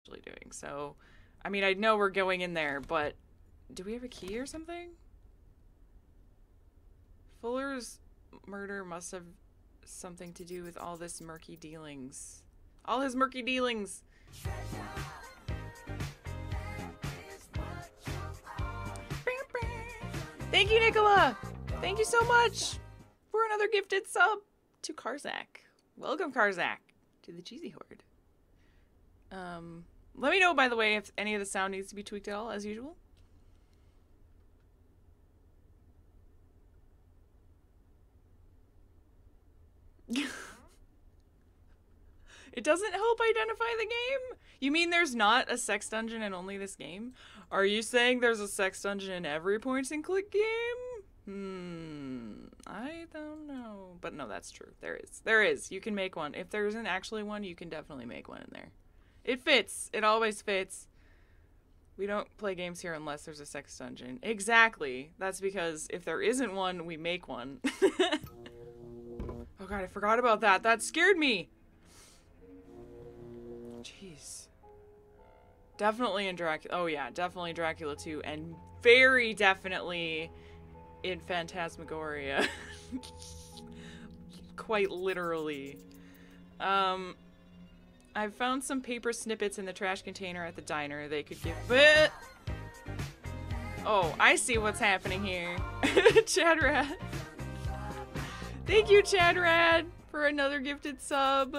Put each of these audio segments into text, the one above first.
actually doing. So, I mean, I know we're going in there, but do we have a key or something? Fuller's murder must have something to do with all this murky dealings. All his murky dealings. Thank you, Nicola. Thank you so much for another gifted sub to Karzak. Welcome, Karzak, to the Cheesy Horde. Let me know, by the way, if any of the sound needs to be tweaked at all, as usual. It doesn't help identify the game? You mean there's not a sex dungeon in only this game? Are you saying there's a sex dungeon in every point-and-click game? I don't know. But no, that's true. There is. There is. You can make one. If there isn't actually one, you can definitely make one in there. It fits. It always fits. We don't play games here unless there's a sex dungeon. Exactly. That's because if there isn't one, we make one. Oh god, I forgot about that. That scared me. Jeez. Definitely in Dracula. Oh yeah, definitely Dracula 2. And very definitely in Phantasmagoria. Quite literally. I've found some paper snippets in the trash container at the diner. They could give... Oh, I see what's happening here. Chadrad. Thank you, Chadrad, for another gifted sub.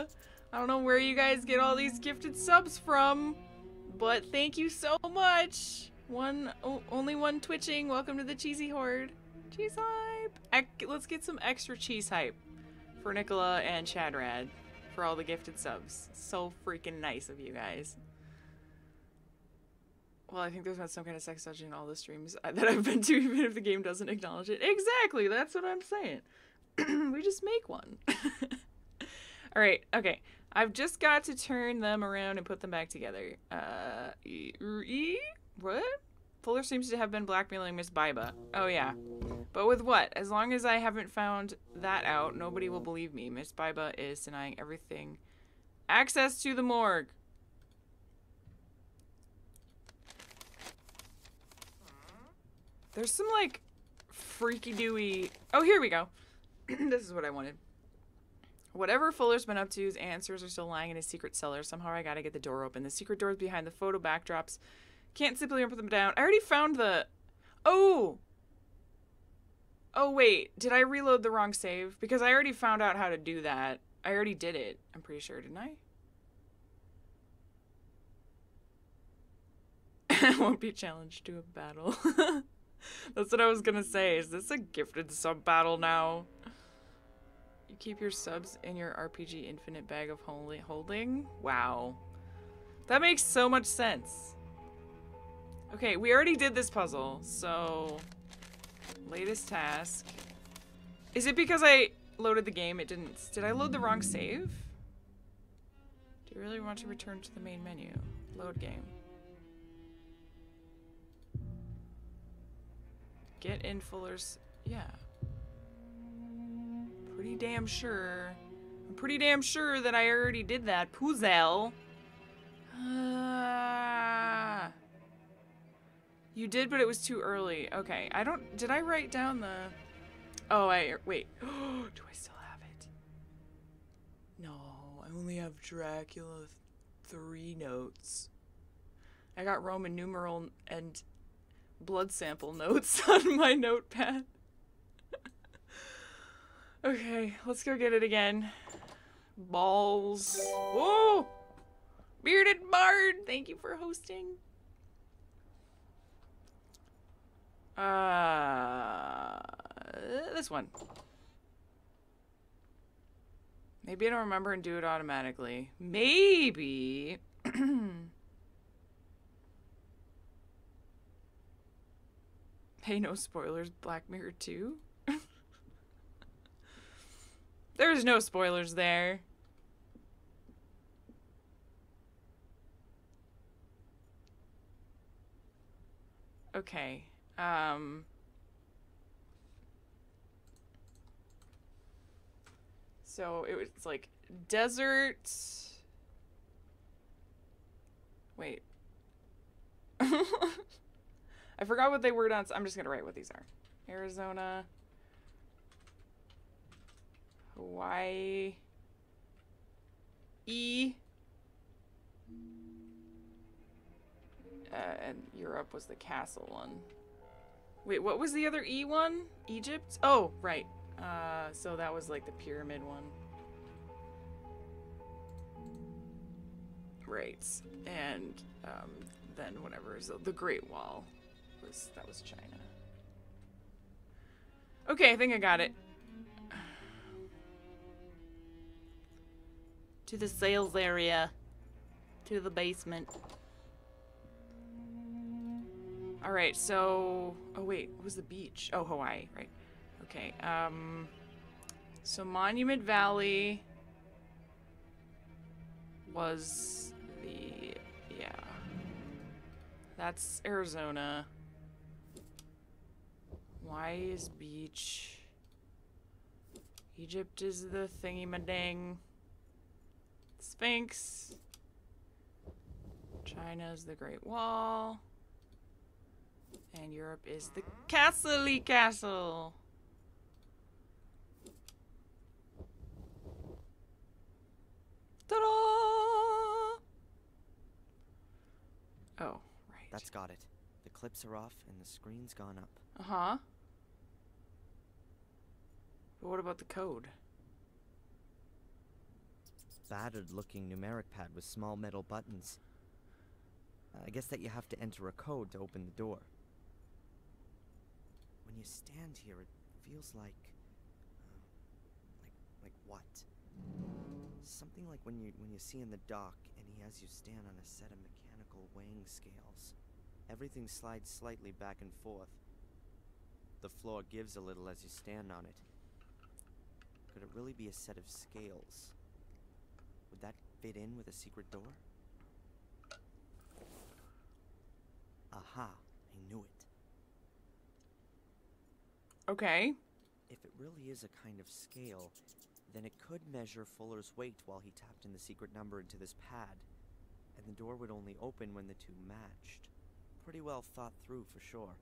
I don't know where you guys get all these gifted subs from, but thank you so much. Only one twitching. Welcome to the Cheesy Horde. Cheese hype. Let's get some extra cheese hype for Nicola and Chadrad for all the gifted subs. So freaking nice of you guys. Well, I think there's been some kind of sex dungeon in all the streams that I've been to, even if the game doesn't acknowledge it. Exactly, that's what I'm saying. We just make one. Alright, okay. I've just got to turn them around and put them back together. What? Fuller seems to have been blackmailing Miss Biba. Oh yeah. But with what? As long as I haven't found that out, nobody will believe me. Miss Biba is denying everything. Access to the morgue. There's some, like, freaky-dewy... Oh, here we go. This is what I wanted. Whatever Fuller's been up to, his answers are still lying in his secret cellar. Somehow I gotta get the door open. The secret door's behind the photo backdrops. Can't simply put them down. I already found the... Oh! Oh, wait. Did I reload the wrong save? Because I already found out how to do that. I already did it. I'm pretty sure, didn't I? I won't be challenged to a battle. That's what I was gonna say. Is this a gifted sub battle now? You keep your subs in your RPG infinite bag of holding? Wow. That makes so much sense. Okay, we already did this puzzle, so... Latest task. Is it because I loaded the game? It didn't... Did I load the wrong save? Do you really want to return to the main menu? Load game. Get in Fuller's... Yeah. Pretty damn sure. I'm pretty damn sure that I already did that. Puzel. You did, but it was too early. Okay, I don't... Did I write down the... Oh, wait. Do I still have it? No, I only have Dracula 3 notes. I got Roman numeral and blood sample notes on my notepad. Okay, let's go get it again. Balls. Whoa! Bearded Bard, thank you for hosting. This one. Maybe I don't remember and do it automatically. Maybe. Hey, no spoilers. Black Mirror 2? There's no spoilers there. Okay. So it was like desert. Wait. I forgot what they were down. I'm just gonna write what these are. Arizona. Hawaii. E. And Europe was the castle one. Wait, what was the other E one? Egypt? Oh, right. So that was like the pyramid one. Right. And then whatever. So the Great Wall that was China. Okay, I think I got it. To the sales area. To the basement. Alright, so... Oh, wait. What was the beach? Oh, Hawaii. Right. Okay. So Monument Valley was the... Yeah. That's Arizona. Hawaii is beach. Egypt is the thingy-ma-ding. Sphinx. China is the Great Wall. And Europe is the Castle-y Castle. Ta-da! Oh, right. That's got it. The clips are off and the screen's gone up. Uh-huh. But what about the code? Battered-looking numeric pad with small metal buttons. I guess that you have to enter a code to open the door. When you stand here, it feels like what? Something like when you see in the dock and he has you stand on a set of mechanical weighing scales. Everything slides slightly back and forth. The floor gives a little as you stand on it. Could it really be a set of scales? Would that fit in with a secret door? Aha, I knew it. Okay. If it really is a kind of scale, then it could measure Fuller's weight while he tapped in the secret number into this pad, and the door would only open when the two matched. Pretty well thought through for sure.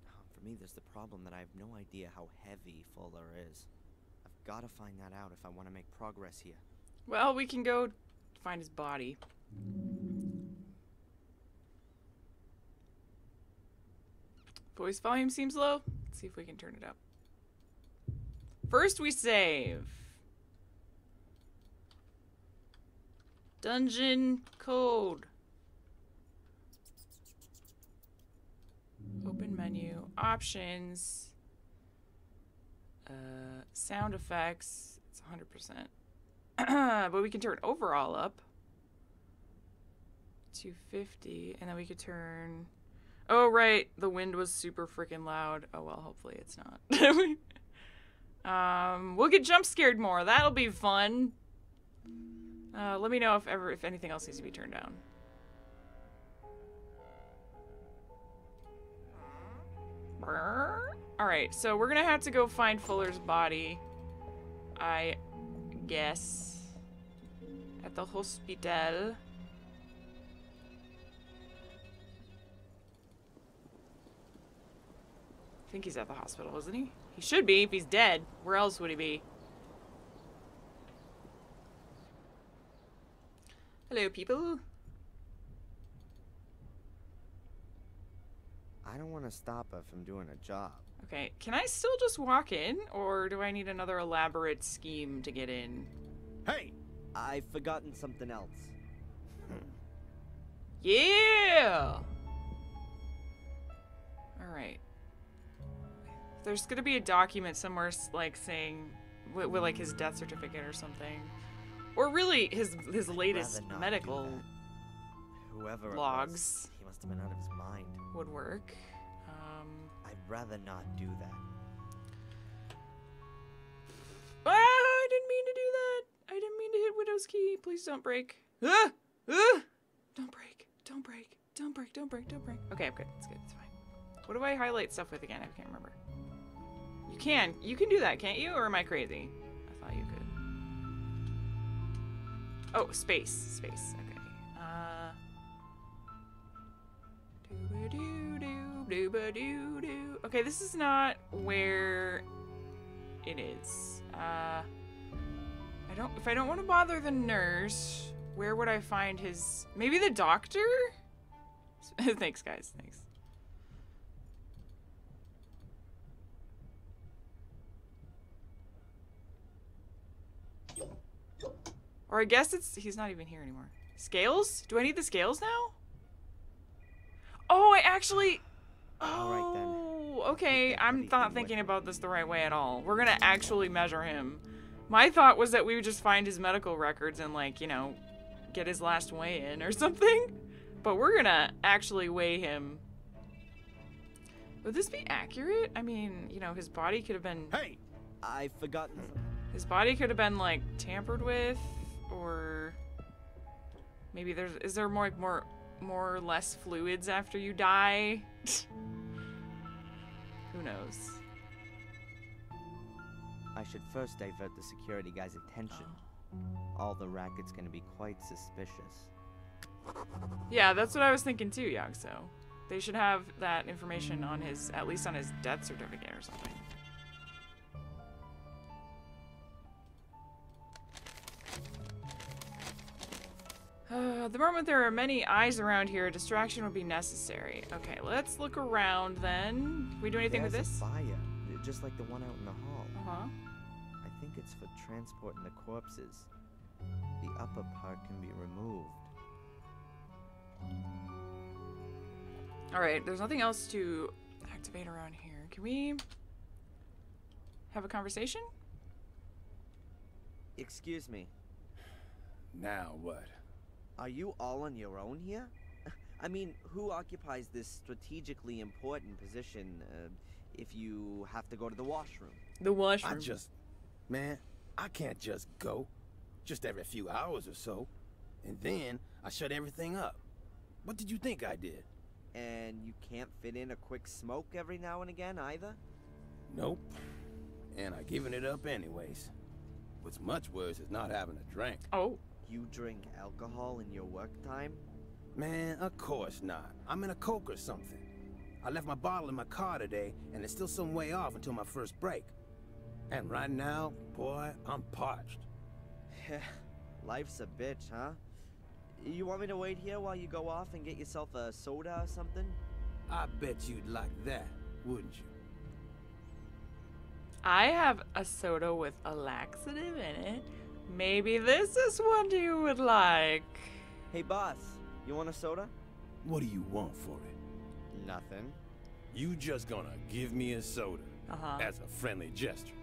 For me, there's the problem that I have no idea how heavy Fuller is. I've got to find that out if I want to make progress here. Well, we can go find his body. Voice volume seems low. Let's see if we can turn it up. First we save. Dungeon code. Open menu. Options. Sound effects. It's 100%. But we can turn overall up. 250. And then we could turn... Oh, right. The wind was super freaking loud. Oh, well, hopefully it's not. We'll get jump scared more. That'll be fun. Let me know if anything else needs to be turned down. Alright, so we're gonna have to go find Fuller's body. I guess. At the hospital. I think he's at the hospital, isn't he? He should be if he's dead. Where else would he be? Hello, people. I don't want to stop her from doing a job. Okay, can I still just walk in, or do I need another elaborate scheme to get in? Hey! I've forgotten something else. Yeah! Alright. There's gonna be a document somewhere, like, saying... With like, his death certificate or something. Or really, his latest medical Whoever logs. He must have been out of his mind. Would work. I'd rather not do that. Ah, I didn't mean to do that. I didn't mean to hit Widow's key. Please don't break. Ah! Ah! Don't break. Don't break. Don't break. Don't break. Don't break. Okay, I'm good. It's good. It's fine. What do I highlight stuff with again? I can't remember. You can. You can do that, can't you? Or am I crazy? I thought you could. Oh, space. Space. Okay. Doo-ba-doo-doo. Okay, this is not where it is. If I don't want to bother the nurse, where would I find his... Maybe the doctor? Thanks, guys. Thanks. Or I guess he's not even here anymore. Scales? Do I need the scales now? Oh, I actually... All right, then. Oh, okay. I'm not thinking about this the right way at all. We're gonna actually measure him. My thought was that we would just find his medical records and, like, you know, get his last weigh-in or something. But we're gonna actually weigh him. Would this be accurate? I mean, you know, his body could have been... Hey! I've forgotten something. His body could have been, like, tampered with, or... Maybe is there more or less fluids after you die? Who knows? I should first divert the security guy's attention. All the racket's gonna be quite suspicious. Yeah, that's what I was thinking too, Yagso. They should have that information on his, at least on his death certificate or something. The moment there are many eyes around here, a distraction would be necessary. Okay, let's look around then. Can we do anything with There's this? a fire, just like the one out in the hall. Uh-huh. I think it's for transporting the corpses. The upper part can be removed. Alright, there's nothing else to activate around here. Can we have a conversation? Excuse me. Now what? Are you all on your own here? I mean, who occupies this strategically important position if you have to go to the washroom? The washroom. Man, I can't just go. Just every few hours or so. And then I shut everything up. What did you think I did? And you can't fit in a quick smoke every now and again either? Nope. And I given it up anyways. What's much worse is not having a drink. Oh. You drink alcohol in your work time? Man, of course not. I'm in a Coke or something. I left my bottle in my car today, and it's still some way off until my first break. And right now, boy, I'm parched. Life's a bitch, huh? You want me to wait here while you go off and get yourself a soda or something? I bet you'd like that, wouldn't you? I have a soda with a laxative in it. Maybe this is what you would like. Hey, boss, you want a soda? What do you want for it? Nothing. You just gonna give me a soda as a friendly gesture.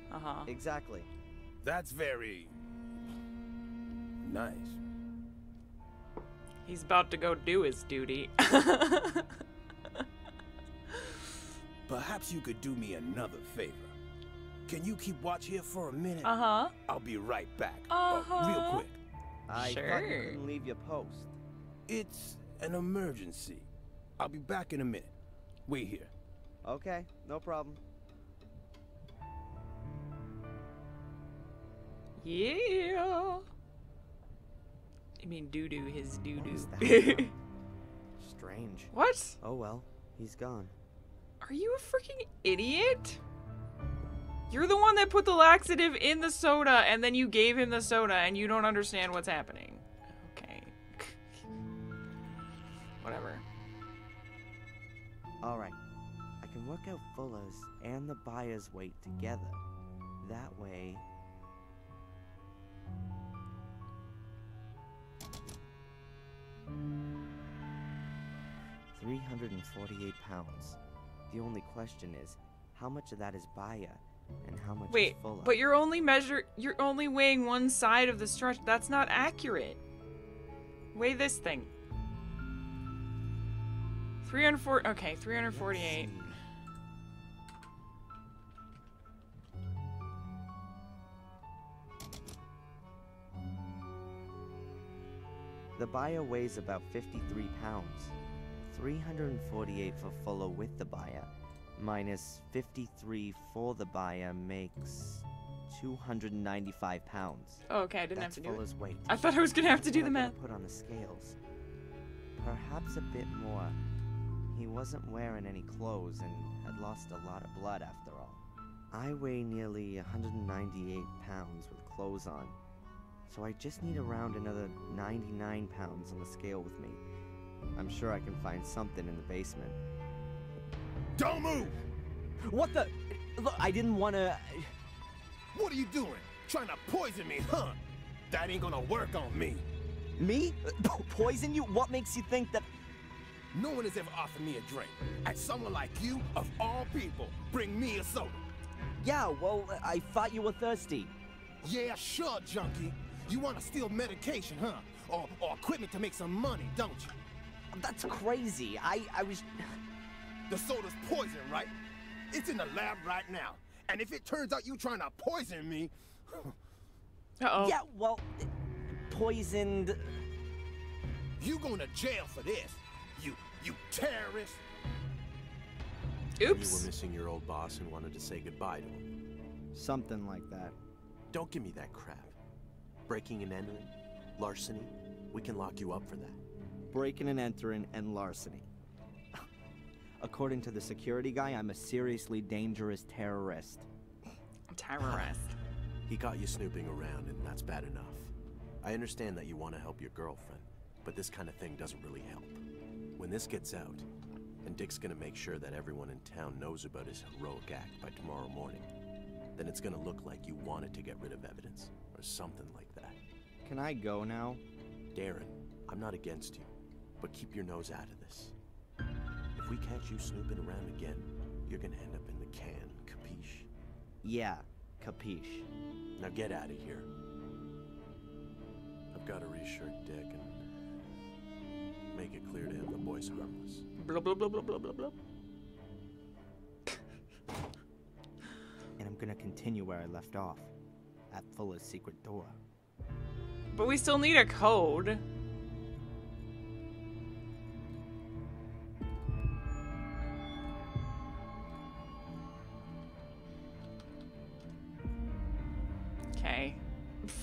Exactly. That's very nice. He's about to go do his duty. Perhaps you could do me another favor. Can you keep watch here for a minute? Uh-huh. I'll be right back. Uh-huh. Real quick. I Sure. thought you couldn't leave your post. It's an emergency. I'll be back in a minute. Wait here. Okay, no problem. Yeah. I mean, doo-doo, his What was doo-doo. that? Strange. What? Oh well, he's gone. Are you a freaking idiot? You're the one that put the laxative in the soda, and then you gave him the soda, and you don't understand what's happening. Okay. Whatever. Alright. I can work out Fuller's and the buyer's weight together. That way... £348. The only question is, how much of that is buyer and how much Wait, is Fuller? but you're only weighing one side of the stretch. That's not accurate. Weigh this thing. 304. Okay, 348. Let's see. The buyer weighs about 53 pounds. 348 for Fuller with the buyer, minus 53 for the buyer makes 295 pounds. Oh, okay, I didn't That's have to do Fuller's it. weight. I thought I was gonna have to do What the am I math. gonna put on the scales. Perhaps a bit more. He wasn't wearing any clothes and had lost a lot of blood after all. I weigh nearly 198 pounds with clothes on, so I just need around another 99 pounds on the scale with me. I'm sure I can find something in the basement. Don't move! What the? Look, I didn't want to... What are you doing? Trying to poison me, huh? That ain't gonna work on me. Me? Poison you? What makes you think that... No one has ever offered me a drink. And someone like you, of all people, bring me a soda. Yeah, well, I thought you were thirsty. Yeah, sure, junkie. You want to steal medication, huh? Or equipment to make some money, don't you? That's crazy. I was... The soda's poison, right? It's in the lab right now. And if it turns out you trying to poison me... Uh-oh. Yeah, well, poisoned... You going to jail for this. You terrorist. You were Oops. missing your old boss and wanted to say goodbye to him. Something like that. Don't give me that crap. Breaking and entering, larceny, we can lock you up for that. Breaking and entering and larceny. According to the security guy, I'm a seriously dangerous terrorist. Terrorist. He caught you snooping around, and that's bad enough. I understand that you want to help your girlfriend, but this kind of thing doesn't really help. When this gets out, and Dick's gonna make sure that everyone in town knows about his heroic act by tomorrow morning, then it's gonna look like you wanted to get rid of evidence, or something like that. Can I go now? Darren, I'm not against you, but keep your nose out of this. If we catch you snooping around again, you're gonna end up in the can, capiche? Yeah, capiche. Now get out of here. I've got to reassure Dick and make it clear to him the boy's harmless. Blah, blah, blah, blah, blah, blah, blah. And I'm gonna continue where I left off. At Fuller's secret door. But we still need a code. Okay.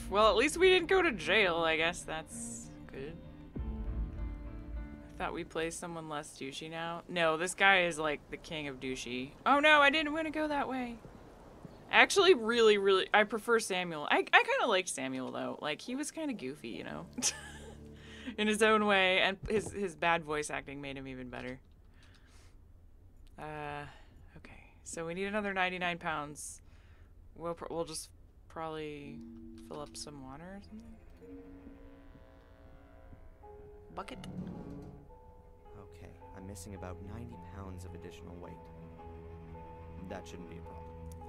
Well, at least we didn't go to jail. I guess that's good. I thought we placed someone less douchey now. No, this guy is like the king of douchey. Oh no, I didn't want to go that way. Actually, really, I prefer Samuel. I kind of liked Samuel, though. Like, he was kind of goofy, you know? In his own way, and his bad voice acting made him even better. Okay. So we need another 99 pounds. We'll just probably fill up some water or something. Bucket. Okay, I'm missing about 90 pounds of additional weight. That shouldn't be a problem.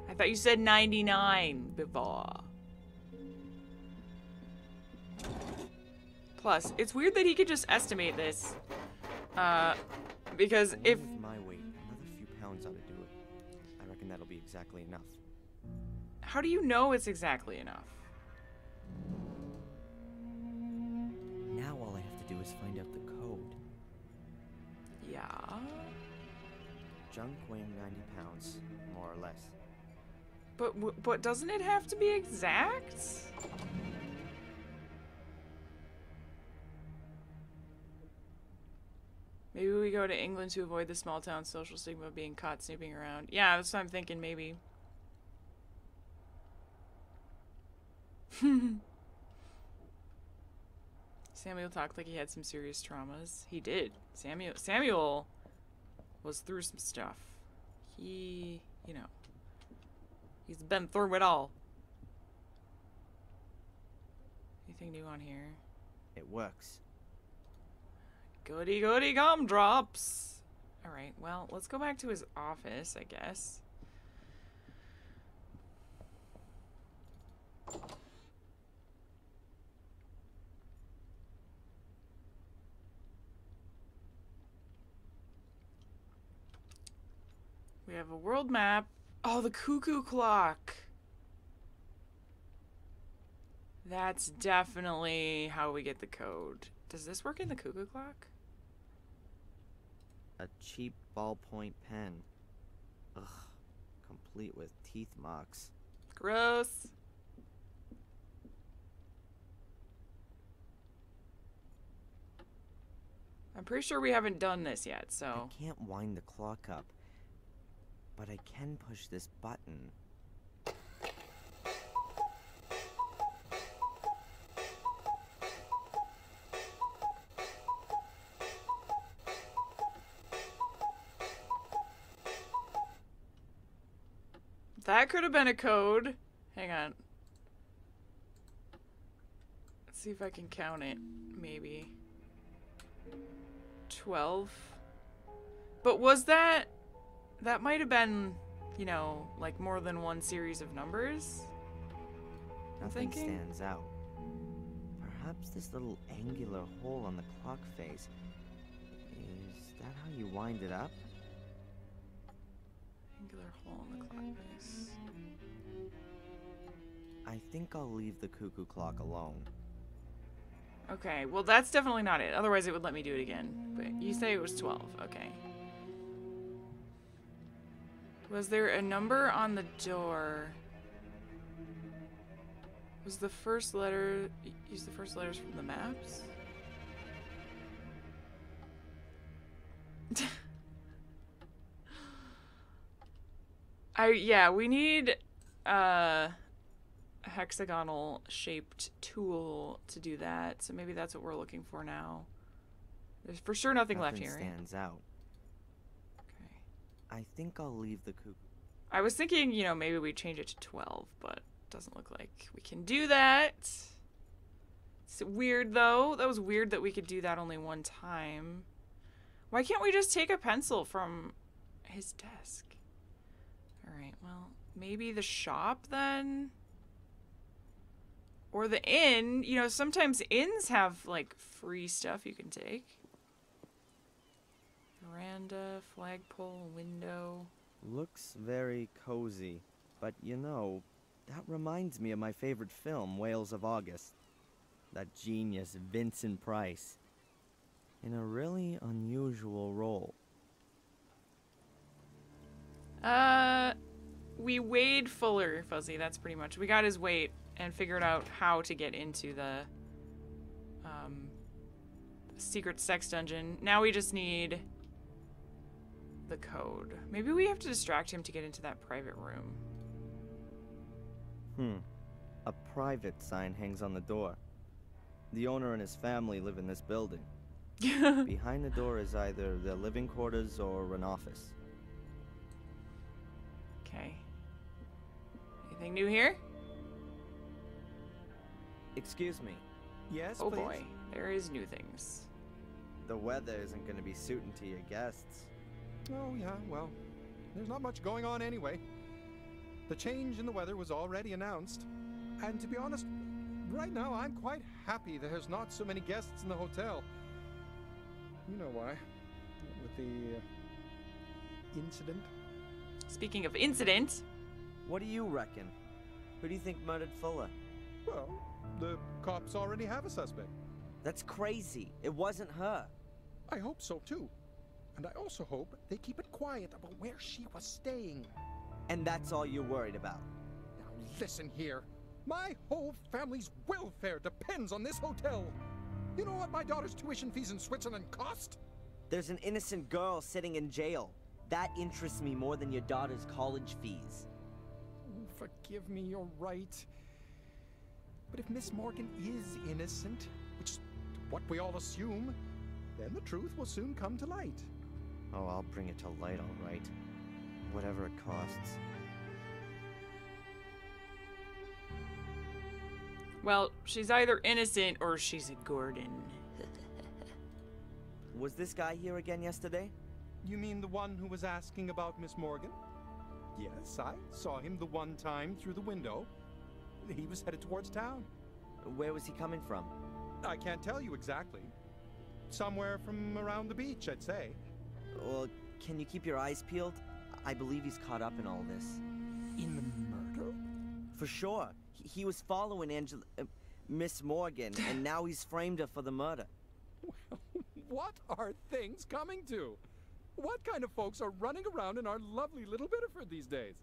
I thought you said 99 before. Plus, it's weird that he could just estimate this. Because if... With my weight, another few pounds ought to do it. I reckon that'll be exactly enough. How do you know it's exactly enough? Now all I have to do is find out the code. Yeah. Junk weighing 90 pounds, more or less. But doesn't it have to be exact? Maybe we go to England to avoid the small town social stigma of being caught snooping around. Yeah, that's what I'm thinking, maybe. Samuel talked like he had some serious traumas. He did. Samuel was through some stuff. He, you know, he's been through it all. Anything new on here? It works. Goody goody gumdrops. Alright, well, let's go back to his office, I guess. We have a world map. Oh, the cuckoo clock. That's definitely how we get the code. Does this work in the cuckoo clock? A cheap ballpoint pen. Ugh. Complete with teeth marks. Gross. I'm pretty sure we haven't done this yet, so... I can't wind the clock up, but I can push this button. That could have been a code. Hang on. Let's see if I can count it. Maybe. 12. But was that... That might have been, you know, like more than one series of numbers? Nothing stands out. Perhaps this little angular hole on the clock face. Is that how you wind it up? Angular hole in the clock face. I think I'll leave the cuckoo clock alone. Okay, well that's definitely not it. Otherwise it would let me do it again. But you say it was 12. Okay. Was there a number on the door? Was the first letter... Use the first letters from the maps? Yeah, we need a hexagonal shaped tool to do that. So maybe that's what we're looking for now. There's for sure nothing left here. Nothing stands out. Okay. I think I'll leave the cuckoo. I was thinking, you know, maybe we change it to 12, but it doesn't look like we can do that. It's weird though. That was weird that we could do that only one time. Why can't we just take a pencil from his desk? Alright, well, maybe the shop then? Or the inn. You know, sometimes inns have, like, free stuff you can take. Veranda, flagpole, window. Looks very cozy, but you know, that reminds me of my favorite film, Whales of August. That genius Vincent Price, in a really unusual role. We weighed Fuller, Fuzzy, that's pretty much. We got his weight and figured out how to get into the secret sex dungeon. Now we just need the code. Maybe we have to distract him to get into that private room. A private sign hangs on the door. The owner and his family live in this building. Behind the door is either their living quarters or an office. Okay. Anything new here? Excuse me. Yes, Oh please. boy, there is new things. The weather isn't going to be suiting to your guests. Oh, yeah, well, there's not much going on anyway. The change in the weather was already announced. And to be honest, right now I'm quite happy there's not so many guests in the hotel. You know why. With the incident. Speaking of incident, What do you reckon? Who do you think murdered Fuller? Well, the cops already have a suspect. That's crazy. It wasn't her. I hope so too. And I also hope they keep it quiet about where she was staying. And that's all you're worried about. Now listen here. My whole family's welfare depends on this hotel. You know what my daughter's tuition fees in Switzerland cost? There's an innocent girl sitting in jail. That interests me more than your daughter's college fees. Oh, forgive me, you're right. But if Miss Morgan is innocent, which is what we all assume, then the truth will soon come to light. Oh, I'll bring it to light, all right. Whatever it costs. well, she's either innocent or she's a Gordon. Was this guy here again yesterday? You mean the one who was asking about Miss Morgan? Yes, I saw him the one time through the window. He was headed towards town. Where was he coming from? I can't tell you exactly. Somewhere from around the beach, I'd say. Well, can you keep your eyes peeled? I believe he's caught up in all this. In the murder? For sure. He was following Miss Morgan, and now he's framed her for the murder. Well, what are things coming to? What kind of folks are running around in our lovely little Biddeford these days?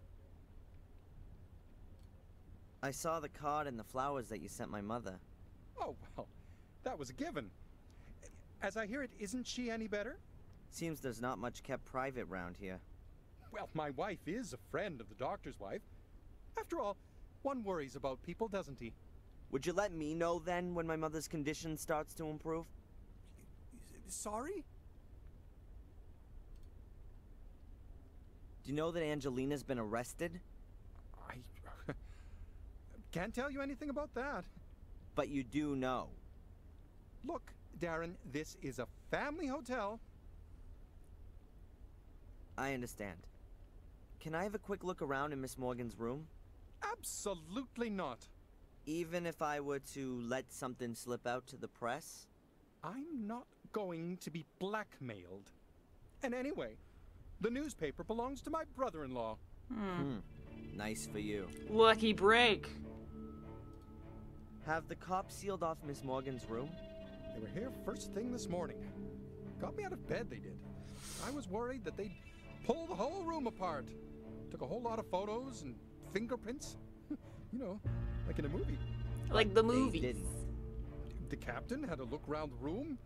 I saw the card and the flowers that you sent my mother. Oh, well, that was a given. As I hear it, isn't she any better? Seems there's not much kept private round here. Well, my wife is a friend of the doctor's wife. After all, one worries about people, doesn't he? Would you let me know then when my mother's condition starts to improve? Sorry? Do you know that Angelina's been arrested? I can't tell you anything about that. But you do know. Look, Darren, this is a family hotel. I understand. Can I have a quick look around in Miss Morgan's room? Absolutely not. Even if I were to let something slip out to the press? I'm not going to be blackmailed. And anyway, the newspaper belongs to my brother-in-law. Nice for you. Lucky break. Have the cops sealed off Miss Morgan's room? They were here first thing this morning. Got me out of bed, they did. I was worried that they'd pull the whole room apart. Took a whole lot of photos and fingerprints. You know, like in a movie. Like the They movies. didn't. The captain had a look around the room,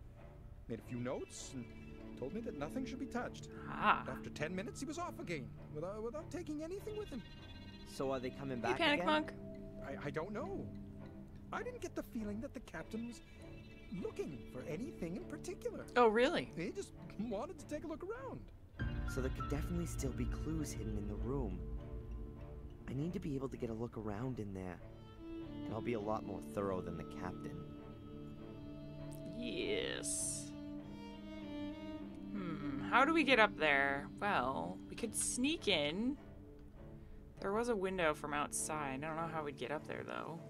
made a few notes, and told me that nothing should be touched. Ah. After 10 minutes, he was off again, without taking anything with him. So are they coming Hey, back Panic again? Monk. I don't know. I didn't get the feeling that the captain was looking for anything in particular. Oh, really? He just wanted to take a look around. So there could definitely still be clues hidden in the room. I need to be able to get a look around in there. And I'll be a lot more thorough than the captain. Yes. How do we get up there? Well, we could sneak in. There was a window from outside. I don't know how we'd get up there, though.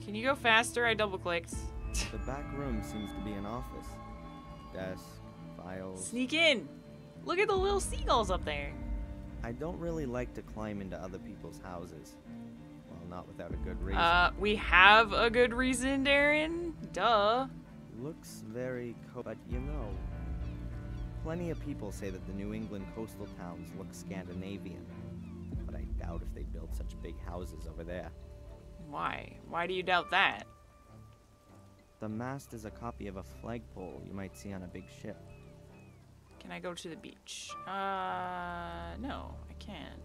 Can you go faster? I double-clicked. The back room seems to be an office. Desk, files. Sneak in! Look at the little seagulls up there. I don't really like to climb into other people's houses. Well, not without a good reason. We have a good reason, Darren. Duh. Looks very but you know, plenty of people say that the New England coastal towns look Scandinavian. But I doubt if they build such big houses over there. Why? Why do you doubt that? The mast is a copy of a flagpole you might see on a big ship. Can I go to the beach? No, I can't.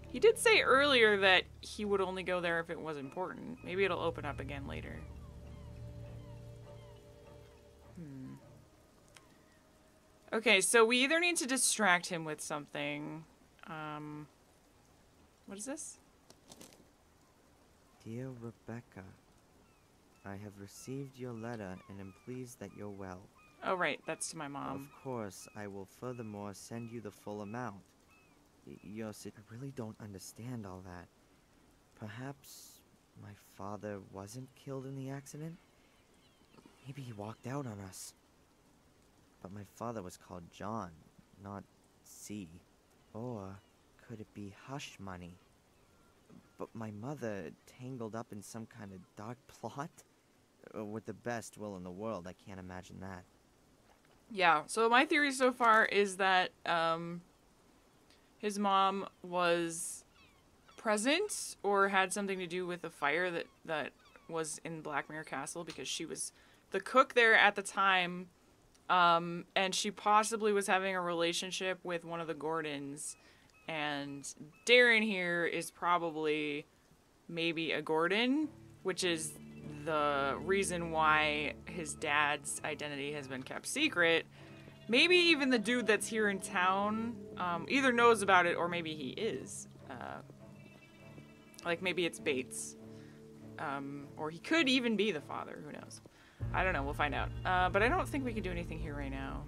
He did say earlier that he would only go there if it was important. Maybe it'll open up again later. Okay, so we either need to distract him with something. What is this? Dear Rebecca, I have received your letter and am pleased that you're well. Oh, right, that's to my mom. Of course, I will furthermore send you the full amount. I really don't understand all that. Perhaps my father wasn't killed in the accident? Maybe he walked out on us. But my father was called John, not C. Or could it be hush money? But my mother tangled up in some kind of dark plot? With the best will in the world, I can't imagine that. Yeah, so my theory so far is that his mom was present or had something to do with the fire that was in Blackmere Castle because she was the cook there at the time, and she possibly was having a relationship with one of the Gordons, and Darren here is probably maybe a Gordon, which is the reason why his dad's identity has been kept secret. Maybe even the dude that's here in town either knows about it or maybe he is. Like maybe it's Bates. Or he could even be the father, who knows. I don't know, we'll find out. But I don't think we can do anything here right now.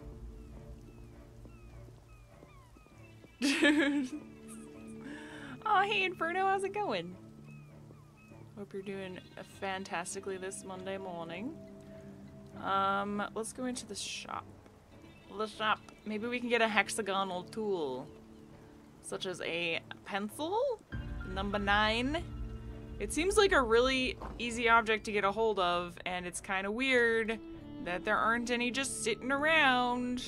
Oh, hey Inferno, how's it going? Hope you're doing fantastically this Monday morning. Let's go into the shop. The shop. Maybe we can get a hexagonal tool. Such as a pencil? Number 9. It seems like a really easy object to get a hold of, and it's kind of weird that there aren't any just sitting around.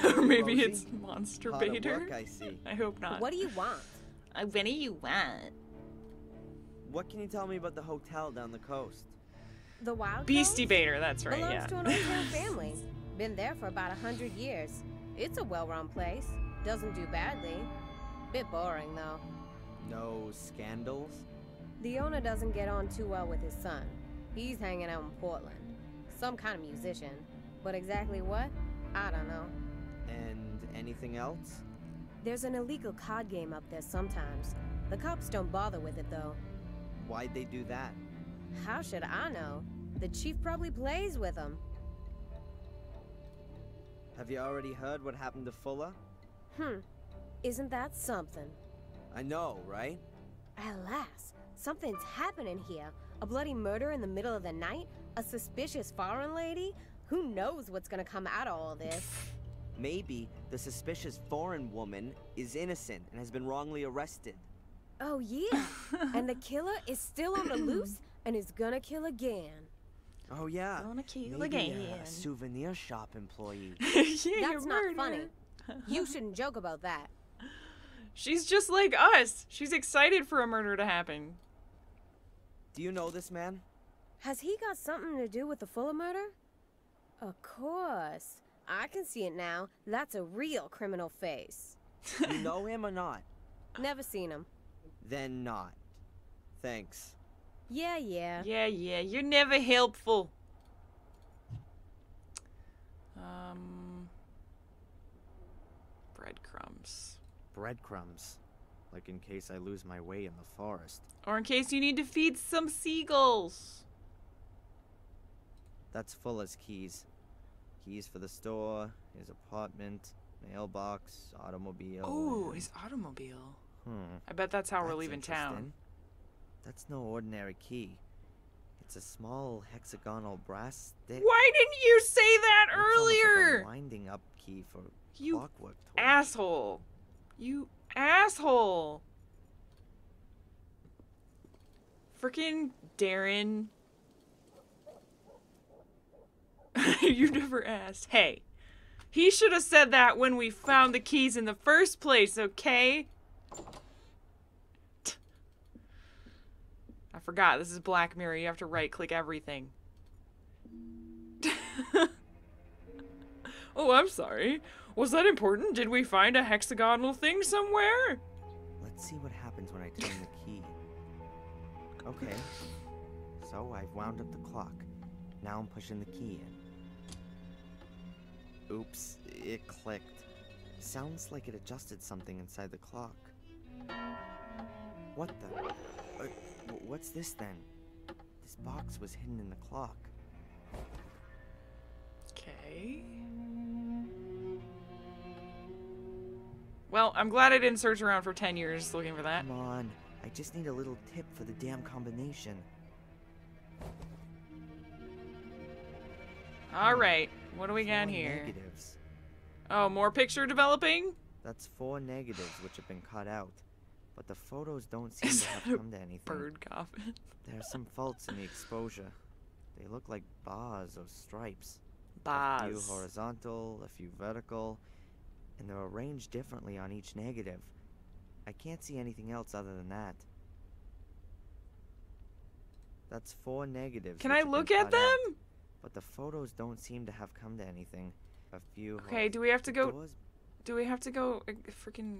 Or maybe Rosie? it's Monster Hard at Baiter. work, I see. I hope not. What do you want? What do you want? What can you tell me about the hotel down the coast? The Wild Beastie Coast? Baiter, that's right, Belongs yeah. to an old town family. Been there for about 100 years. It's a well-run place. Doesn't do badly. Bit boring, though. No scandals? The owner doesn't get on too well with his son. He's hanging out in Portland. Some kind of musician. But exactly what? I don't know. And anything else? There's an illegal card game up there sometimes. The cops don't bother with it, though. Why'd they do that? How should I know? The chief probably plays with them. Have you already heard what happened to Fuller? Isn't that something? I know, right? Alas, something's happening here. A bloody murder in the middle of the night? A suspicious foreign lady? Who knows what's gonna come out of all this? Maybe the suspicious foreign woman is innocent and has been wrongly arrested. Oh yeah, and the killer is still on the loose and is gonna kill again. Oh yeah. Gonna kill Maybe again. a souvenir shop employee. Yeah, That's not murder. funny. You shouldn't joke about that. She's just like us. She's excited for a murder to happen. Do you know this man? Has he got something to do with the Fuller murder? Of course. I can see it now. That's a real criminal face. You know him or not? Never seen him. Then not. Thanks. Yeah. Yeah, you're never helpful. Breadcrumbs. Breadcrumbs. Like in case I lose my way in the forest. Or in case you need to feed some seagulls. That's Fuller's keys. Keys for the store, his apartment, mailbox, automobile. Oh, and- his automobile. Hmm. I bet that's how we're That's leaving town. interesting. That's no ordinary key. It's a small hexagonal brass stick. Why didn't you say that Looks almost like earlier? a winding up key for You clockwork toys. Asshole. You asshole. Freaking Darren. You never asked. Hey, he should have said that when we found the keys in the first place, okay? I forgot, this is Black Mirror. You have to right-click everything. Oh, I'm sorry. Was that important? Did we find a hexagonal thing somewhere? Let's see what happens when I turn the key. Okay. So I've wound up the clock. Now I'm pushing the key in. Oops, it clicked. Sounds like it adjusted something inside the clock. What the? What's this then? This box was hidden in the clock. Okay. Well, I'm glad I didn't search around for 10 years looking for that. Come on, I just need a little tip for the damn combination. Alright, what do we got 4 here? negatives. Oh, more picture developing? That's 4 negatives which have been cut out. But the photos don't seem Is to have that a come to anything. Bird coffin. There are some faults in the exposure. They look like bars or stripes. A Bars. few horizontal, a few vertical, and they're arranged differently on each negative. I can't see anything else other than that. That's 4 negatives. Can which I have been look at cut out, them? but the photos don't seem to have come to anything. A few. Okay, do we have to go? doors- Do we have to go freaking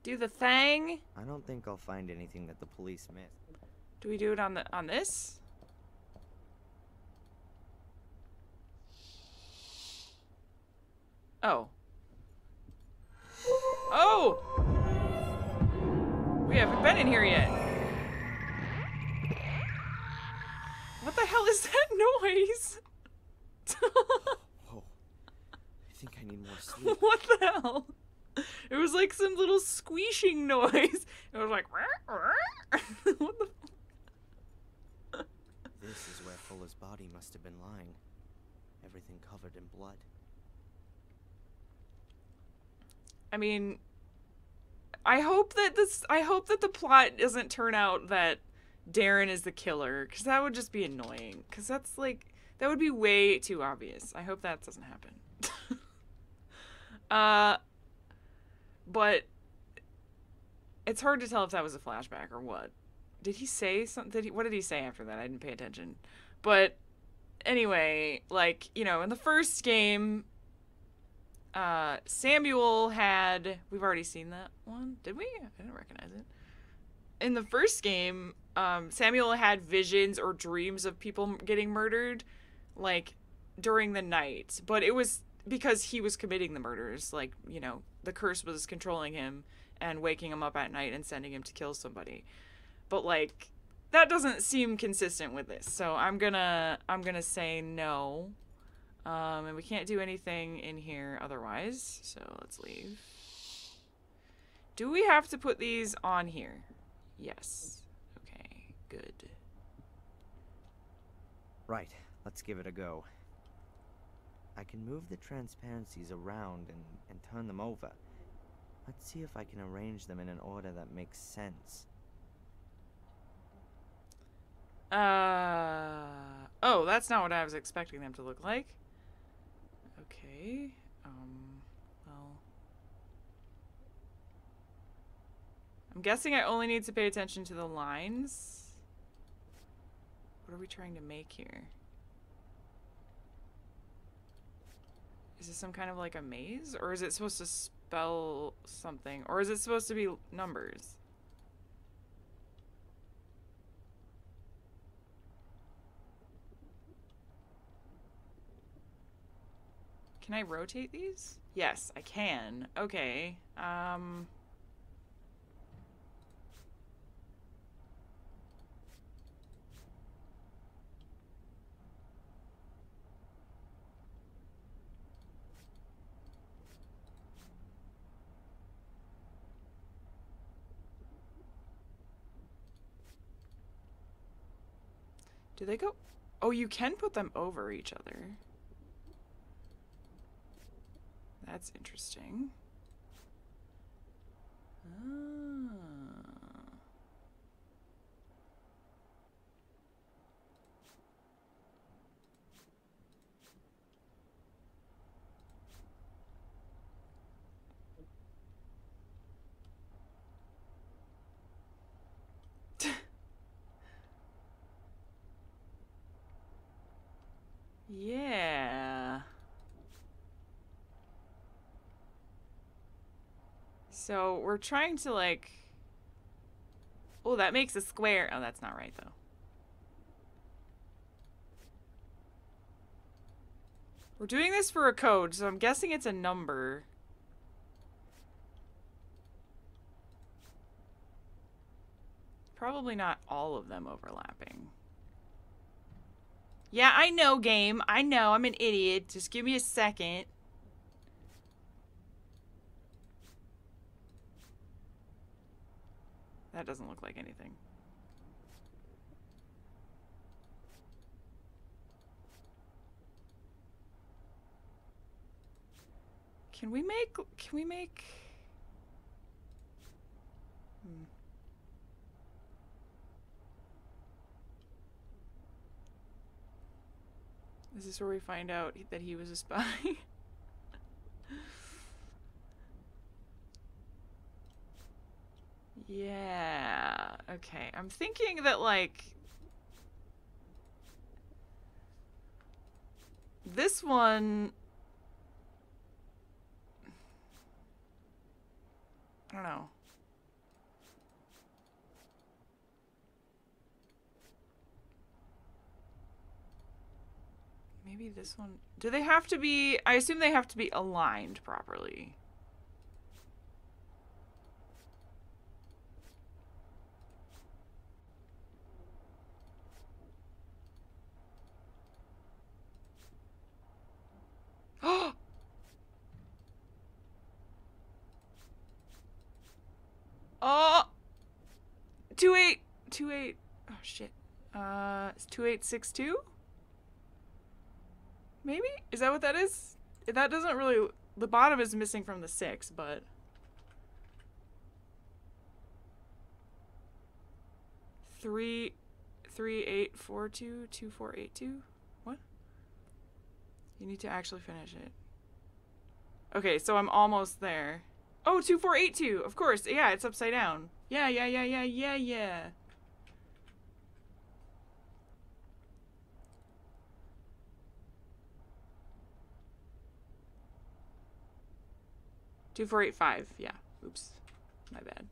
do the thing? I don't think I'll find anything that the police missed. Do we do it on this? Oh. Oh! We haven't been in here yet. What the hell is that noise? Whoa. I think I need more sleep. What the hell? It was like some little squeeshing noise. It was like, what the? This is where Fuller's body must have been lying. Everything covered in blood. I mean, I hope that the plot doesn't turn out that Darren is the killer, because that would just be annoying. Because that would be way too obvious. I hope that doesn't happen. But it's hard to tell if that was a flashback or what. Did he say something? What did he say after that? I didn't pay attention. But anyway, like, you know, in the first game, Samuel had... We've already seen that one. Did we? I didn't recognize it. In the first game, Samuel had visions or dreams of people getting murdered, like, during the night. But it was because he was committing the murders. Like, you know, the curse was controlling him and waking him up at night and sending him to kill somebody. But, like, that doesn't seem consistent with this. So I'm gonna say no. And we can't do anything in here otherwise. So let's leave. Do we have to put these on here? Yes. Okay, good. Right, let's give it a go. I can move the transparencies around and turn them over. Let's see if I can arrange them in an order that makes sense. Oh, that's not what I was expecting them to look like. Okay. Well. I'm guessing I only need to pay attention to the lines. What are we trying to make here? Is this some kind of like a maze? Or is it supposed to spell something? Or is it supposed to be numbers? Can I rotate these? Yes, I can. Okay. Do they go? Oh, you can put them over each other. That's interesting. Ah. Yeah. So we're trying to like... Oh, that makes a square. Oh, that's not right though. We're doing this for a code, so I'm guessing it's a number. Probably not all of them overlapping. Yeah, I know, game. I know, I'm an idiot. Just give me a second. That doesn't look like anything. Can we make... Is this where we find out that he was a spy? Yeah. Okay. I'm thinking that, like... This one... I don't know. Maybe this one... Do they have to be... I assume they have to be aligned properly. Oh! 28... Oh, shit. It's 2862? Maybe? Is that what that is? That doesn't really... The bottom is missing from the 6, but... Three, 3842, 2482? What? You need to actually finish it. Okay, so I'm almost there. Oh, 2482. Of course. Yeah, it's upside down. Yeah. 2485. Yeah. Oops. My bad.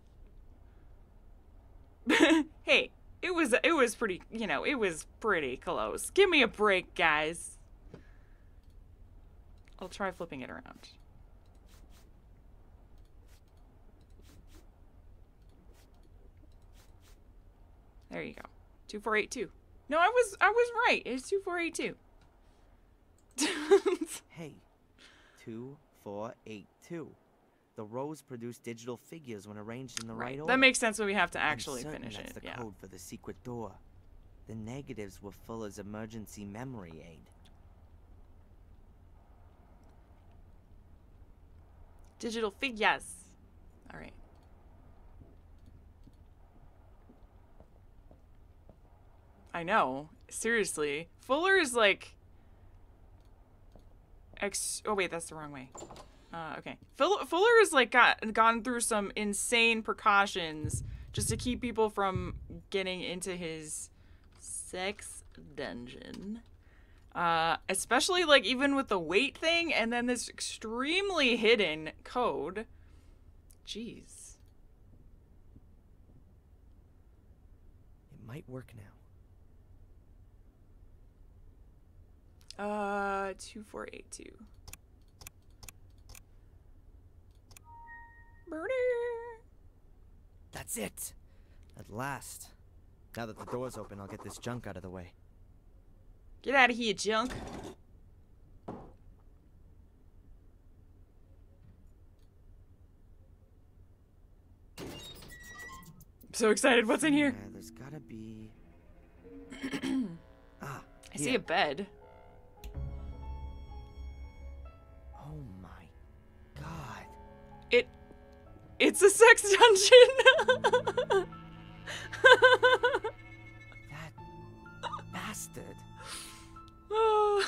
Hey, it was pretty, you know, it was pretty close. Give me a break, guys. I'll try flipping it around. There you go. 2482. No, I was right. It's 2482. Hey, 2482. The rows produce digital figures when arranged in the right order. That makes sense when we have to actually I'm certain finish that's it. the Yeah. code for the secret door. The negatives were Fuller's emergency memory aid. Digital figures. All right. I know. Seriously. Fuller is like... Oh, wait, that's the wrong way. Okay. Fuller has like gone through some insane precautions just to keep people from getting into his sex dungeon. Especially like even with the weight thing and then this extremely hidden code. Jeez. It might work now. 2482. Murder. That's it! At last. Now that the door's open, I'll get this junk out of the way. Get out of here, junk. I'm so excited. What's in here? Yeah, there's gotta be... I see a bed. Oh my god. It's a sex dungeon. That bastard. Oh,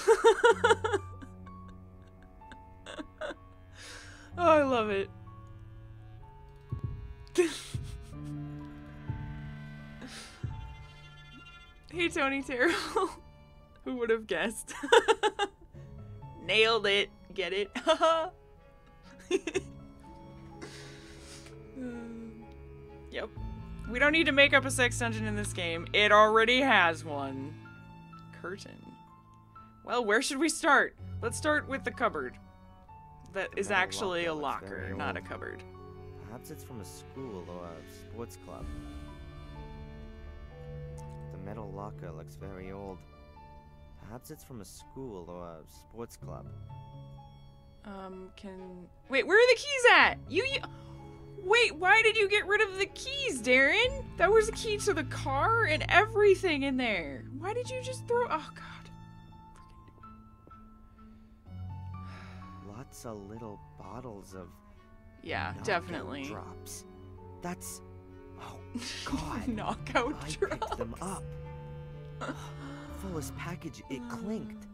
I love it. Hey, Tony Terrible. Who would have guessed? Nailed it. Get it? Yep. We don't need to make up a sex dungeon in this game. It already has one. Curtain. Well, where should we start? Let's start with the cupboard. That is Metal actually a locker looks locker, very not a old. cupboard. Perhaps it's from a school or a sports club. The metal locker looks very old. Perhaps it's from a school or a sports club. Wait, where are the keys at? Wait, why did you get rid of the keys, Darren? That was the key to the car and everything in there. Why did you just throw... Oh, God. Lots of little bottles of Yeah, knockout definitely. drops. That's... Oh, God. Knockout I drops. picked them up. Fullest package, it clinked.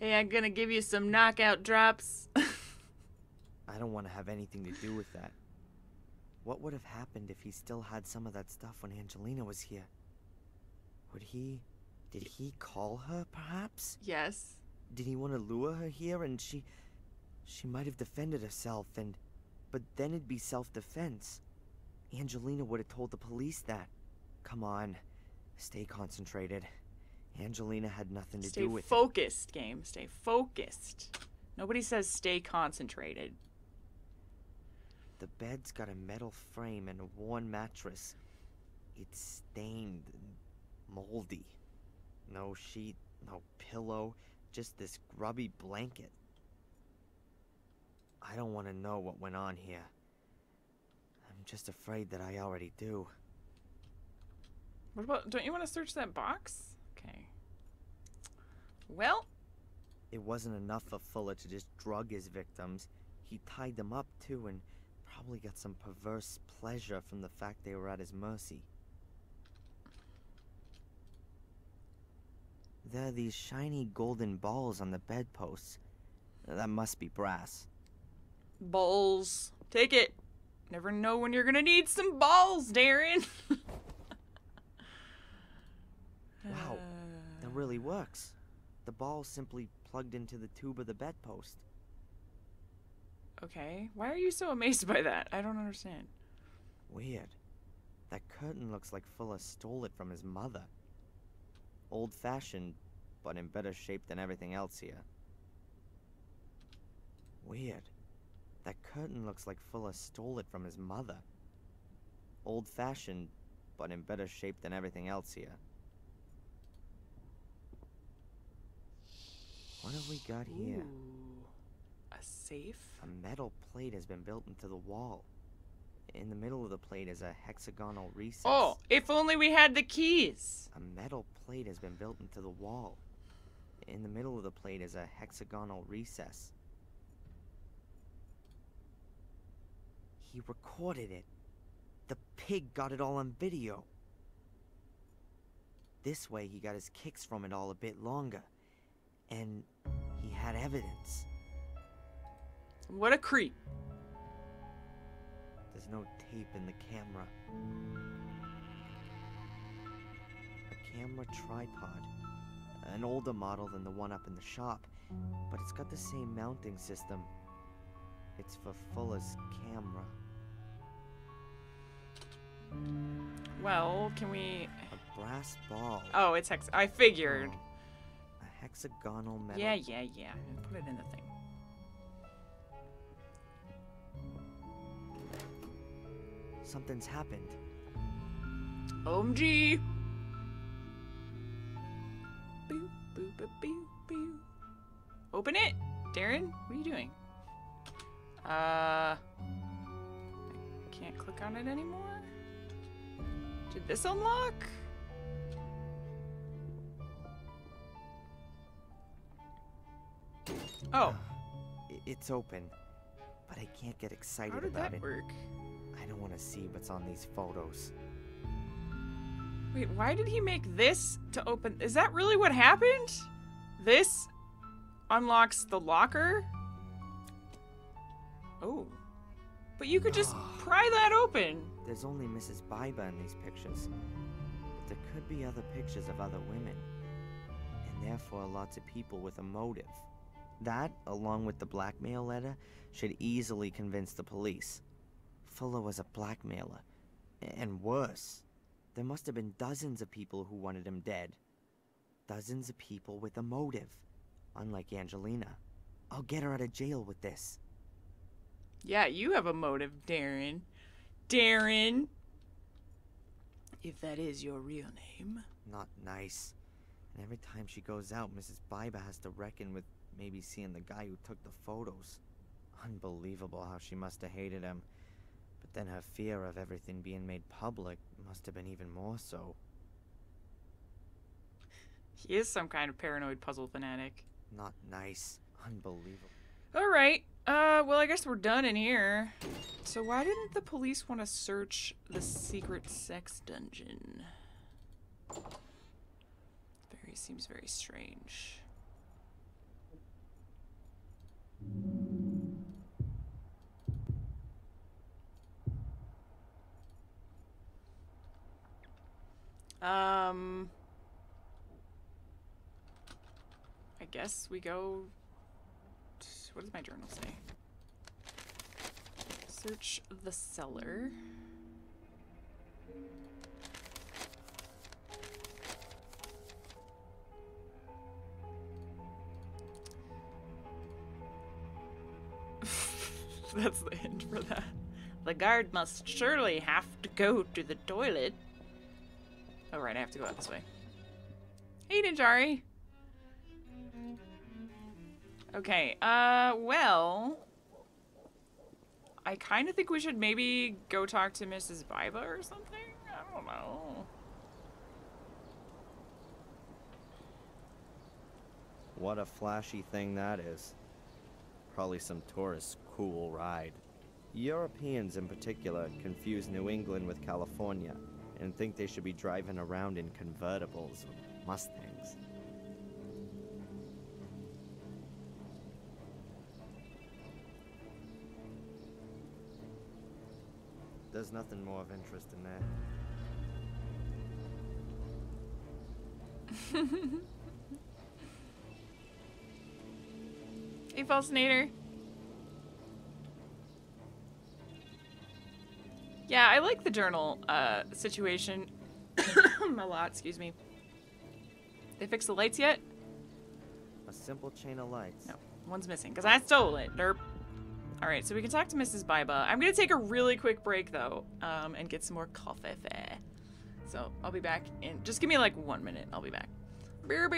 Hey, I'm gonna give you some knockout drops. I don't want to have anything to do with that. What would have happened if he still had some of that stuff when Angelina was here? Did he call her, perhaps? Yes. Did he want to lure her here and she might have defended herself but then it'd be self-defense. Angelina would have told the police that. Come on, stay concentrated. Angelina had nothing to do with it. Stay focused, game. Stay focused. Nobody says stay concentrated. The bed's got a metal frame and a worn mattress. It's stained and moldy. No sheet, no pillow, just this grubby blanket. I don't want to know what went on here. I'm just afraid that I already do. What about... Don't you want to search that box? Okay. Well... It wasn't enough for Fuller to just drug his victims. He tied them up too and probably got some perverse pleasure from the fact they were at his mercy. There are these shiny golden balls on the bedposts. That must be brass. Balls. Take it. Never know when you're gonna need some balls, Darren. Wow, that really works. The ball simply plugged into the tube of the bedpost. Okay. Why are you so amazed by that? I don't understand. Weird. That curtain looks like Fuller stole it from his mother. Old-fashioned, but in better shape than everything else here. Weird. That curtain looks like Fuller stole it from his mother. Old-fashioned, but in better shape than everything else here. What have we got here? Ooh. A safe? A metal plate has been built into the wall. In the middle of the plate is a hexagonal recess. Oh, if only we had the keys. A metal plate has been built into the wall. In the middle of the plate is a hexagonal recess. He recorded it. The pig got it all on video. This way he got his kicks from it all a bit longer. And he had evidence. What a creep. There's no tape in the camera. A camera tripod. An older model than the one up in the shop, but it's got the same mounting system. It's for Fuller's camera. Well, can we... A brass ball. Oh, it's hex... I figured. A hexagonal metal... Yeah. Put it in the thing. Something's happened. OMG! Boo, boo, boo, boo, boo. Open it! Darren, what are you doing? I can't click on it anymore? Did this unlock? Oh. It's open, but I can't get excited How did about that it. work? I don't want to see what's on these photos. Wait, why did he make this to open? Is that really what happened? This unlocks the locker? Oh. But you could just pry that open. There's only Mrs. Biba in these pictures. But there could be other pictures of other women. And therefore lots of people with a motive. That, along with the blackmail letter, should easily convince the police. Fuller was a blackmailer. And worse, there must have been dozens of people who wanted him dead. Dozens of people with a motive. Unlike Angelina. I'll get her out of jail with this. Yeah, you have a motive, Darren. Darren! If that is your real name. Not nice. And every time she goes out, Mrs. Biba has to reckon with maybe seeing the guy who took the photos. Unbelievable how she must have hated him. But then her fear of everything being made public must have been even more so. He is some kind of paranoid puzzle fanatic. Not nice. Unbelievable. Alright, well I guess we're done in here. So why didn't the police want to search the secret sex dungeon? Seems very strange. I guess we go... What does my journal say? Search the cellar. That's the hint for that. The guard must surely have to go to the toilet. Oh, right, I have to go out this way. Hey, Ninjari. Okay, well... I kind of think we should maybe go talk to Mrs. Biba or something? I don't know. What a flashy thing that is. Probably some tourist's cool ride. Europeans in particular confuse New England with California and think they should be driving around in convertibles or Mustangs. There's nothing more of interest in there. Hey, Falsinator. Yeah, I like the journal situation a lot, excuse me. They fixed the lights yet? A simple chain of lights. No, one's missing, because I stole it, derp. Alright, so we can talk to Mrs. Baiba. I'm going to take a really quick break, though, and get some more coffee. So, I'll be back in... Just give me, like, 1 minute. I'll be back. Beer.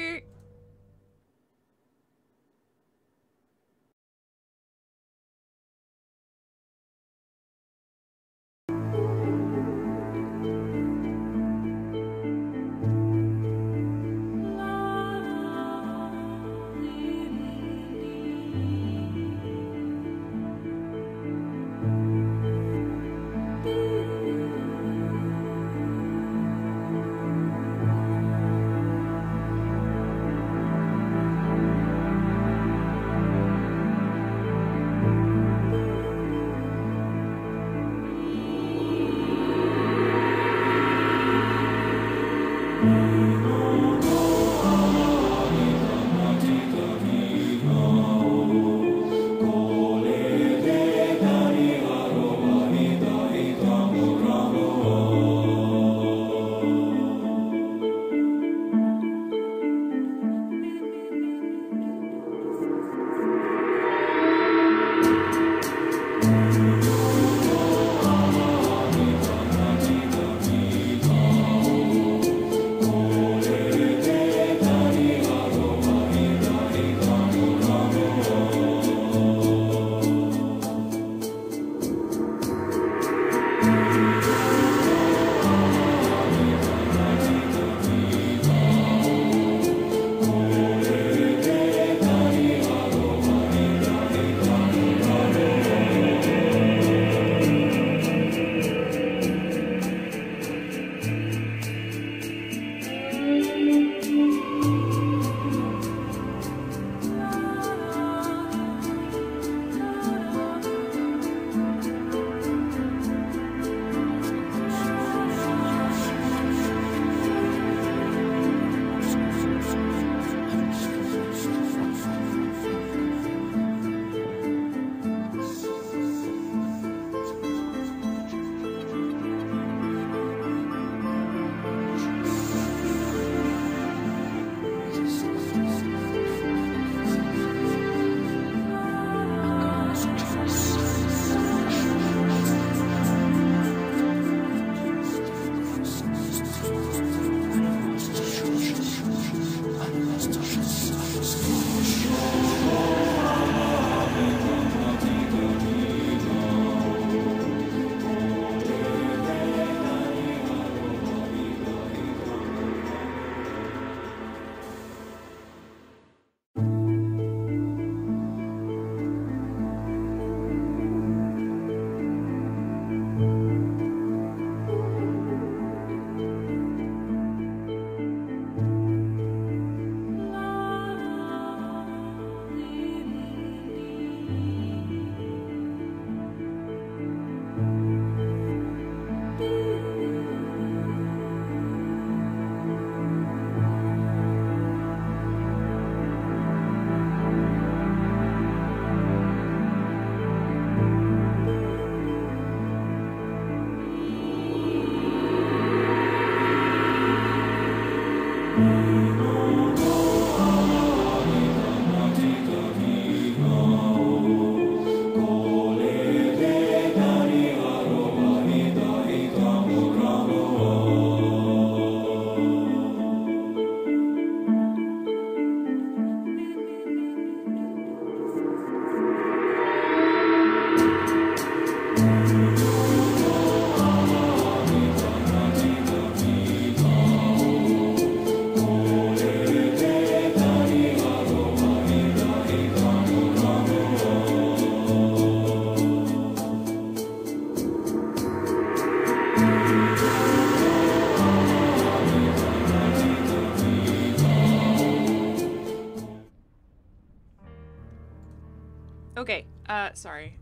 Okay, sorry.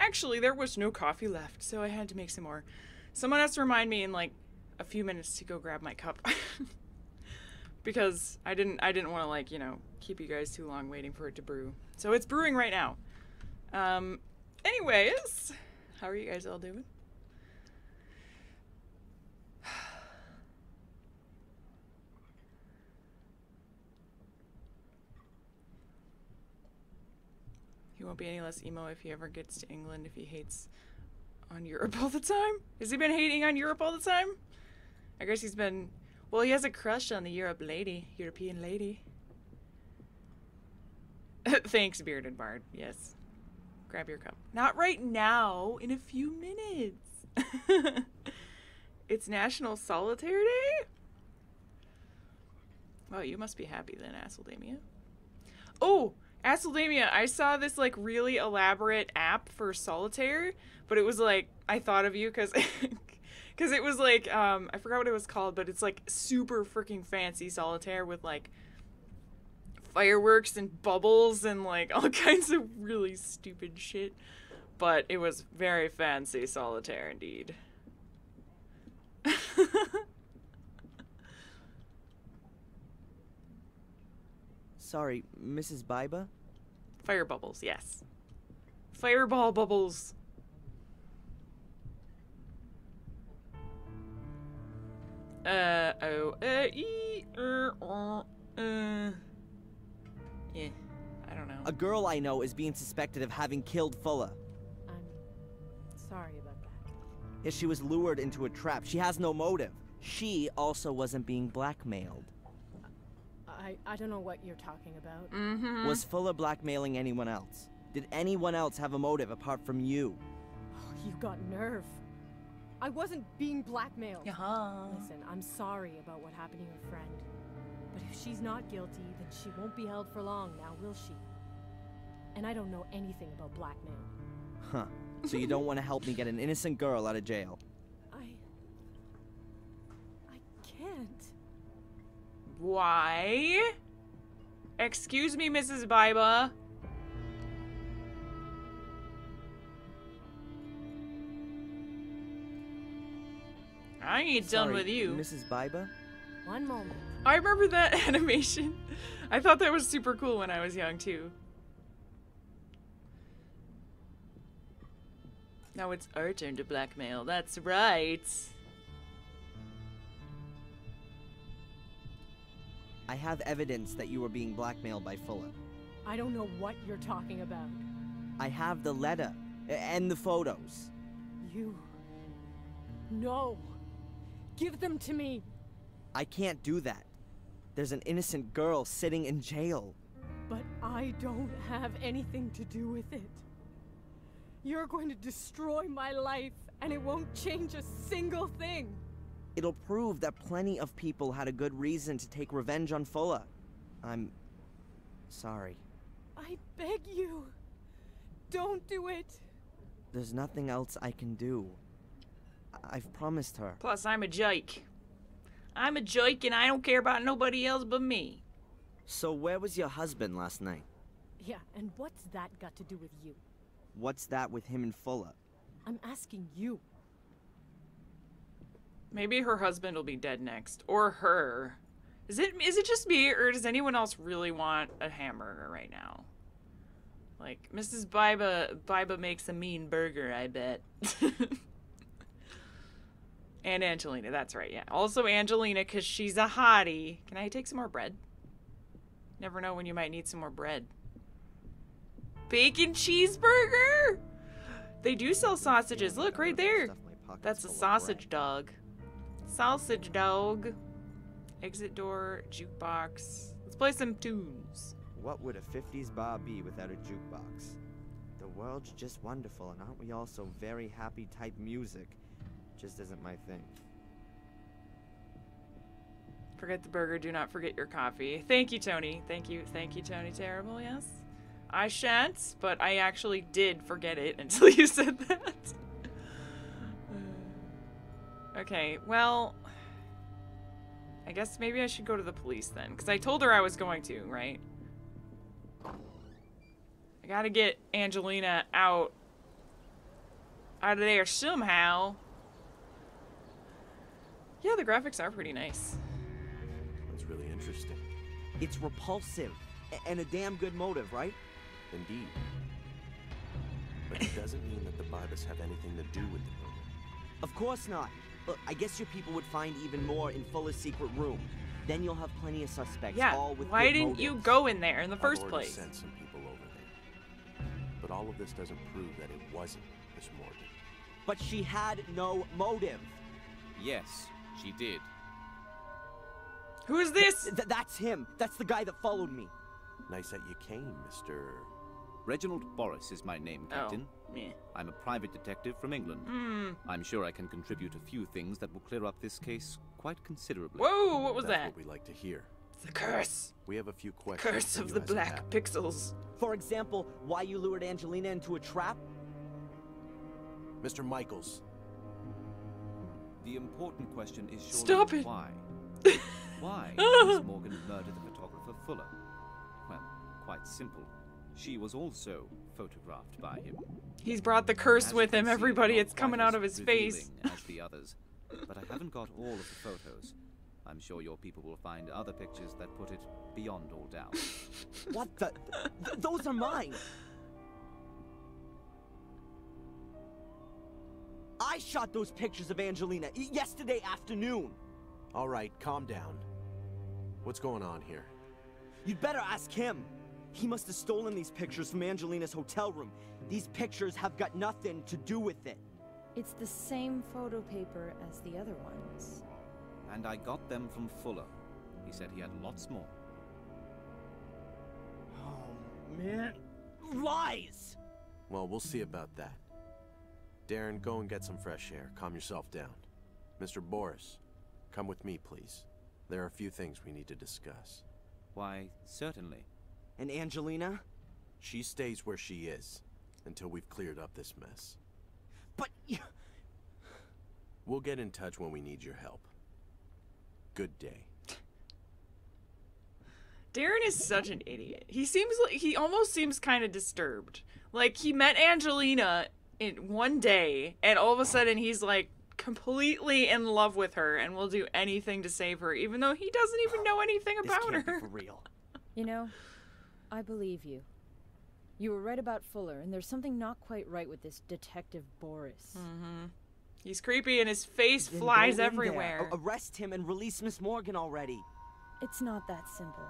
I Actually, there was no coffee left, so I had to make some more. Someone has to remind me in like a few minutes to go grab my cup. Because I didn't want to, like, you know, keep you guys too long waiting for it to brew. So it's brewing right now. Anyways, how are you guys all doing? He won't be any less emo if he ever gets to England if he hates on Europe all the time. Has he been hating on Europe all the time? I guess he's been... Well, he has a crush on the European lady. Thanks, Bearded Bard. Yes. Grab your cup. Not right now. In a few minutes. It's National Solitaire Day? Well, you must be happy then, Asseldamia. Oh! Asseldamia, I saw this, like, really elaborate app for solitaire, but it was, like, I thought of you because it was, like, I forgot what it was called, but it's, like, super freaking fancy solitaire with, like, fireworks and bubbles and, like, all kinds of really stupid shit. But it was very fancy solitaire indeed. Sorry, Mrs. Baiba? Fire bubbles, yes. Fireball bubbles. Yeah, I don't know. A girl I know is being suspected of having killed Fuller. I'm sorry about that. Yes, she was lured into a trap. She has no motive. She also wasn't being blackmailed. I don't know what you're talking about. Mm-hmm. Was Fuller blackmailing anyone else? Did anyone else have a motive apart from you? Oh, you've got nerve. I wasn't being blackmailed. Listen, I'm sorry about what happened to your friend. But if she's not guilty, then she won't be held for long now, will she? And I don't know anything about blackmail. Huh. So you don't want to help me get an innocent girl out of jail? I can't. Why? Excuse me, Mrs. Baiba. I ain't done with you. Mrs. Baiba? One moment. I remember that animation. I thought that was super cool when I was young, too. Now it's our turn to blackmail. That's right. I have evidence that you were being blackmailed by Fuller. I don't know what you're talking about. I have the letter and the photos. You... No. Give them to me. I can't do that. There's an innocent girl sitting in jail. But I don't have anything to do with it. You're going to destroy my life, and it won't change a single thing. It'll prove that plenty of people had a good reason to take revenge on Fuller. I'm... sorry. I beg you. Don't do it. There's nothing else I can do. I've promised her. Plus, I'm a joke. I'm a joke, and I don't care about nobody else but me. So where was your husband last night? Yeah, and what's that got to do with you? What's that with him and Fuller? I'm asking you. Maybe her husband will be dead next. Or her. Is it just me, or does anyone else really want a hamburger right now? Like, Mrs. Baiba makes a mean burger, I bet. And Angelina, that's right, yeah. Also Angelina, because she's a hottie. Can I take some more bread? Never know when you might need some more bread. Bacon cheeseburger? They do sell sausages. Look, right there. That's a sausage dog. Sausage dog. Exit door, jukebox. Let's play some tunes. What would a 50s bar be without a jukebox? The world's just wonderful, and aren't we all so very happy type music? Just isn't my thing. Forget the burger, do not forget your coffee. Thank you, Tony. Thank you, Tony Terrible, yes. I shan't, but I actually did forget it until you said that. Okay, well, I guess maybe I should go to the police then, because I told her I was going to, right? I gotta get Angelina out out of there somehow. Yeah, the graphics are pretty nice. That's really interesting. It's repulsive. And a damn good motive, right? Indeed. But it doesn't mean that the Bibus have anything to do with the murder. Of course not. Look, I guess your people would find even more in Fuller's secret room. Then you'll have plenty of suspects, Yeah, all with why good didn't motives. you go in there in the I've first already place? sent some people over there. But all of this doesn't prove that it wasn't Miss Morgan. But she had no motive. Yes, she did. Who is this? That's him. That's the guy that followed me. Nice that you came, Mr. Reginald Boris is my name, Captain. Oh, meh. I'm a private detective from England. I'm sure I can contribute a few things that will clear up this case quite considerably. Whoa, what was That's that? what we like to hear. The curse. We have a few questions. Curse for of you the as it black happens. pixels. For example, why you lured Angelina into a trap? Mr. Michaels. The important question is surely Stop it. why. Why did Miss Morgan murder the photographer Fuller? Well, quite simple. She was also photographed by him. He's brought the curse As with you him, can see, everybody. not It's coming quite out as of his revealing face. as the others. But I haven't got all of the photos. I'm sure your people will find other pictures that put it beyond all doubt. What the? Those are mine. I shot those pictures of Angelina yesterday afternoon. All right, calm down. What's going on here? You'd better ask him. He must have stolen these pictures from Angelina's hotel room. These pictures have got nothing to do with it. It's the same photo paper as the other ones. And I got them from Fuller. He said he had lots more. Oh, man. Lies! Well, we'll see about that. Darren, go and get some fresh air. Calm yourself down. Mr. Boris, come with me, please. There are a few things we need to discuss. Why, certainly. And Angelina? She stays where she is until we've cleared up this mess. But We'll get in touch when we need your help. Good day. Darren is such an idiot. He almost seems kind of disturbed. Like, he met Angelina in one day, and all of a sudden he's like completely in love with her and will do anything to save her, even though he doesn't even know anything this about can't her. be for real. You know, I believe you. You were right about Fuller, and there's something not quite right with this Detective Boris. He's creepy and his face Then flies go in everywhere. there. Arrest him and release Miss Morgan already. It's not that simple.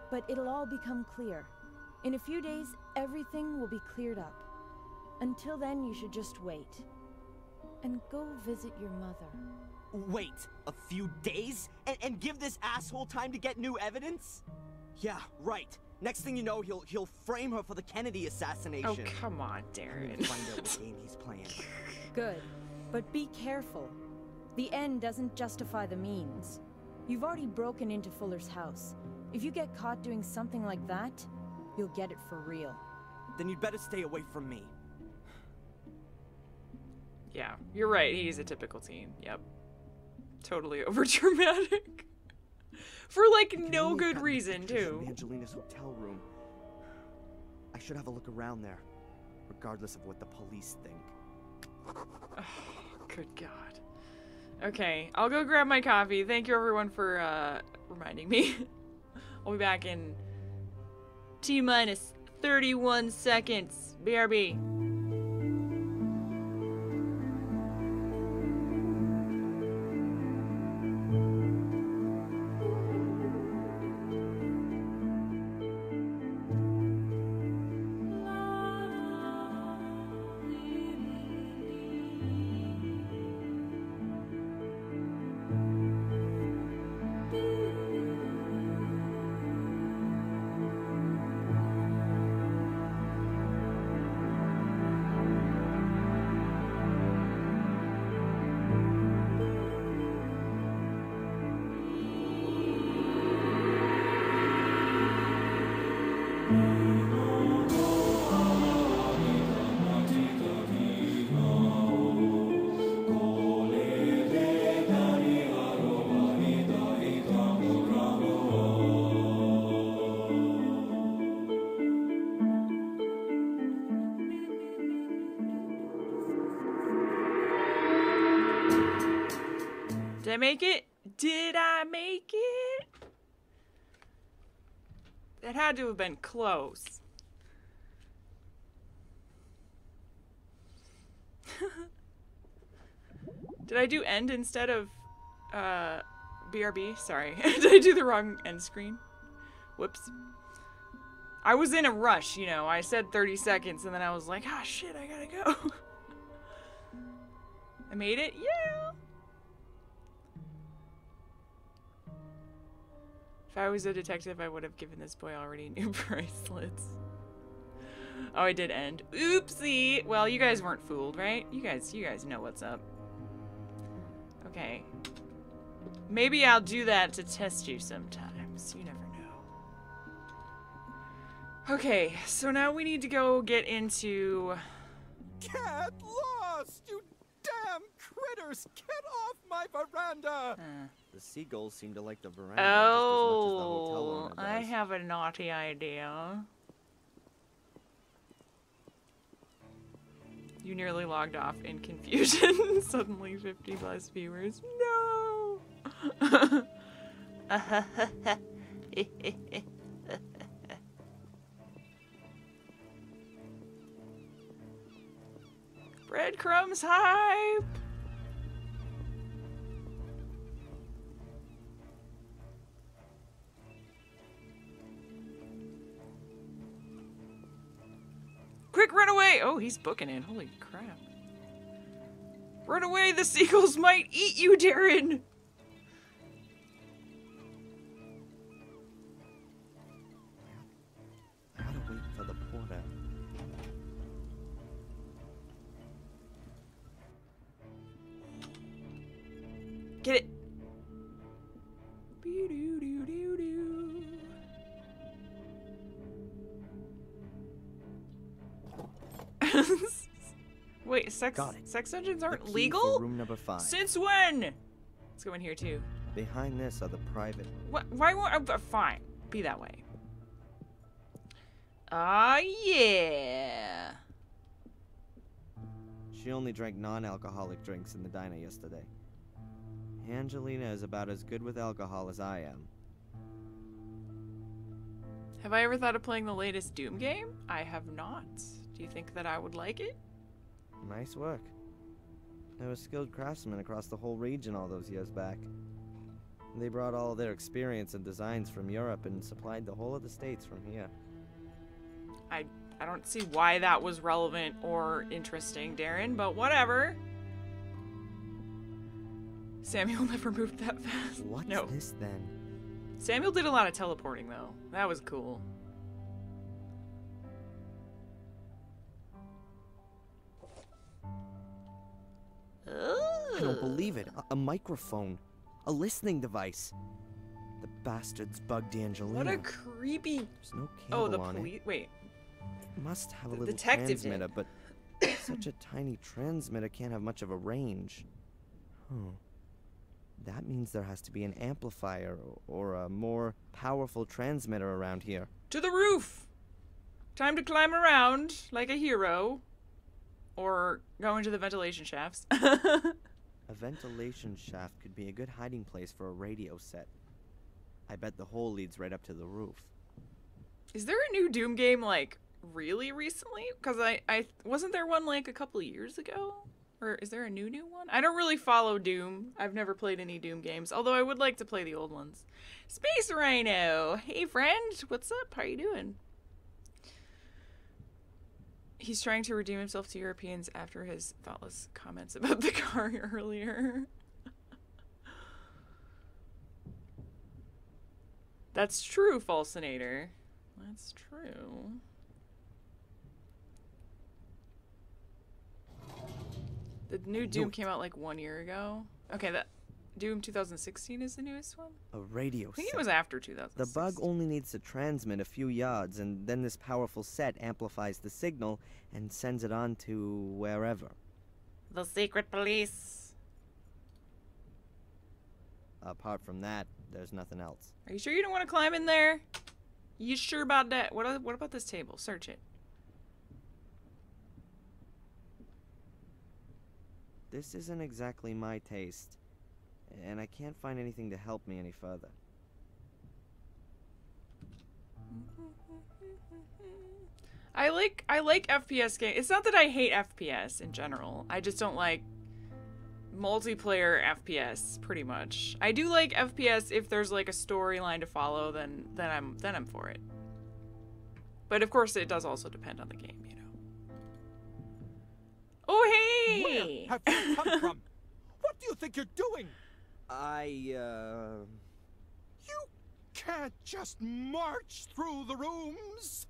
But it'll all become clear. In a few days, everything will be cleared up. Until then, you should just wait. And go visit your mother. Wait a few days? And give this asshole time to get new evidence? Yeah, right. Next thing you know, he'll frame her for the Kennedy assassination. Oh, come on, I Darren. need to find out what game he's playing. Good. But be careful. The end doesn't justify the means. You've already broken into Fuller's house. If you get caught doing something like that, you'll get it for real. Then you'd better stay away from me. Yeah, you're right. He's a typical teen. Yep. Totally overdramatic. For, like, no Only good got reason, pictures too. from Angelina's hotel room. I should have a look around there, regardless of what the police think. Good God. Okay, I'll go grab my coffee. Thank you, everyone, for reminding me. I'll be back in T-minus 31 seconds. BRB. Did I make it? Did I make it? That had to have been close. Did I do end instead of BRB? Sorry. Did I do the wrong end screen? Whoops. I was in a rush, you know. I said 30 seconds and then I was like, ah, shit, I gotta go. I made it? Yeah! If I was a detective, I would have given this boy already new bracelets. Oh, I did end. Oopsie! Well, you guys weren't fooled, right? You guys know what's up. Okay. Maybe I'll do that to test you sometimes. You never know. Okay, so now we need to go get into... Get lost, you damn critters! Get off my veranda! The seagulls seem to like the veranda Oh, just as much as the hotel owner does. I have a naughty idea. You nearly logged off in confusion. Suddenly 50 plus viewers. No! Breadcrumbs hype! Quick, run away! Oh, he's booking it. Holy crap. Run away! The seagulls might eat you, Darren! I gotta wait for the porter. Get it! Be-doo-doo-doo-doo. Wait, sex dungeons aren't The key legal? for room number 5. Since when? Let's go in here too. Behind this are the private. What? Why won't? Fine. Be that way. Ah, yeah. She only drank non-alcoholic drinks in the diner yesterday. Angelina is about as good with alcohol as I am. Have I ever thought of playing the latest Doom game? I have not. Do you think that I would like it? Nice work. There were skilled craftsmen across the whole region all those years back. They brought all their experience and designs from Europe and supplied the whole of the States from here. I don't see why that was relevant or interesting, Darren, but whatever. Samuel never moved that fast. What's no. this then? Samuel did a lot of teleporting though. That was cool. I don't believe it. A microphone. A listening device. The bastards bugged Angelina. What a creepy... There's no cable the on police... it. Wait. It must have a The little detective transmitter, did. but such a tiny transmitter can't have much of a range. Huh. That means there has to be an amplifier or a more powerful transmitter around here. To the roof! Time to climb around like a hero. Or go into the ventilation shafts. A ventilation shaft could be a good hiding place for a radio set. I bet the hole leads right up to the roof. Is there a new Doom game, like, really recently? Because I wasn't there one, like, a couple of years ago? Or is there a new one? I don't really follow Doom. I've never played any Doom games, although I would like to play the old ones. Space Rhino! Hey, friend! What's up? How you doing? He's trying to redeem himself to Europeans after his thoughtless comments about the car earlier. That's true, Falcinator. That's true. The new Doom came out like 1 year ago. Okay, that Doom 2016 is the newest one? A radio I think set. it was after 2016. The bug only needs to transmit a few yards, and then this powerful set amplifies the signal and sends it on to wherever. The secret police. Apart from that, there's nothing else. Are you sure you don't want to climb in there? You sure about that? What about this table? Search it. This isn't exactly my taste. and I can't find anything to help me any further. I like FPS games. It's not that I hate FPS in general. I just don't like multiplayer FPS pretty much. I do like FPS if there's like a storyline to follow, then I'm for it. But of course it does also depend on the game, you know. Oh hey! Where have you come from? What do you think you're doing? You can't just march through the rooms.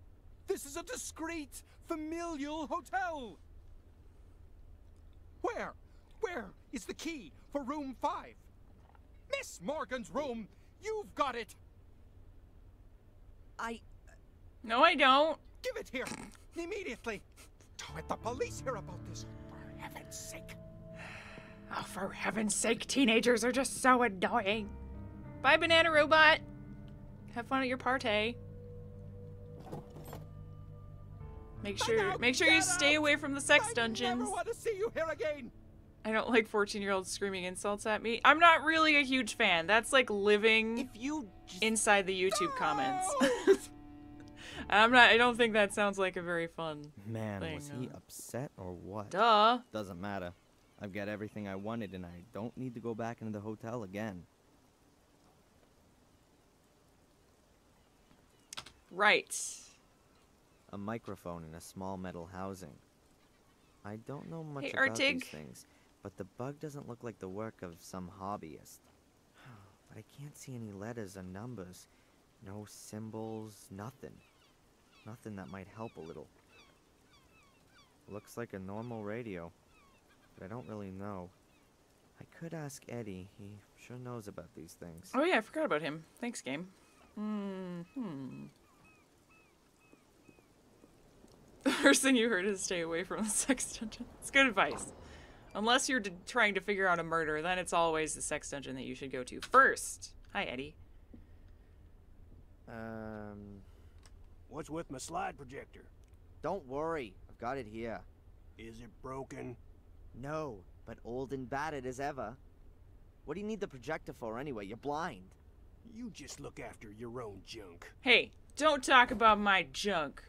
This is a discreet, familial hotel. Where is the key for room 5? Miss Morgan's room. You've got it. No, I don't. Give it here. Immediately. Don't let the police hear about this. For heaven's sake. Oh, for heaven's sake, teenagers are just so annoying. Bye, Banana Robot. Have fun at your party. Make sure you stay away from the sex dungeons. I never want to see you here again. I don't like 14-year-olds screaming insults at me. I'm not really a huge fan. That's like living inside the YouTube comments. I don't think that sounds like a very fun thing. Was he upset or what? Duh. Doesn't matter. I've got everything I wanted and I don't need to go back into the hotel again. Right. A microphone in a small metal housing. I don't know much Hey, about Artig. these things, but the bug doesn't look like the work of some hobbyist. But I can't see any letters or numbers. No symbols, nothing. Nothing that might help a little. Looks like a normal radio, but I don't really know. I could ask Eddie. He sure knows about these things. Oh yeah, I forgot about him. Thanks, game. The first thing you heard is stay away from the sex dungeon. It's good advice. Unless you're trying to figure out a murder, then it's always the sex dungeon that you should go to first. Hi, Eddie. What's with my slide projector? Don't worry. I've got it here. Is it broken? No, but old and battered as ever. What do you need the projector for anyway? You're blind. You just look after your own junk. Hey, don't talk about my junk.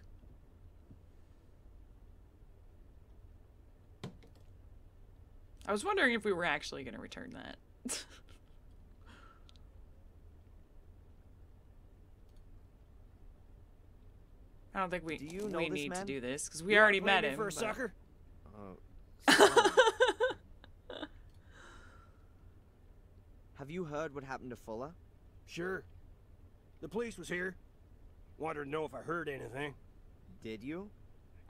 I was wondering if we were actually going to return that. I don't think we need to do this because we already met him. For a sucker? Have you heard what happened to Fuller? Sure. The police was here. Wanted to know if I heard anything. Did you?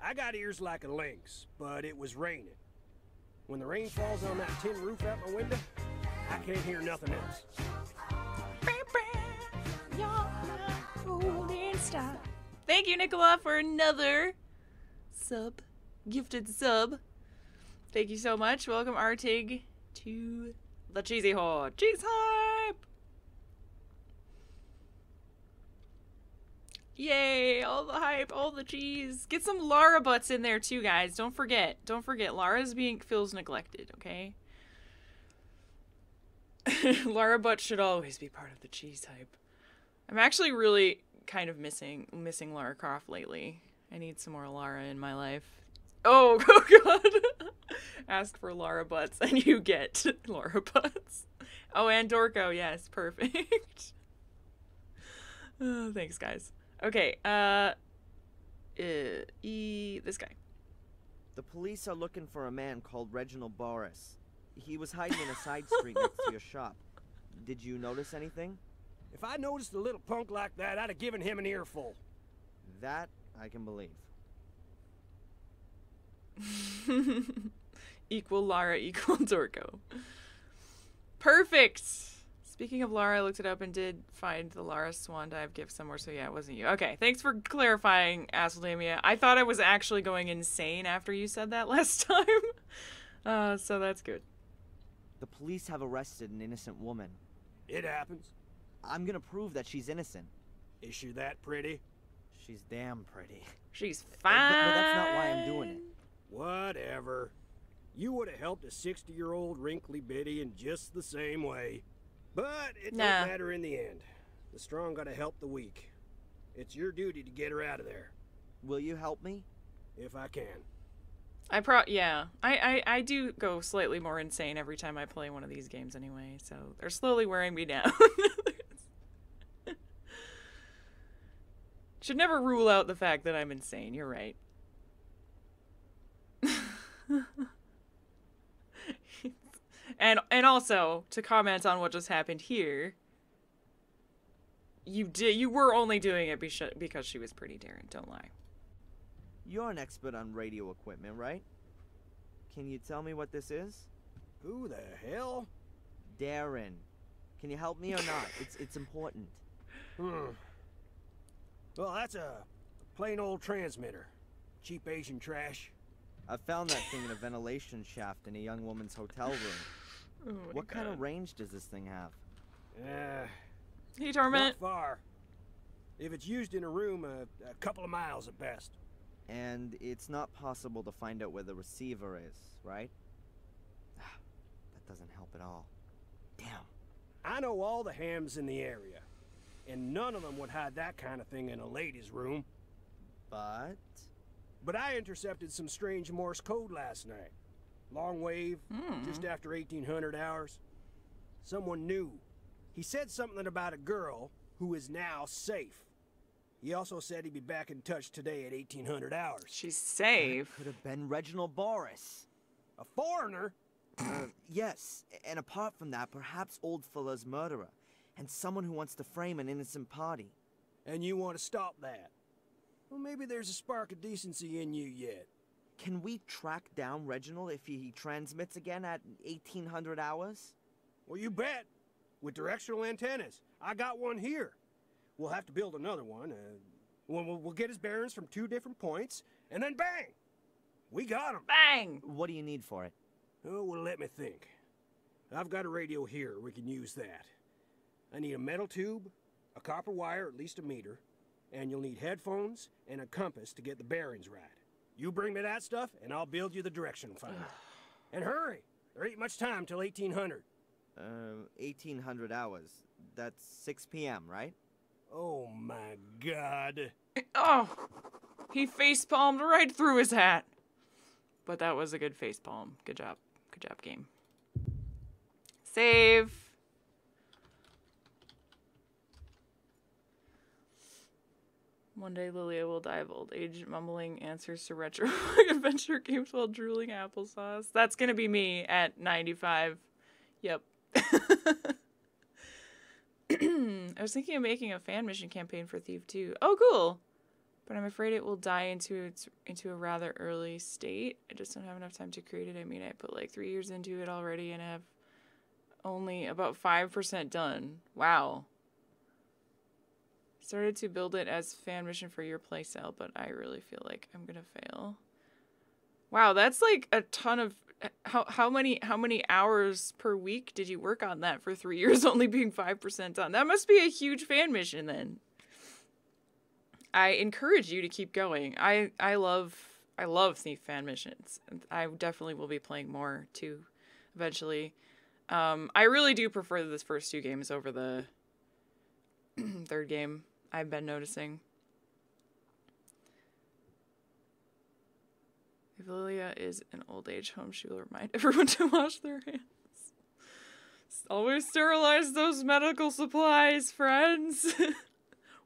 I got ears like a lynx, but it was raining. When the rain falls on that tin roof out my window, I can't hear nothing else. Thank you, Nicola, for another gifted sub. Thank you so much. Welcome, Artig, to the Cheesy Horde. Cheese hype! Yay, all the hype, all the cheese. Get some Lara butts in there too, guys. Don't forget. Lara's feels neglected, okay? Lara butt should always be part of the cheese hype. I'm actually really kind of missing Lara Croft lately. I need some more Lara in my life. Oh god. Ask for Lara butts and you get Lara butts. Oh, and Dorko, yes, perfect. Thanks, guys. Okay, this guy. The police are looking for a man called Reginald Boris. He was hiding in a side street next to your shop. Did you notice anything? If I noticed a little punk like that, I'd have given him an earful. That I can believe. Equal Lara, equal Dorko. Perfect! Speaking of Lara, I looked it up and did find the Lara Swan Dive gift somewhere, so yeah, it wasn't you. Okay, thanks for clarifying, Asseldamia. I thought I was actually going insane after you said that last time. So that's good. The police have arrested an innocent woman. It happens. I'm gonna prove that she's innocent. Is she that pretty? She's damn pretty. She's fine. But that's not why I'm doing it. Whatever. You would have helped a 60-year-old wrinkly biddy in just the same way. But it Nah. don't matter in the end. The strong gotta help the weak. It's your duty to get her out of there. Will you help me? If I can. Yeah. I do go slightly more insane every time I play one of these games anyway, so they're slowly wearing me down. Should never rule out the fact that I'm insane, you're right. And also, to comment on what just happened here, you were only doing it because she was pretty, Darren, don't lie. You're an expert on radio equipment, right? Can you tell me what this is? Who the hell? Darren. Can you help me or not? It's important. Well, that's a plain old transmitter. Cheap Asian trash. I found that thing in a ventilation shaft in a young woman's hotel room. Oh what kind of range does this thing have? Hey, Torment. Not far. If it's used in a room, a couple of miles at best. And it's not possible to find out where the receiver is, right? That doesn't help at all. Damn. I know all the hams in the area, and none of them would hide that kind of thing in a ladies' room. But I intercepted some strange Morse code last night. Long wave, just after 1800 hours. Someone knew. He said something about a girl who is now safe. He also said he'd be back in touch today at 1800 hours. She's safe. Could have been Reginald Boris. A foreigner? Yes, and apart from that, perhaps Old Fuller's murderer, and someone who wants to frame an innocent party. And you want to stop that? Well, maybe there's a spark of decency in you yet. Can we track down Reginald if he transmits again at 1800 hours? Well, you bet. With directional antennas. I got one here. We'll have to build another one. We'll get his bearings from 2 different points, and then bang! We got him. Bang! What do you need for it? Oh, well, let me think. I've got a radio here. We can use that. I need a metal tube, a copper wire, at least a meter, and you'll need headphones and a compass to get the bearings right. You bring me that stuff, and I'll build you the direction finder. And hurry! There ain't much time till 1800. 1800 hours. That's 6 p.m., right? Oh my God. Oh! He facepalmed right through his hat. But that was a good facepalm. Good job. Good job, game. Save. One day Lilia will die of old age, mumbling answers to retro adventure games while drooling applesauce. That's gonna be me at 95. Yep. I was thinking of making a fan mission campaign for Thief 2. Oh, cool! But I'm afraid it will die into a rather early state. I just don't have enough time to create it. I mean, I put like 3 years into it already and have only about 5% done. Wow. Started to build it as fan mission for your playstyle, but I really feel like I'm gonna fail. Wow, that's like a ton of... How many hours per week did you work on that for 3 years, only being 5% done? That must be a huge fan mission then. I encourage you to keep going. I love Thief fan missions. I definitely will be playing more too, eventually. I really do prefer this first 2 games over the 3rd game. I've been noticing. If Lilia is an old age home, she will remind everyone to wash their hands. Always sterilize those medical supplies, friends.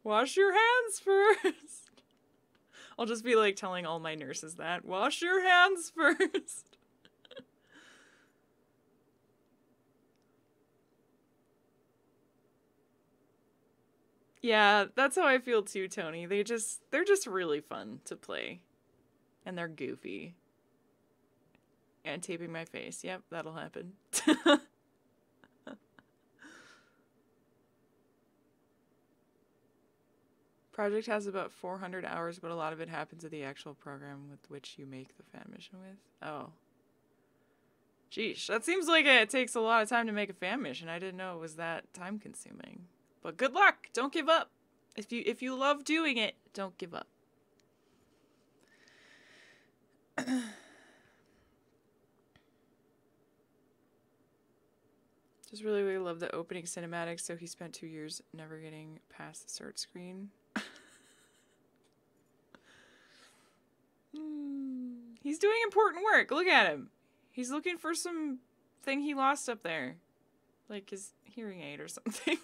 Wash your hands first. I'll just be like telling all my nurses that. Wash your hands first. Yeah, that's how I feel too, Tony. They're just really fun to play. And they're goofy. And taping my face. Yep, that'll happen. Project has about 400 hours, but a lot of it happens in the actual program with which you make the fan mission with. Oh. Geesh, that seems like it takes a lot of time to make a fan mission. I didn't know it was that time consuming. But good luck! Don't give up! If you love doing it, don't give up. Just really love the opening cinematics, so he spent 2 years never getting past the start screen. He's doing important work. Look at him. He's looking for some thing he lost up there. Like his hearing aid or something.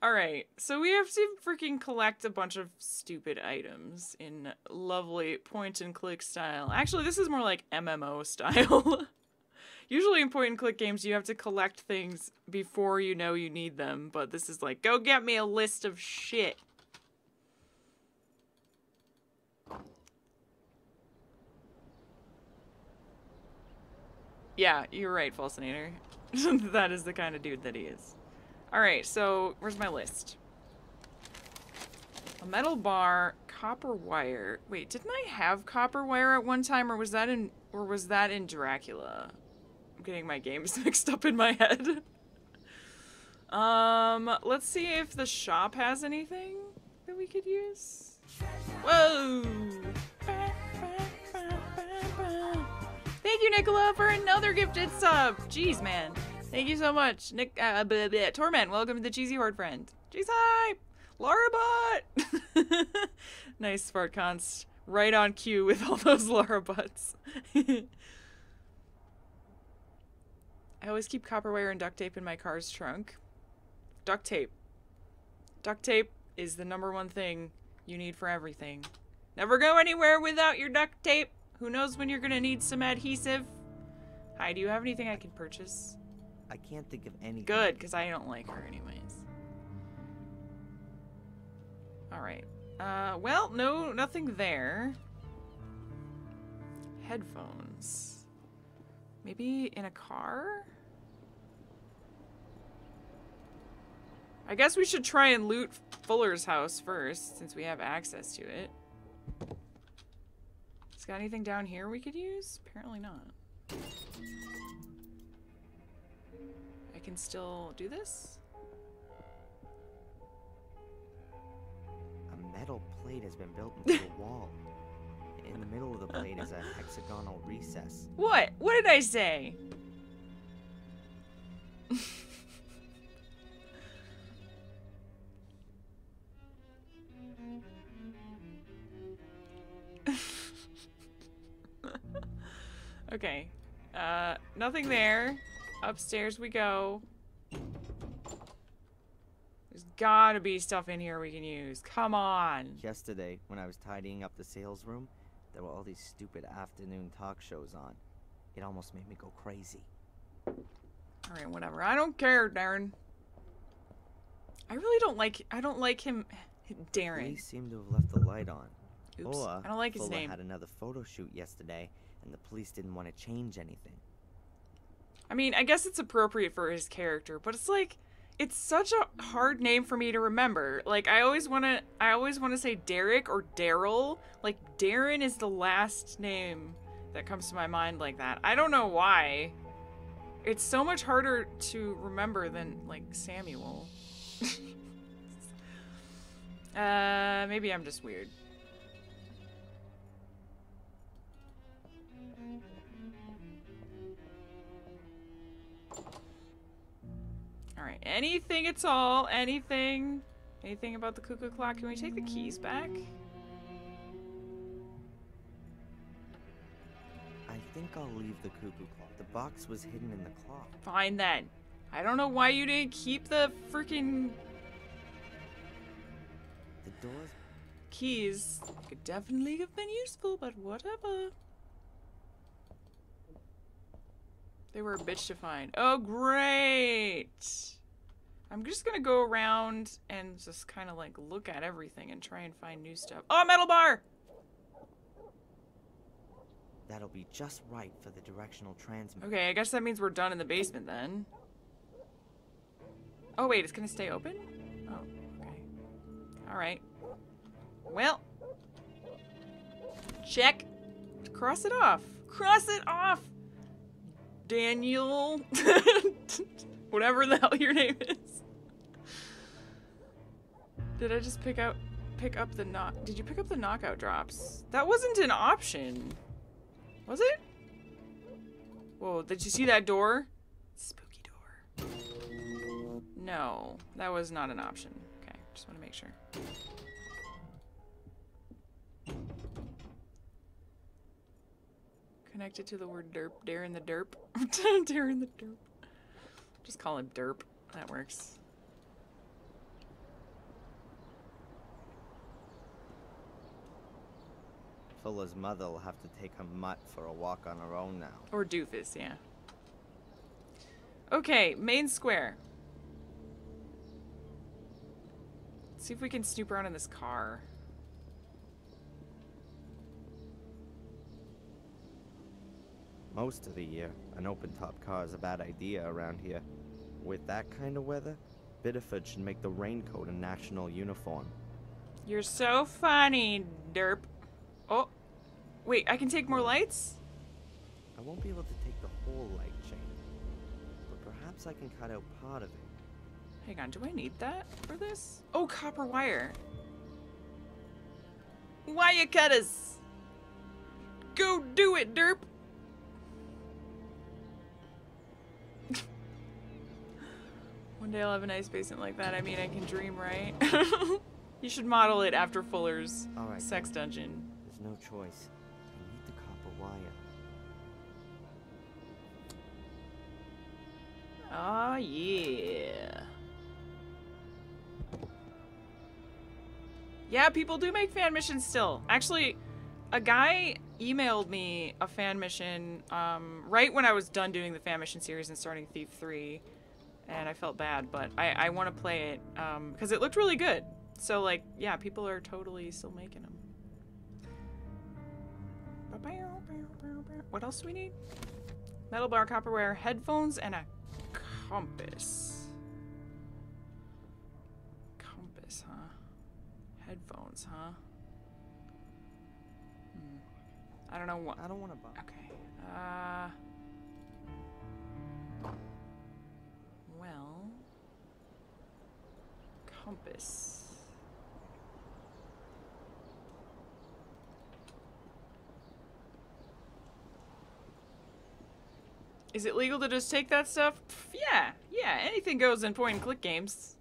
Alright, so we have to freaking collect a bunch of stupid items in lovely point-and-click style. Actually, this is more like MMO style. Usually in point-and-click games, you have to collect things before you know you need them, but this is like, go get me a list of shit. Yeah, you're right, Falsinator. That is the kind of dude that he is. Alright, so where's my list? A metal bar, copper wire. Wait, didn't I have copper wire at one time, or was that in Dracula? I'm getting my games mixed up in my head. Let's see if the shop has anything that we could use. Whoa! Thank you, Nicola, for another gifted sub. Jeez, man. Thank you so much. Torment, welcome to the Cheesy Horde friend. Jeez, hi! Lara Bot! Nice, Spartcons. Right on cue with all those Lara Bots. I always keep copper wire and duct tape in my car's trunk. Duct tape. Duct tape is the #1 thing you need for everything. Never go anywhere without your duct tape. Who knows when you're gonna need some adhesive? Hi, do you have anything I can purchase? I can't think of anything. Good, because I don't like her anyways. Alright. Well, no, nothing there. Headphones. Maybe in a car? I guess we should try and loot Fuller's house first, since we have access to it. Got anything down here we could use? Apparently not. I can still do this? A metal plate has been built into the wall. In the middle of the plate is a hexagonal recess. What? What did I say? Okay. Nothing there. Upstairs we go. There's gotta be stuff in here we can use. Come on. Yesterday, when I was tidying up the sales room, there were all these stupid afternoon talk shows on. It almost made me go crazy. Alright, whatever. I don't care, Darren. I really don't like him, Darren. Police seem to have left the light on. Oops. Or I don't like his Fuller name. had another photo shoot yesterday, and the police didn't want to change anything. I mean, I guess it's appropriate for his character, but it's like, it's such a hard name for me to remember. Like, I always want to say Derek or Daryl. Like, Darren is the last name that comes to my mind like that. I don't know why. It's so much harder to remember than, like, Samuel. Maybe I'm just weird. Alright, anything at all, anything about the cuckoo clock? Can we take the keys back? I think I'll leave the cuckoo clock. The box was hidden in the clock. Fine then. I don't know why you didn't keep the freaking The doors. Keys. Could definitely have been useful, but whatever. They were a bitch to find. Oh, great! I'm just gonna go around and just kind of like look at everything and try and find new stuff. Oh, metal bar! That'll be just right for the directional transmitter. Okay, I guess that means we're done in the basement then. Oh wait, it's gonna stay open? Oh, okay. Alright. Well. Check. Cross it off. Cross it off! Daniel. Whatever the hell your name is. Did I just pick up the Did you pick up the knockout drops? That wasn't an option. Was it? Whoa, did you see that door? Spooky. No, that was not an option. Okay, just want to make sure. Connected to the word derp. Dare in the derp. Dare in the derp. Just call him derp. That works. Fuller's mother will have to take her mutt for a walk on her own now. Or doofus, yeah. Okay, main square. Let's see if we can snoop around in this car. Most of the year, an open-top car is a bad idea around here. With that kind of weather, Biddeford should make the raincoat a national uniform. You're so funny, derp. Oh, wait, I can take more lights? I won't be able to take the whole light chain, but perhaps I can cut out part of it. Hang on, do I need that for this? Oh, copper wire. Wire cutters. Go do it, derp. One day I'll have a nice basement like that. I mean, I can dream, right? You should model it after Fuller's sex dungeon. There's no choice. I need the copper wire. Oh, yeah. Yeah, people do make fan missions still. Actually, a guy emailed me a fan mission right when I was done doing the fan mission series and starting Thief 3. And I felt bad, but I want to play it because it looked really good. So, like, yeah, people are totally still making them. What else do we need? Metal bar, copper wire, headphones, and a compass. Compass, huh? Headphones, huh? I don't know what. I don't want to buy. Okay. Well, compass. Is it legal to just take that stuff? Pff, yeah, anything goes in point and click games.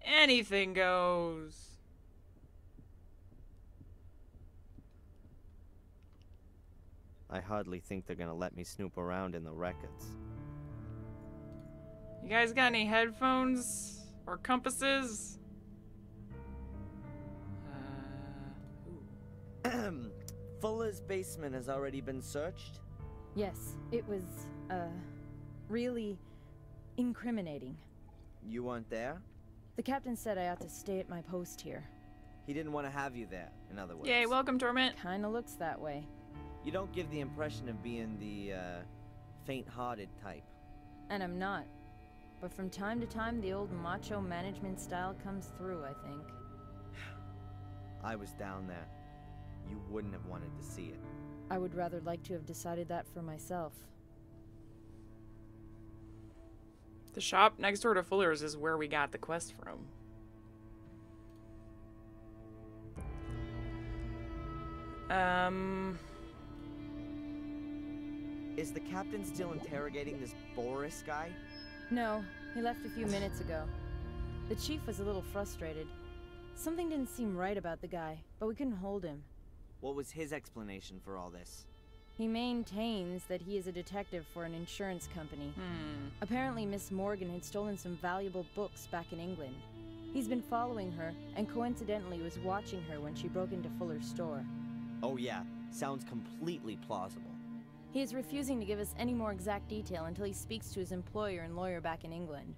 Anything goes. I hardly think they're gonna let me snoop around in the records. You guys got any headphones or compasses? Fuller's basement has already been searched? Yes, it was, really incriminating. You weren't there? The captain said I ought to stay at my post here. He didn't want to have you there, in other words. Yay, welcome, Torment. Kinda looks that way. You don't give the impression of being the, faint-hearted type. And I'm not. But from time to time, the old macho management style comes through, I think. I was down there. You wouldn't have wanted to see it. I would rather like to have decided that for myself. The shop next door to Fuller's is where we got the quest from. Is the captain still interrogating this Boris guy? No, he left a few minutes ago. The chief was a little frustrated. Something didn't seem right about the guy, but we couldn't hold him. What was his explanation for all this? He maintains that he is a detective for an insurance company. Apparently, Miss Morgan had stolen some valuable books back in England. He's been following her, and coincidentally was watching her when she broke into Fuller's store. Oh yeah, sounds completely plausible. He is refusing to give us any more exact detail until he speaks to his employer and lawyer back in England.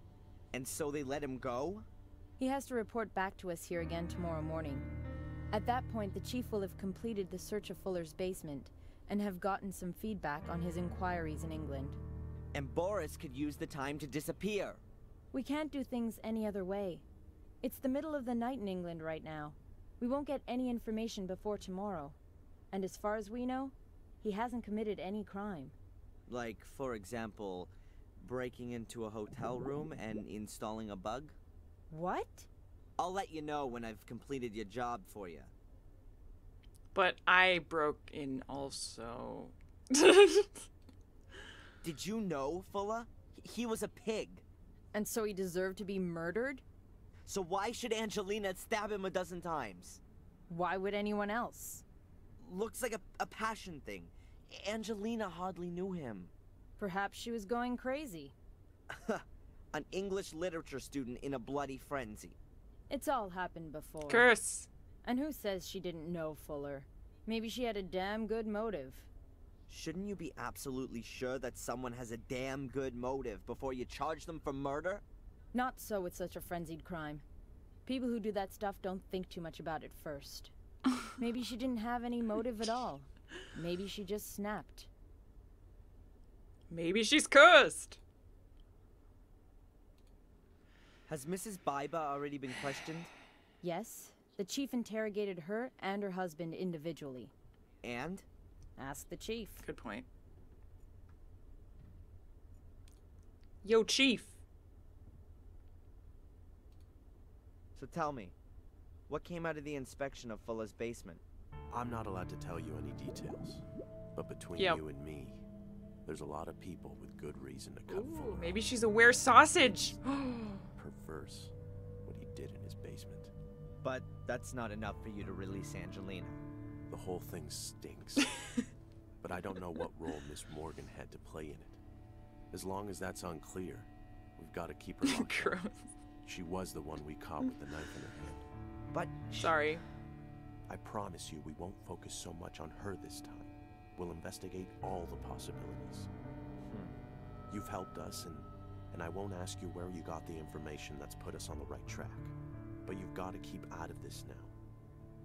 And so they let him go? He has to report back to us here again tomorrow morning. At that point, the chief will have completed the search of Fuller's basement, and have gotten some feedback on his inquiries in England. And Boris could use the time to disappear. We can't do things any other way. It's the middle of the night in England right now. We won't get any information before tomorrow. And as far as we know, he hasn't committed any crime. Like, for example, breaking into a hotel room and installing a bug? What? I'll let you know when I've completed your job for you. But I broke in also. Did you know, Fuller? He was a pig. And so he deserved to be murdered? So why should Angelina stab him a dozen times? Why would anyone else? Looks like a passion thing. Angelina hardly knew him. Perhaps she was going crazy. An English literature student in a bloody frenzy. It's all happened before. Curse. And who says she didn't know Fuller? Maybe she had a damn good motive. Shouldn't you be absolutely sure that someone has a damn good motive before you charge them for murder? Not so with such a frenzied crime. People who do that stuff don't think too much about it first. Maybe she didn't have any motive at all. Maybe she just snapped. Maybe she's cursed. Has Mrs. Baiba already been questioned? Yes. The chief interrogated her and her husband individually. And? Ask the chief. Good point. Yo, chief. So tell me, what came out of the inspection of Fuller's basement? I'm not allowed to tell you any details. But between you and me, there's a lot of people with good reason to cut Fuller. Maybe she's a were sausage. Perverse, what he did in his basement. But that's not enough for you to release Angelina. The whole thing stinks. But I don't know what role Miss Morgan had to play in it. As long as that's unclear, we've got to keep her locked up. She was the one we caught with the knife in her hand. But sorry. I promise you we won't focus so much on her this time. We'll investigate all the possibilities. You've helped us, and I won't ask you where you got the information that's put us on the right track. But you've got to keep out of this now.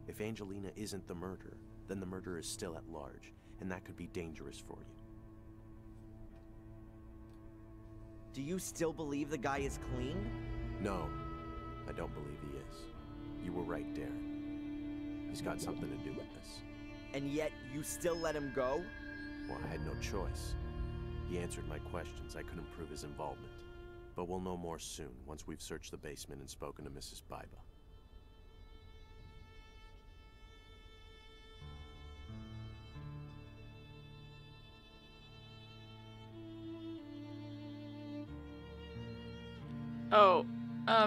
If Angelina isn't the murderer, then the murderer is still at large, and that could be dangerous for you. Do you still believe the guy is clean? No, I don't believe he is. You were right, Darren. He's got something to do with this. And yet, you still let him go? Well, I had no choice. He answered my questions. I couldn't prove his involvement. But we'll know more soon, once we've searched the basement and spoken to Mrs. Baiba. Oh,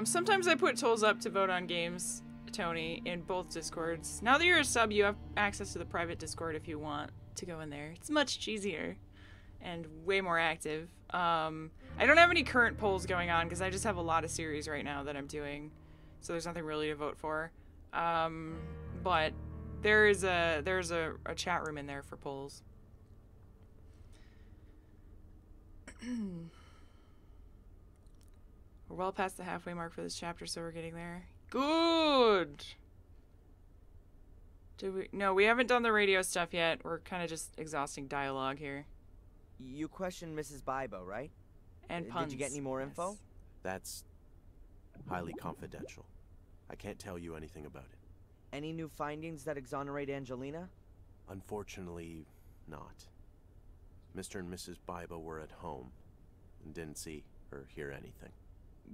sometimes I put tolls up to vote on games, Tony, in both Discords. Now that you're a sub, you have access to the private Discord if you want to go in there. It's much easier and way more active. I don't have any current polls going on because I just have a lot of series right now that I'm doing, so there's nothing really to vote for. But there's a chat room in there for polls. We're well past the halfway mark for this chapter, so we're getting there. Good! No, we haven't done the radio stuff yet. We're kind of just exhausting dialogue here. You questioned Mrs. Baiba, right? And puns. Did you get any more info? That's highly confidential. I can't tell you anything about it. Any new findings that exonerate Angelina? Unfortunately, not. Mr. and Mrs. Baiba were at home and didn't see or hear anything.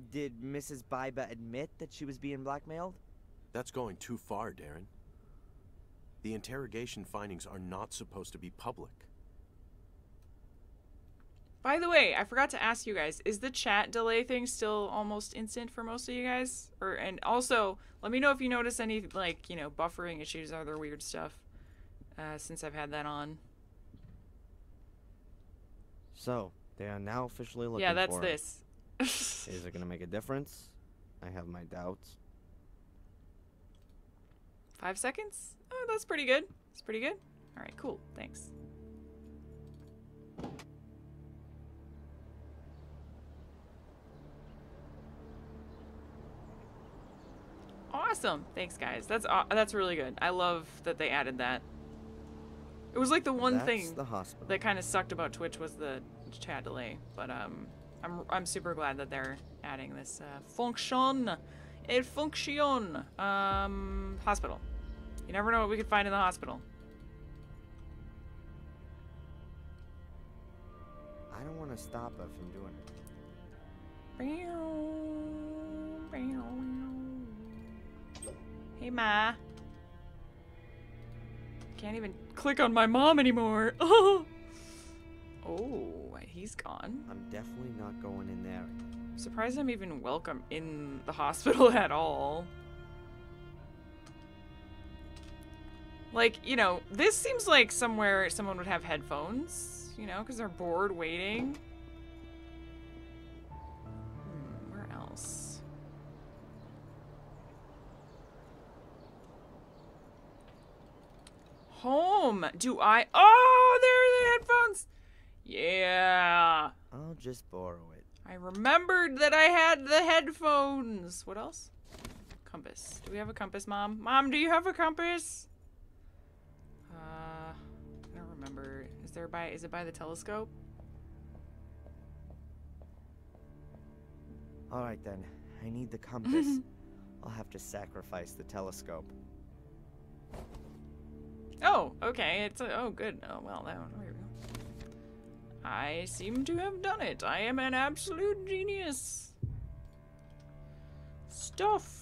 Did Mrs. Baiba admit that she was being blackmailed? That's going too far, Darren. The interrogation findings are not supposed to be public. By the way, I forgot to ask you guys, is the chat delay thing still almost instant for most of you guys? And also, let me know if you notice any, like, you know, buffering issues or other weird stuff since I've had that on. So, they are now officially looking for Yeah, that's him. this. Is it gonna make a difference? I have my doubts. 5 seconds? Oh, that's pretty good. It's pretty good. All right, cool. Thanks. Awesome. Thanks, guys. That's really good. I love that they added that. It was like the one thing that kind of sucked about Twitch was the chat delay, but I'm super glad that they're adding this function. El function. Hospital. You never know what we could find in the hospital. I don't want to stop her from doing it. Hey, Ma. Can't even click on my mom anymore. Oh, he's gone. I'm definitely not going in there. I'm surprised I'm even welcome in the hospital at all. Like, you know, this seems like somewhere someone would have headphones, you know, because they're bored waiting. Where else? Home. Do I? Oh, there are the headphones. Yeah. I'll just borrow it. I remembered that I had the headphones. What else? Compass. Do we have a compass, Mom? Mom, do you have a compass? I don't remember. Is it by the telescope? Alright then. I need the compass. I'll have to sacrifice the telescope. Oh, okay. Oh, good. Oh, well, there we go. I seem to have done it. I am an absolute genius. Stuff.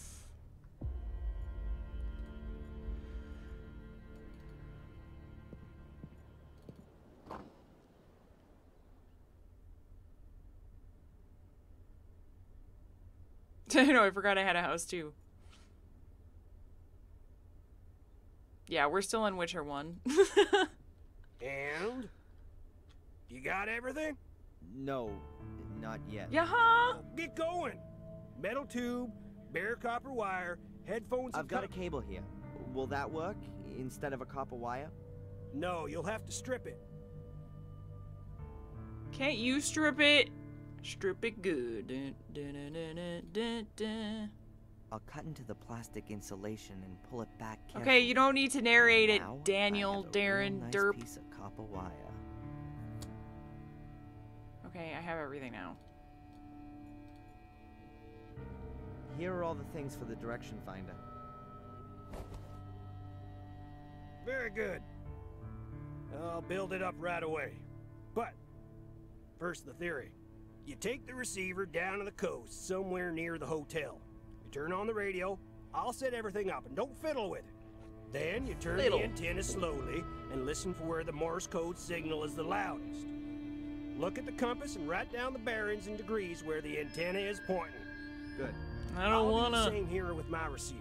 I know, I forgot I had a house too. Yeah, we're still in Witcher 1. And? You got everything? No, not yet. Yaha! Get going! Metal tube, bare copper wire, headphones. I've got a cable here. Will that work instead of a copper wire? No, you'll have to strip it. Can't you strip it? Strip it good. Dun, dun, dun, dun, dun, dun. I'll cut into the plastic insulation and pull it back carefully. Okay, you don't need to narrate it, Now, Daniel, Darren, nice Derp. Piece of copper wire. Okay, I have everything now. Here are all the things for the direction finder. Very good. I'll build it up right away. But, first the theory. You take the receiver down to the coast, somewhere near the hotel. You turn on the radio, I'll set everything up, and don't fiddle with it. Then you turn the antenna slowly and listen for where the Morse code signal is the loudest. Look at the compass and write down the bearings and degrees where the antenna is pointing. Good. I don't wanna. I'll do the same here with my receiver.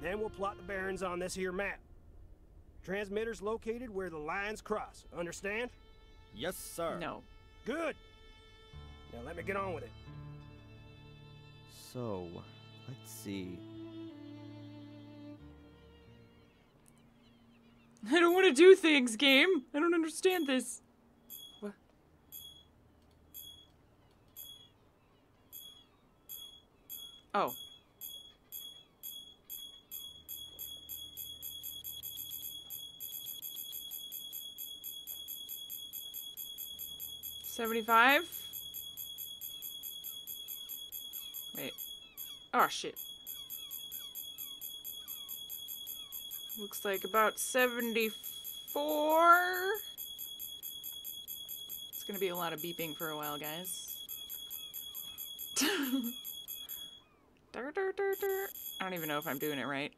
Then we'll plot the bearings on this here map. Transmitter's located where the lines cross. Understand? Yes, sir. No. Good. Now let me get on with it. So, let's see. I don't want to do things, game. I don't understand this. What? Oh. $75? Wait. Oh, shit. Looks like about 74. It's gonna be a lot of beeping for a while, guys. I don't even know if I'm doing it right.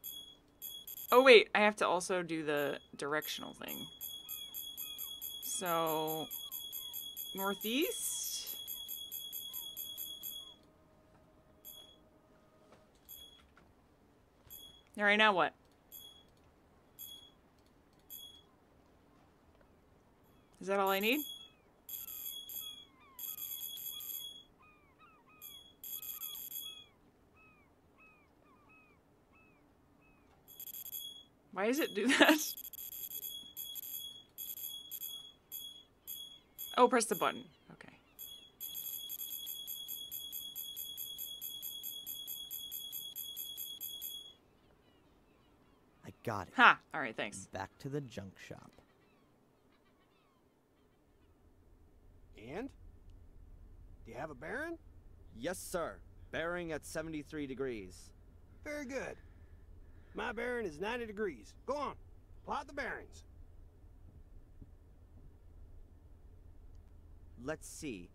Oh, wait. I have to also do the directional thing. So, northeast? Alright, now what? Is that all I need? Why does it do that? Oh, press the button. Okay. I got it. Ha! Alright, thanks. Back to the junk shop. And? Do you have a bearing? Yes, sir. Bearing at 73 degrees. Very good. My bearing is 90 degrees. Go on. Plot the bearings. Let's see.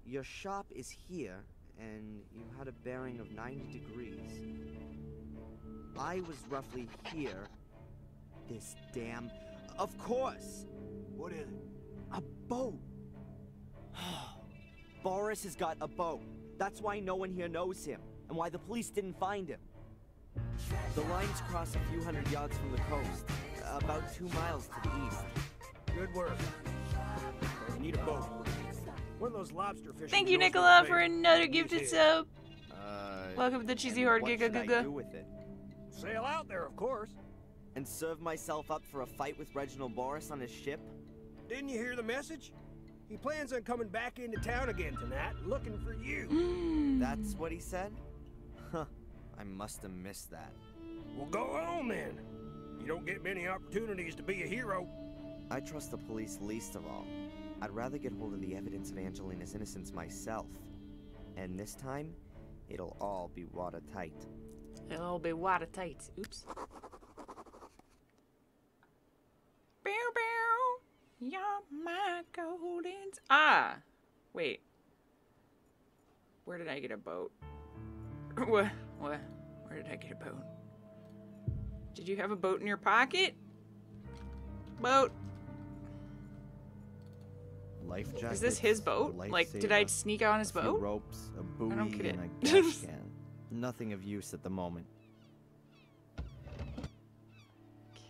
Your shop is here, and you had a bearing of 90 degrees. I was roughly here. This damn... Of course! What is it? A boat! Boris has got a boat. That's why no one here knows him, and why the police didn't find him. The lines cross a few hundred yards from the coast, about 2 miles to the east. Good work. We need a boat. One of those lobster fishing. Thank you, knows Nicola, what to for make. another gifted sub. Welcome to the Cheesy Horde what Giga should I Giga. do with it? Sail out there, of course. And serve myself up for a fight with Reginald Boris on his ship? Didn't you hear the message? He plans on coming back into town again tonight, looking for you. That's what he said? Huh. I must have missed that. Well, go on then. You don't get many opportunities to be a hero. I trust the police least of all. I'd rather get hold of the evidence of Angelina's innocence myself. And this time, it'll all be watertight. It'll all be watertight. Oops. Bow bow. You're my golden... Ah! Wait. Where did I get a boat? What? Where did I get a boat? Did you have a boat in your pocket? Boat. Life jacket. Is this his boat? Like, did I sneak on his boat? Ropes, a buoy, I don't get it. and a gas can. Nothing of use at the moment.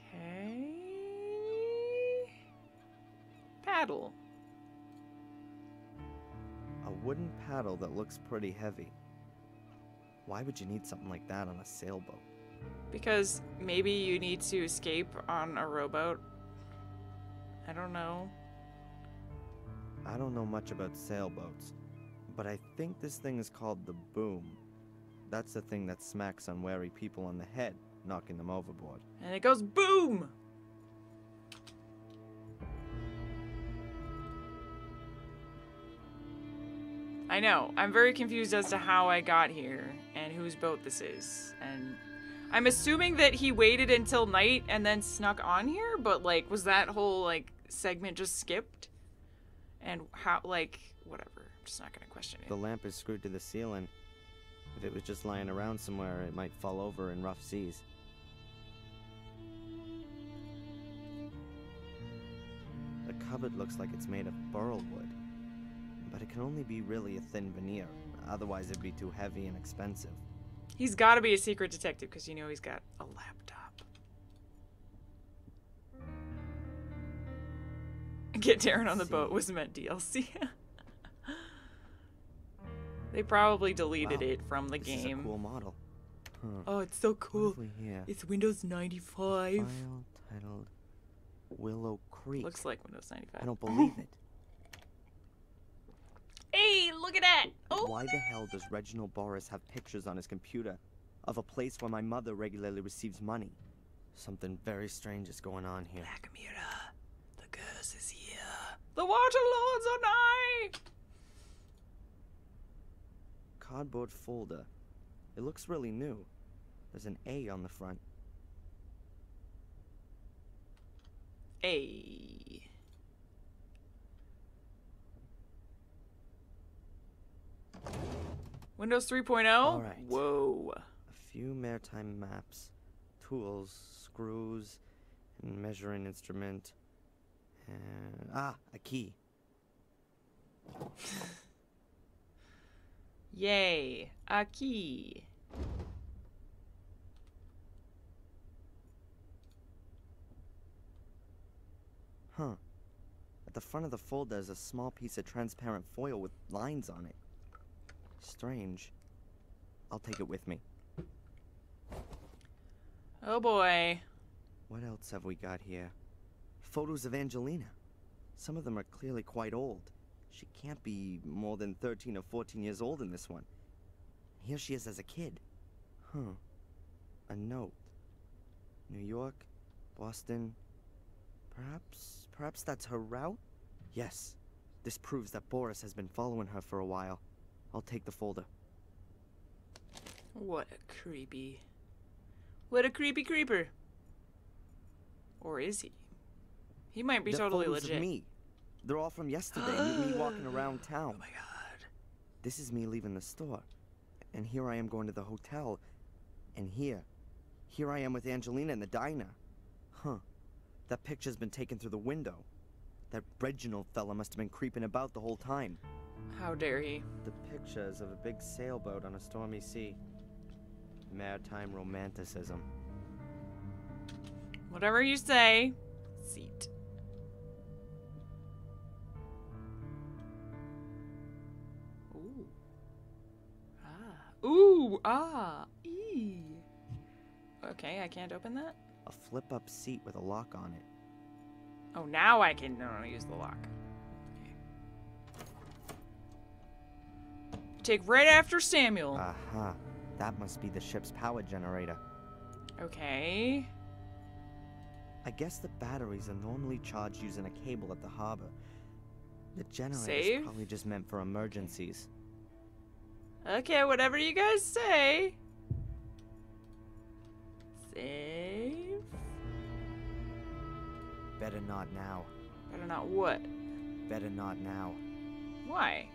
Okay. Paddle. A wooden paddle that looks pretty heavy. Why would you need something like that on a sailboat? Because maybe you need to escape on a rowboat. I don't know. I don't know much about sailboats, but I think this thing is called the boom. That's the thing that smacks unwary people on the head, knocking them overboard. And it goes boom! I know. I'm very confused as to how I got here and whose boat this is. And I'm assuming that he waited until night and then snuck on here, but like, was that whole like segment just skipped? And how, like, whatever. I'm just not gonna question it. The lamp is screwed to the ceiling. If it was just lying around somewhere, it might fall over in rough seas. The cupboard looks like it's made of burl wood, but it can only be really a thin veneer. Otherwise, it'd be too heavy and expensive. He's gotta be a secret detective, because you know he's got a laptop. Get Darren on the boat was meant DLC. They probably deleted it from the game. This is a cool model. Huh. Oh, it's so cool. What have we here? It's Windows 95. File titled Willow Creek. Looks like Windows 95. I don't believe it. Hey, look at that! Oh, Why the hell does Reginald Boris have pictures on his computer of a place where my mother regularly receives money? Something very strange is going on here. Black Mirror, the curse is here. The Water Lords are nigh! Cardboard folder. It looks really new. There's an A on the front. A. Windows 3.0? All right. Whoa. A few maritime maps, tools, screws, and measuring instrument. And a key. Yay, a key. Huh. At the front of the folder is a small piece of transparent foil with lines on it. Strange. I'll take it with me. Oh boy. What else have we got here? Photos of Angelina. Some of them are clearly quite old. She can't be more than 13 or 14 years old in this one. Here she is as a kid. Huh. A note. New York, Boston. Perhaps that's her route? Yes. This proves that Boris has been following her for a while. I'll take the folder. What a creepy. What a creepy creeper. Or is he? He might be They're totally photos legit. Of me. They're all from yesterday. Me walking around town. Oh my god. This is me leaving the store. And here I am going to the hotel. And here I am with Angelina in the diner. Huh. That picture's been taken through the window. That Reginald fella must have been creeping about the whole time. How dare he? The pictures of a big sailboat on a stormy sea. Maritime romanticism. Whatever you say. Seat. Ooh. Ah. Ooh. Ah. Eee. Okay, I can't open that? A flip-up seat with a lock on it. Oh, now I can use the lock. Okay. Take right after Samuel. Aha. That must be the ship's power generator. Okay. I guess the batteries are normally charged using a cable at the harbor. The generator Save? is probably just meant for emergencies. Okay, whatever you guys say. Save. Better not now. Better not what? Better not now. Why?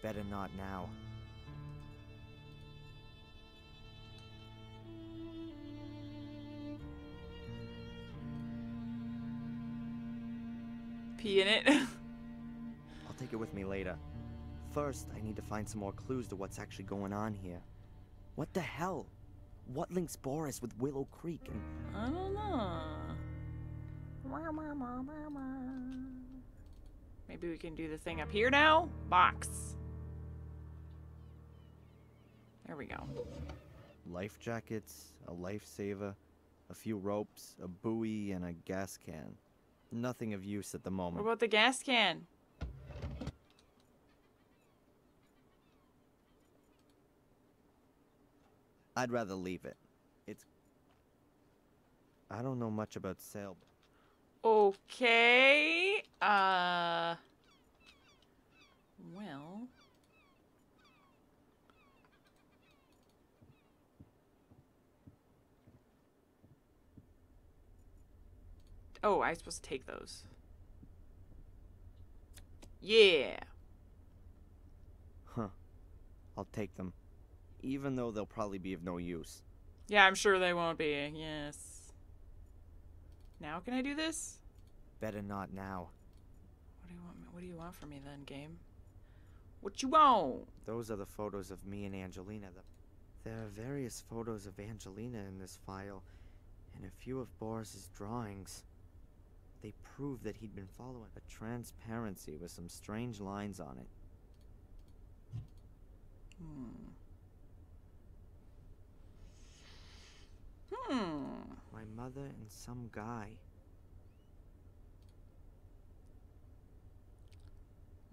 Better not now. Pee in it. I'll take it with me later. First, I need to find some more clues to what's actually going on here. What the hell? What links Boris with Willow Creek and... I don't know. Maybe we can do the thing up here now? Box. There we go. Life jackets, a lifesaver, a few ropes, a buoy, and a gas can. Nothing of use at the What moment. about the gas can? I'd rather leave it. It's... I don't know much about sail. Okay. Well. Oh, I'm supposed to take those. Yeah. Huh. I'll take them. Even though they'll probably be of no use. Yeah, I'm sure they won't be. Yes. Now can I do this? Better not now. What do you want from me then, game? What you want? Those are the photos of me and Angelina. There are various photos of Angelina in this file, and a few of Boris's drawings. They prove that he'd been following a transparency with some strange lines on it. My mother and some guy.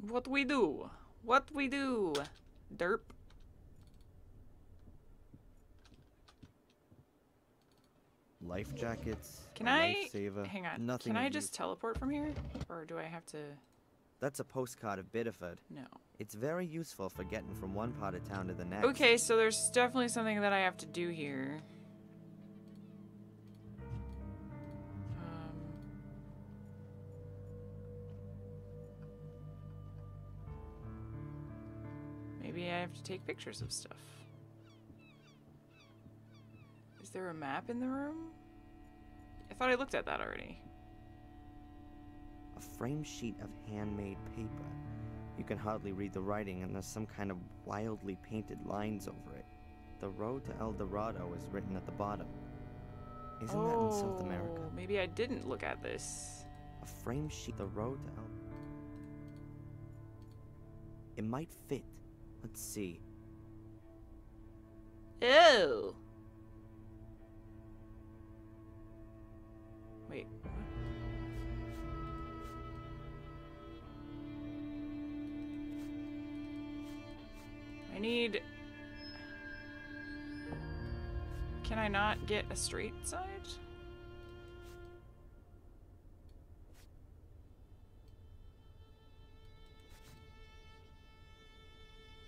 What we do? What we do? Derp. Life jackets. Can a I... lifesaver, Hang on. Nothing Can I of just teleport from here? Or do I have to... That's a postcard of Biddeford. No. It's very useful for getting from one part of town to the next. Okay, so there's definitely something that I have to do here. Maybe I have to take pictures of stuff. Is there a map in the room? I thought I looked at that already. A framed sheet of handmade paper. You can hardly read the writing, and there's some kind of wildly painted lines over it. The road to El Dorado is written at the bottom. Isn't that in South America? Maybe I didn't look at this. A framed sheet. The road to El... It might fit. Let's see. Ew. Wait. What? I need... Can I not get a straight side?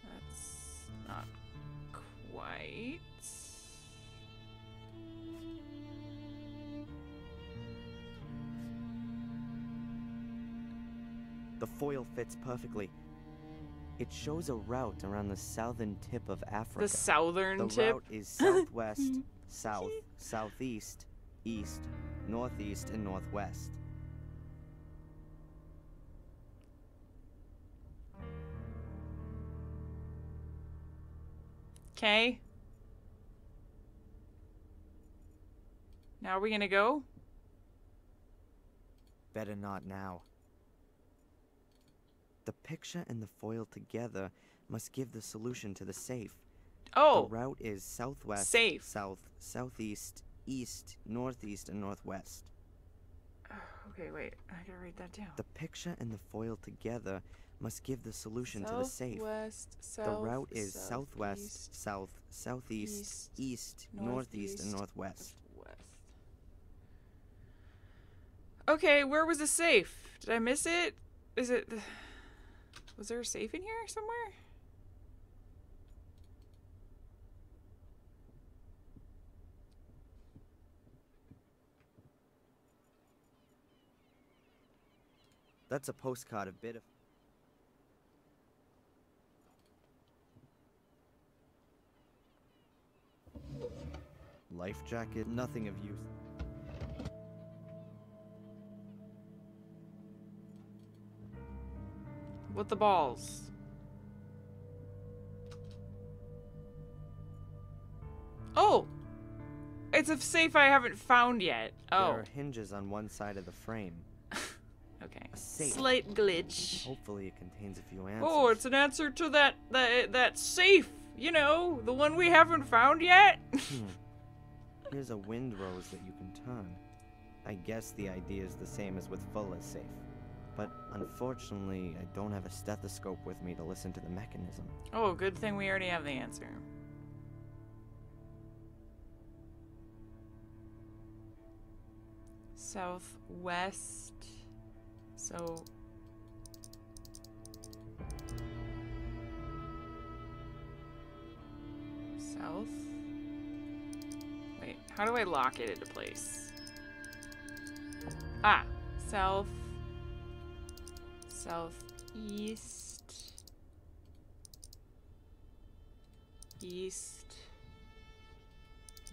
That's not quite... foil fits perfectly. It shows a route around the southern tip of Africa. The southern the tip? The route is southwest, south, southeast, east, northeast, and northwest. Okay. Now are we gonna go? Better not now. The picture and the foil together must give the solution to the safe. Oh. The route is southwest, safe. South, southeast, east, northeast, and northwest. Okay, wait. I gotta write that down. The picture and the foil together must give the solution to the safe. Southwest, south, the route is southwest, southwest, south, southeast, east, northeast, and northwest. Okay, where was the safe? Did I miss it? Is it... Was there a safe in here somewhere? That's a postcard of Biddeford. Life jacket, nothing of use. With the balls. Oh! It's a safe I haven't found yet. Oh. There are hinges on one side of the frame. Okay. A safe. Slight glitch. Hopefully it contains a few answers. Oh, it's an answer to that safe. You know, the one we haven't found yet. Here's a windrose that you can turn. I guess the idea is the same as with Fuller's safe. But unfortunately, I don't have a stethoscope with me to listen to the mechanism. Oh, good thing we already have the answer. Southwest. So... South? Wait, how do I lock it into place? Ah, south... Southeast, east,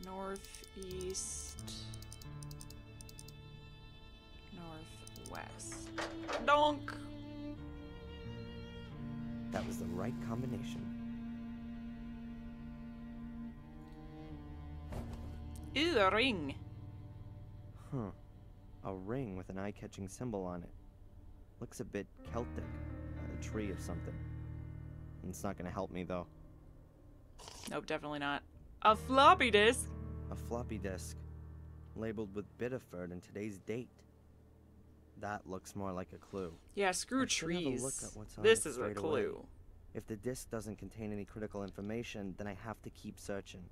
northeast, northwest. Donk! That was the right combination. Ooh, a ring. Huh. A ring with an eye-catching symbol on it. Looks a bit Celtic, a tree of something. It's not gonna help me, though. Nope, definitely not. A floppy disk? A floppy disk, labeled with Biddeford and today's date. That looks more like a clue. Yeah, screw trees. This is a clue. Away. If the disk doesn't contain any critical information, then I have to keep searching.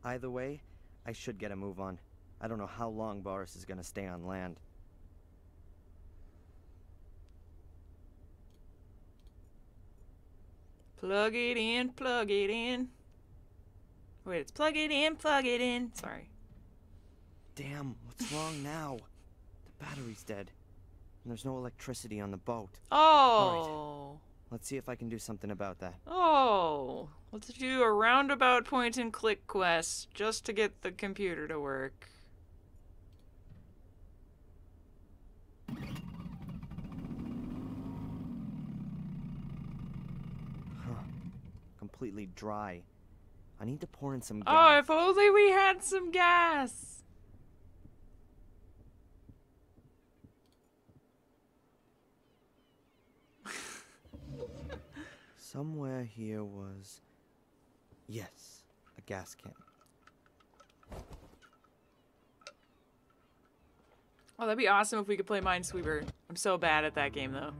Either way, I should get a move on. I don't know how long Boris is gonna stay on land. Plug it in, plug it in. Wait, it's plug it in, plug it in. Sorry. Damn, what's wrong now? The battery's dead. And there's no electricity on the boat. Oh. All right. Let's see if I can do something about that. Oh. Let's do a roundabout point and click quest just to get the computer to work. Completely dry. I need to pour in some gas. Oh, if only we had some gas! Somewhere here was... Yes, a gas can. Oh, that'd be awesome if we could play Minesweeper. I'm so bad at that game, though.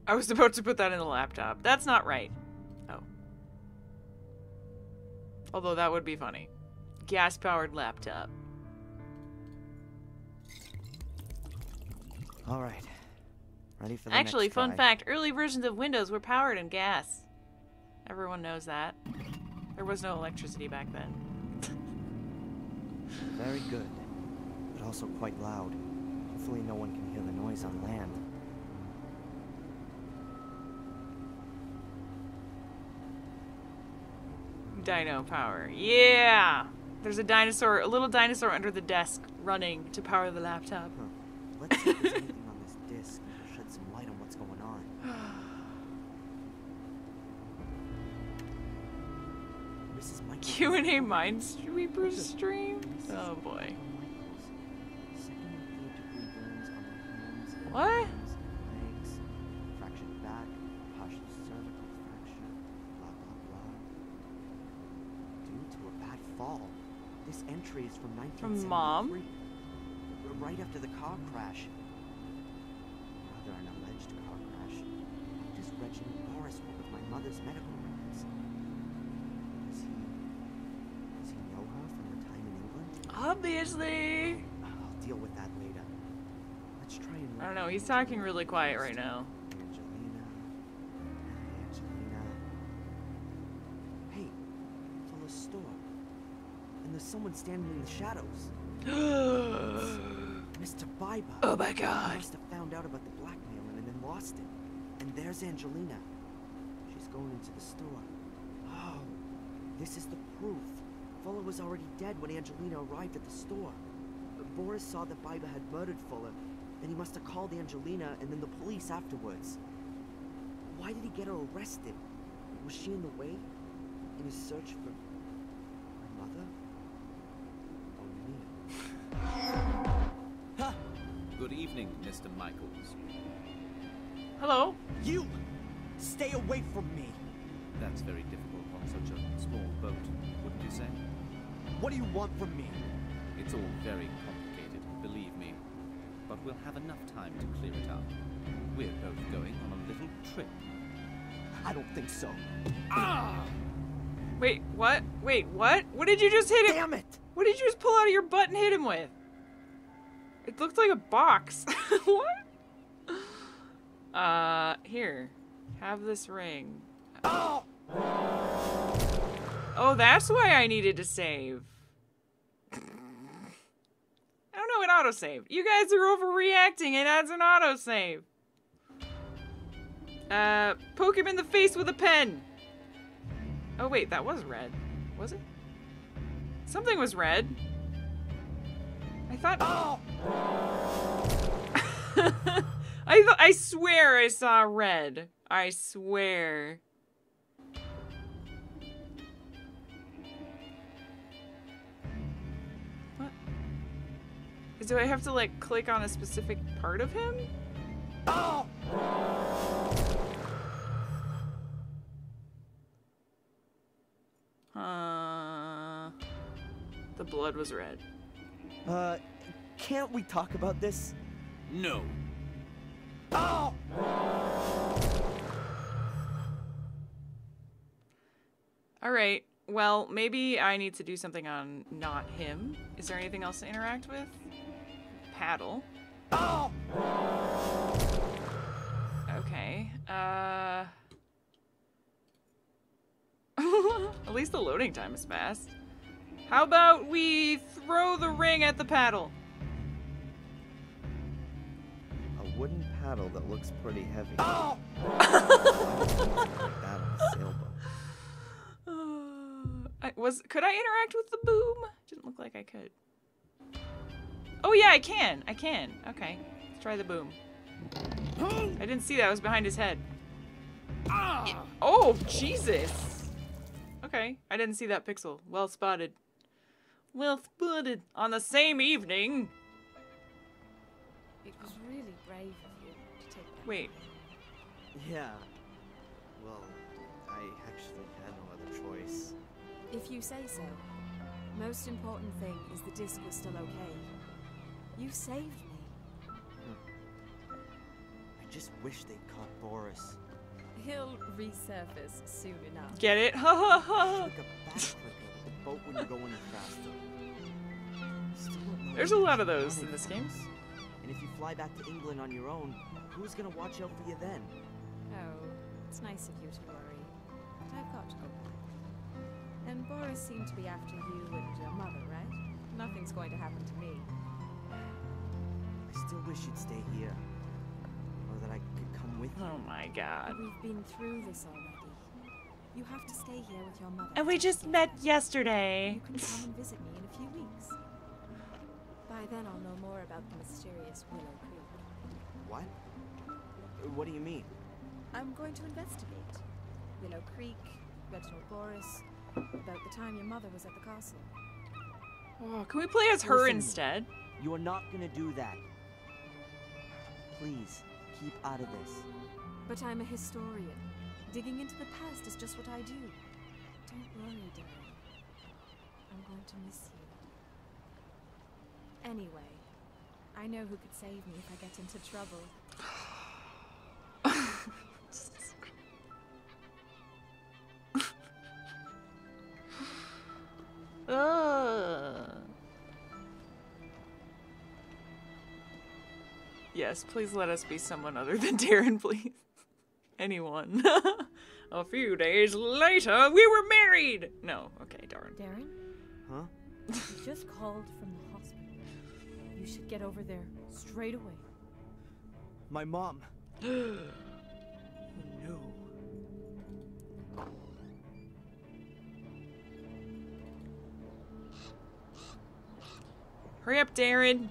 I was about to put that in the laptop. That's not right. Oh. Although that would be funny. Gas-powered laptop. All right. Ready for the Actually, next fun try. fact, early versions of Windows were powered in gas. Everyone knows that. There was no electricity back then. Very good, but also quite loud. Hopefully no one can hear the noise on land. Dino power. Yeah! There's a dinosaur, a little dinosaur under the desk running to power the laptop. Huh. Let's see if there's anything on this disc that'll shed some light on what's going on. Mrs. Michael. Q&A Minesweeper stream? Oh boy. What? Legs, fractured back, partial cervical fracture, blah blah blah. Due to a bad fall. This entry is from 1973. From Mom? Right after the car crash. Rather an alleged car crash. Does Reginald Boris work with my mother's medical records? Does he know her from her time in England? Obviously. I'll deal with that later. Let's try and... I don't know, he's talking really quiet right now. Angelina. Hey, Fuller's store. And there's someone standing in the shadows. Mr. Biber. Oh my god. He must have found out about the blackmailing and then lost it. And there's Angelina. She's going into the store. Oh, this is the proof. Fuller was already dead when Angelina arrived at the store. Boris saw that Biber had murdered Fuller. Then he must have called Angelina and then the police afterwards. Why did he get her arrested? Was she in the way? In his search for my mother? Ha! Good evening, Mr. Michaels. Hello? You! Stay away from me! That's very difficult on such a small boat, wouldn't you say? What do you want from me? It's all very complicated, believe me. But we'll have enough time to clear it up. We're both going on a little trip. I don't think so. Ah! Wait, what? Wait, what? What did you just hit him? Damn it! What did you just pull out of your butt and hit him with? It looked like a box. What? Here. Have this ring. Oh! Oh, that's why I needed to save. I don't know, it autosave. You guys are overreacting. It adds an autosave. Poke him in the face with a pen. Oh wait, that was red. Was it? Something was red. I thought... Oh! I swear I saw red. I swear. What? Do I have to like click on a specific part of him? Oh! The blood was red. Can't we talk about this? No. Oh! Alright, well, maybe I need to do something on not him. Is there anything else to interact with? Paddle. Oh! Okay, at least the loading time is fast. How about we throw the ring at the paddle? A wooden paddle that looks pretty heavy. Oh! Like that on a sailboat. Could I interact with the boom? Didn't look like I could. Oh yeah, I can. Okay, let's try the boom. I didn't see that. It was behind his head. Oh, Jesus. Okay, I didn't see that pixel. Well spotted. Well spotted. On the same evening. It was really brave of you to take that. Wait. Yeah. Well, I actually had no other choice. If you say so. Most important thing is the disc was still okay. You saved me. I just wish they'd caught Boris. He'll resurface soon enough. Get it? Ha ha ha! Like a back clicker with the boat when you're going faster. There's a lot of those in this game. And if you fly back to England on your own, who's gonna watch out for you then? Oh, it's nice of you to worry. But I've got to go back. And Boris seemed to be after you and your mother, right? Nothing's going to happen to me. I still wish you'd stay here. Or that I could come with you. Oh my god. We've been through this already. You have to stay here with your mother. And we just met yesterday. You can come and visit me in a few weeks. By then I'll know more about the mysterious Willow Creek. What? What do you mean? I'm going to investigate. Willow Creek, Reginald Boris, about the time your mother was at the castle. Oh, can we play as her instead? You are not gonna do that. Please, keep out of this. But I'm a historian. Digging into the past is just what I do. Don't worry, Darren. I'm going to miss you. Anyway, I know who could save me if I get into trouble. Yes, please let us be someone other than Darren, please. Anyone. A few days later, we were married! No, okay, darn. Darren? Huh? You just called from the hospital. You should get over there straight away. My mom. No. Hurry up, Darren.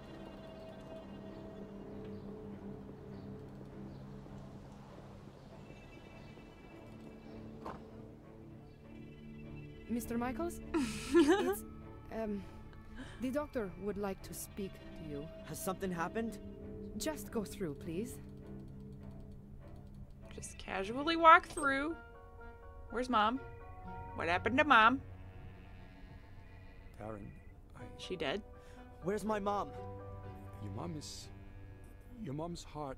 Mr. Michaels? It's, the doctor would like to speak to you. Has something happened? Just go through, please. Just casually walk through. Where's Mom? What happened to Mom? Darren, She dead? Where's my mom? Your mom's heart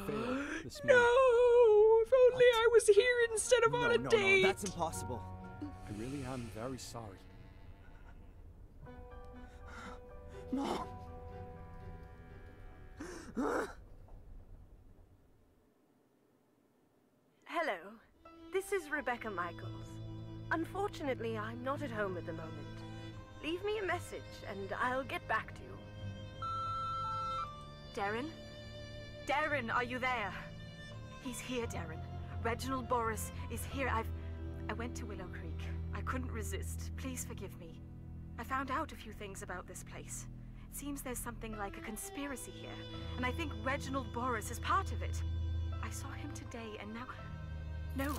failed this No! morning. If only I was here instead of on a date! No, that's impossible. I really am very sorry. Mom! Hello, this is Rebecca Michaels. Unfortunately, I'm not at home at the moment. Leave me a message and I'll get back to you. Darren? Darren, are you there? He's here, Darren. Reginald Boris is here. I went to Willow Creek. I couldn't resist. Please forgive me. I found out a few things about this place. It seems there's something like a conspiracy here, and I think Reginald Boris is part of it. I saw him today, and now... No.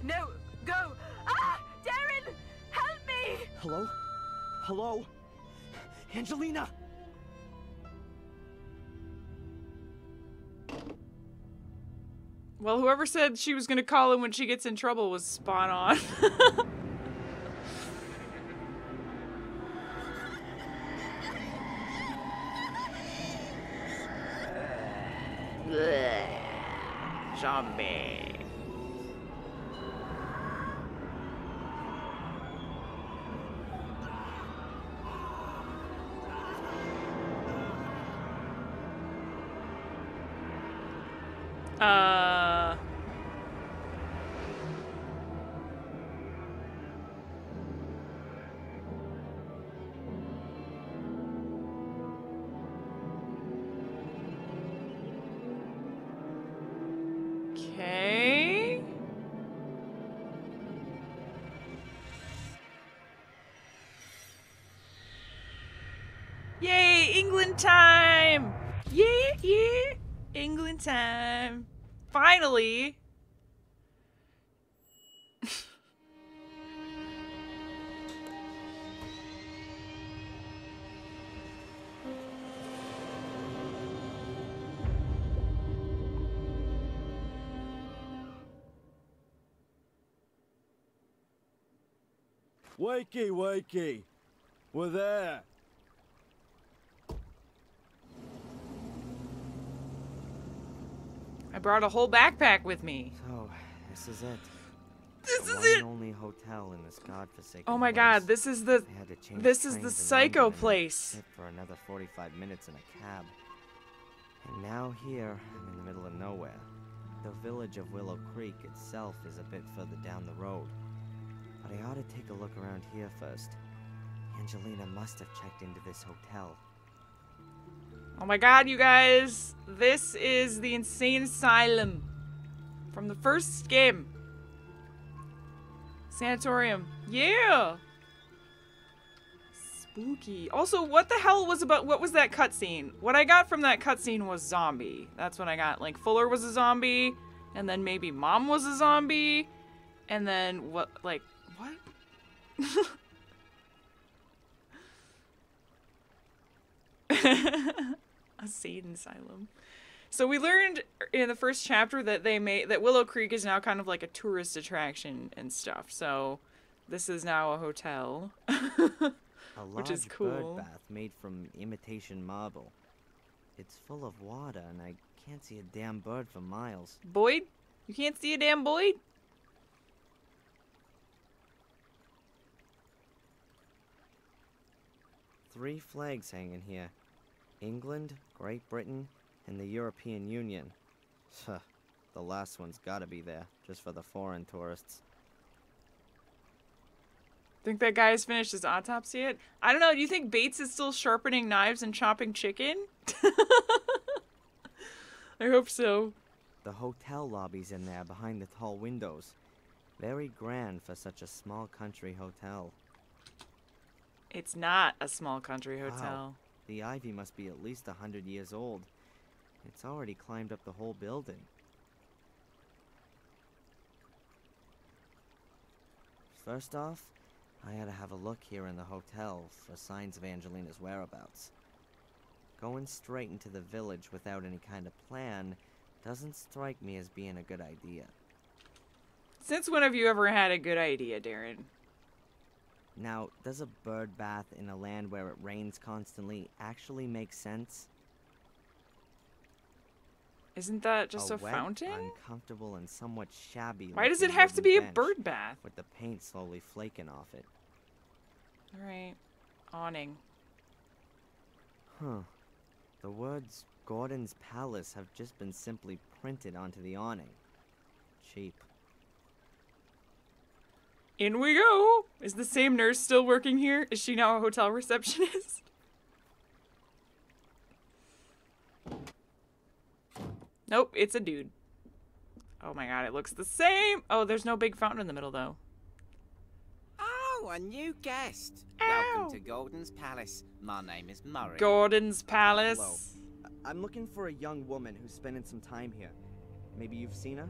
No! Go! Ah! Darren! Help me! Hello? Hello? Angelina! Well, whoever said she was gonna call him when she gets in trouble was spot on. Zombie. Okay. Yay, England time! Yeah, yeah, England time. Finally. Wakey, wakey. We're there. I brought a whole backpack with me. So, this is it. This the is one it. and only hotel in this godforsaken Oh my place. god, this is the I had to change this is trains the in psycho London and place. sit for another 45 minutes in a cab. And now here, I'm in the middle of nowhere. The village of Willow Creek itself is a bit further down the road. But I ought to take a look around here first. Angelina must have checked into this hotel. Oh my god, you guys. This is the Insane Asylum. From the first game. Sanatorium. Yeah! Spooky. Also, what the hell was what was that cutscene? What I got from that cutscene was zombie. That's what I got. Like, Fuller was a zombie, and then maybe Mom was a zombie, and then what, like, what? A Satan Asylum. So we learned in the first chapter that that Willow Creek is now kind of like a tourist attraction and stuff. So this is now a hotel, which is cool. A large bird bath made from imitation marble. It's full of water, and I can't see a damn bird for miles. Boyd? You can't see a damn Boyd? Three flags hanging here. England, Great Britain, and the European Union. The last one's gotta be there, just for the foreign tourists. Think that guy has finished his autopsy yet? I don't know, do you think Bates is still sharpening knives and chopping chicken? I hope so. The hotel lobby's in there behind the tall windows. Very grand for such a small country hotel. It's not a small country hotel. Wow. The ivy must be at least 100 years old. It's already climbed up the whole building. First off, I had to have a look here in the hotel for signs of Angelina's whereabouts. Going straight into the village without any kind of plan doesn't strike me as being a good idea. Since when have you ever had a good idea, Darren? Now, does a bird bath in a land where it rains constantly actually make sense? Isn't that just a wet, fountain? Uncomfortable and somewhat shabby. Why does it have to be a bird bath? With the paint slowly flaking off it. Alright. Awning. Huh. The words Gordon's Palace have just been simply printed onto the awning. Cheap. In we go! Is the same nurse still working here? Is she now a hotel receptionist? Nope, it's a dude. Oh my god, it looks the same! Oh, there's no big fountain in the middle, though. Oh, a new guest. Ow. Welcome to Gordon's Palace. My name is Murray. Gordon's Palace. Hello. I'm looking for a young woman who's spending some time here. Maybe you've seen her?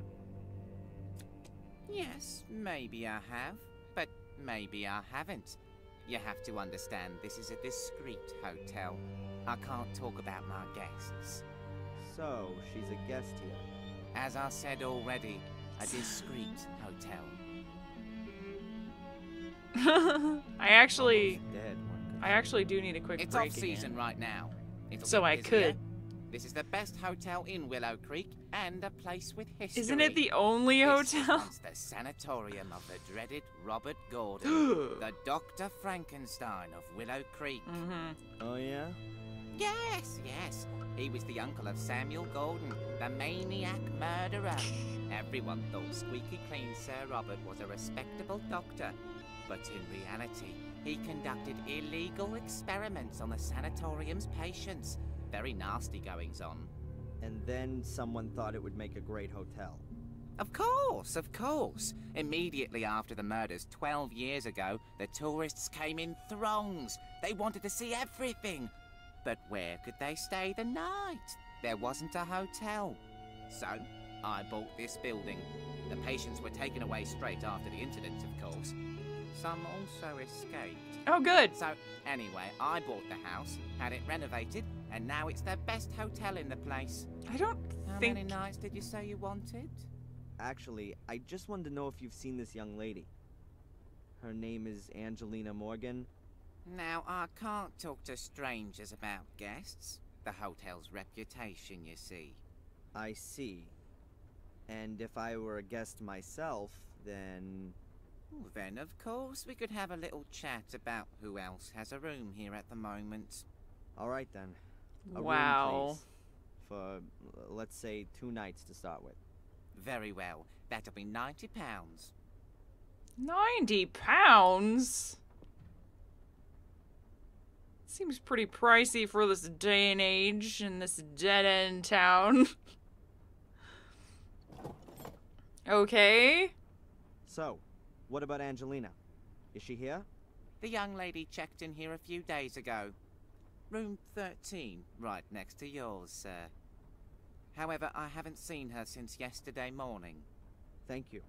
Yes, maybe I have, but maybe I haven't. You have to understand, this is a discreet hotel. I can't talk about my guests. So, she's a guest here. As I said already, a discreet hotel. I actually do need a quick it's break off season again. right now. So I could. This is the best hotel in Willow Creek and a place with history. Isn't it the only This hotel? is once the sanatorium of the dreaded Robert Gordon, the Dr. Frankenstein of Willow Creek. Oh yeah? Yes, yes. He was the uncle of Samuel Gordon, the maniac murderer. Everyone thought squeaky clean Sir Robert was a respectable doctor. But in reality, he conducted illegal experiments on the sanatorium's patients. Very nasty goings on. And then someone thought it would make a great hotel. Of course, of course. Immediately after the murders 12 years ago, the tourists came in throngs. They wanted to see everything. But where could they stay the night? There wasn't a hotel. So, I bought this building. The patients were taken away straight after the incident, of course. Some also escaped. Oh, good. So, anyway, I bought the house, had it renovated, and now it's the best hotel in the place. I don't How think... many nights did you say you wanted? Actually, I just wanted to know if you've seen this young lady. Her name is Angelina Morgan. Now, I can't talk to strangers about guests. The hotel's reputation, you see. I see. And if I were a guest myself, then... Then, of course, we could have a little chat about who else has a room here at the moment. Alright then. A Wow. room, please. For, let's say, 2 nights to start with. Very well. That'll be £90. 90 pounds? Seems pretty pricey for this day and age in this dead-end town. Okay. So, what about Angelina? Is she here? The young lady checked in here a few days ago. Room 13, right next to yours, sir. However, I haven't seen her since yesterday morning. Thank you.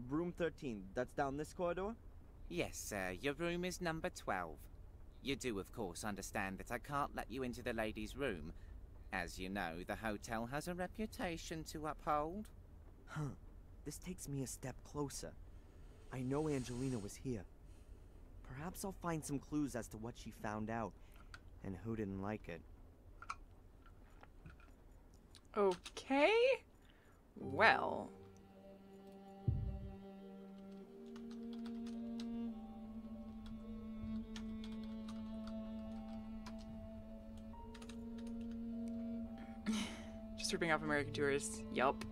Room 13, that's down this corridor? Yes, sir. Your room is number 12. You do, of course, understand that I can't let you into the lady's room. As you know, the hotel has a reputation to uphold. Huh. This takes me a step closer. I know Angelina was here. Perhaps I'll find some clues as to what she found out, and who didn't like it. Okay. Well. Just ripping off American Tourists. Yup.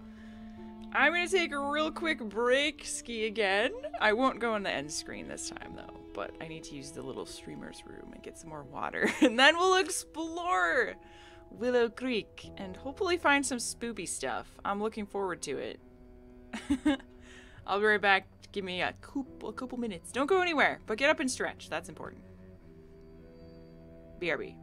I'm gonna take a real quick break, ski again. I won't go on the end screen this time though, but I need to use the little streamer's room and get some more water. And then we'll explore Willow Creek and hopefully find some spoopy stuff. I'm looking forward to it. I'll be right back. Give me a couple minutes. Don't go anywhere, but get up and stretch. That's important. BRB.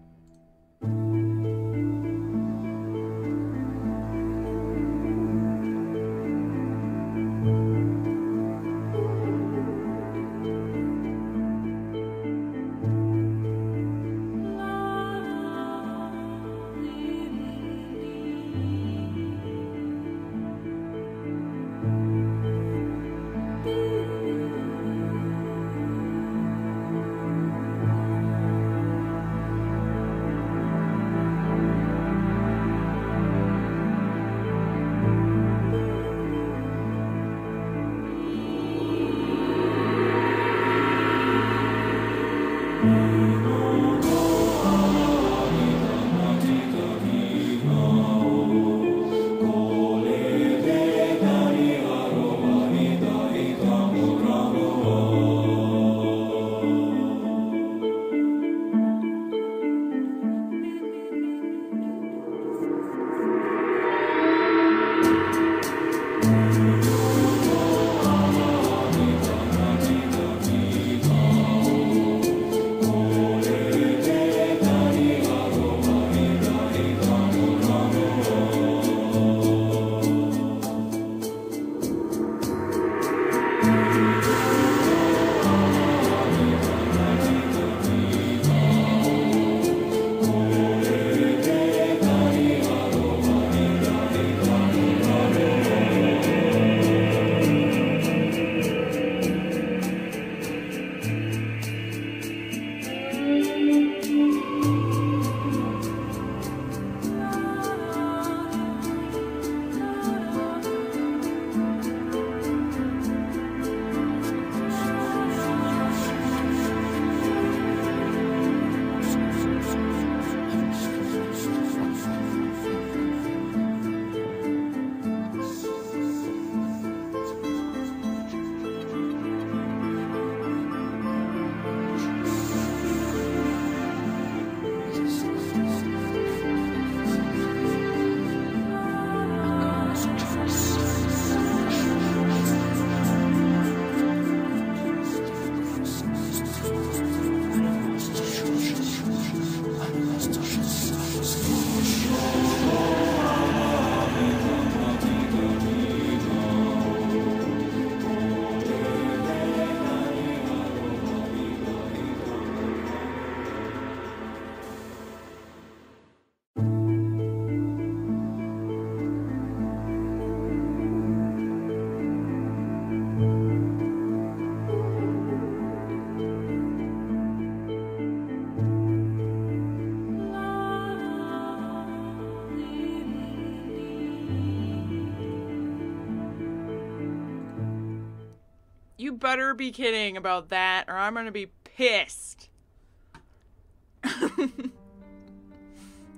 You better be kidding about that, or I'm gonna be pissed.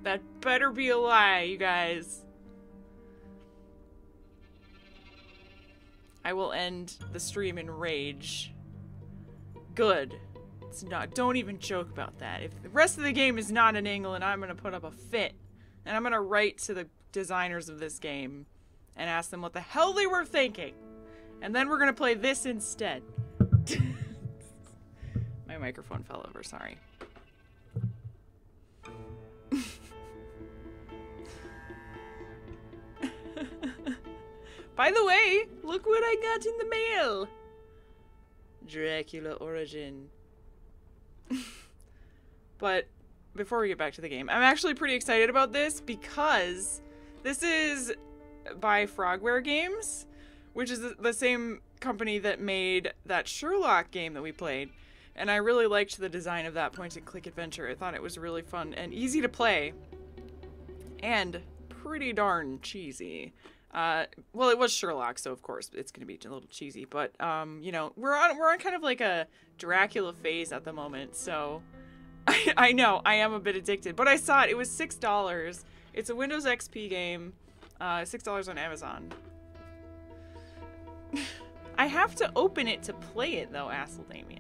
That better be a lie, you guys. I will end the stream in rage. Good. It's not. Don't even joke about that. If the rest of the game is not in England, I'm gonna put up a fit. And I'm gonna write to the designers of this game and ask them what the hell they were thinking. And then we're gonna play this instead. My microphone fell over, sorry. By the way, look what I got in the mail. Dracula Origin. But before we get back to the game, I'm actually pretty excited about this because this is by Frogware Games, which is the same company that made that Sherlock game that we played. And I really liked the design of that point-and-click adventure. I thought it was really fun and easy to play. And pretty darn cheesy. Well, it was Sherlock, so of course it's going to be a little cheesy. But, you know, we're on kind of like a Dracula phase at the moment, so I know, I am a bit addicted. But I saw it. It was $6. It's a Windows XP game. $6 on Amazon. I have to open it to play it, though, Assildamia.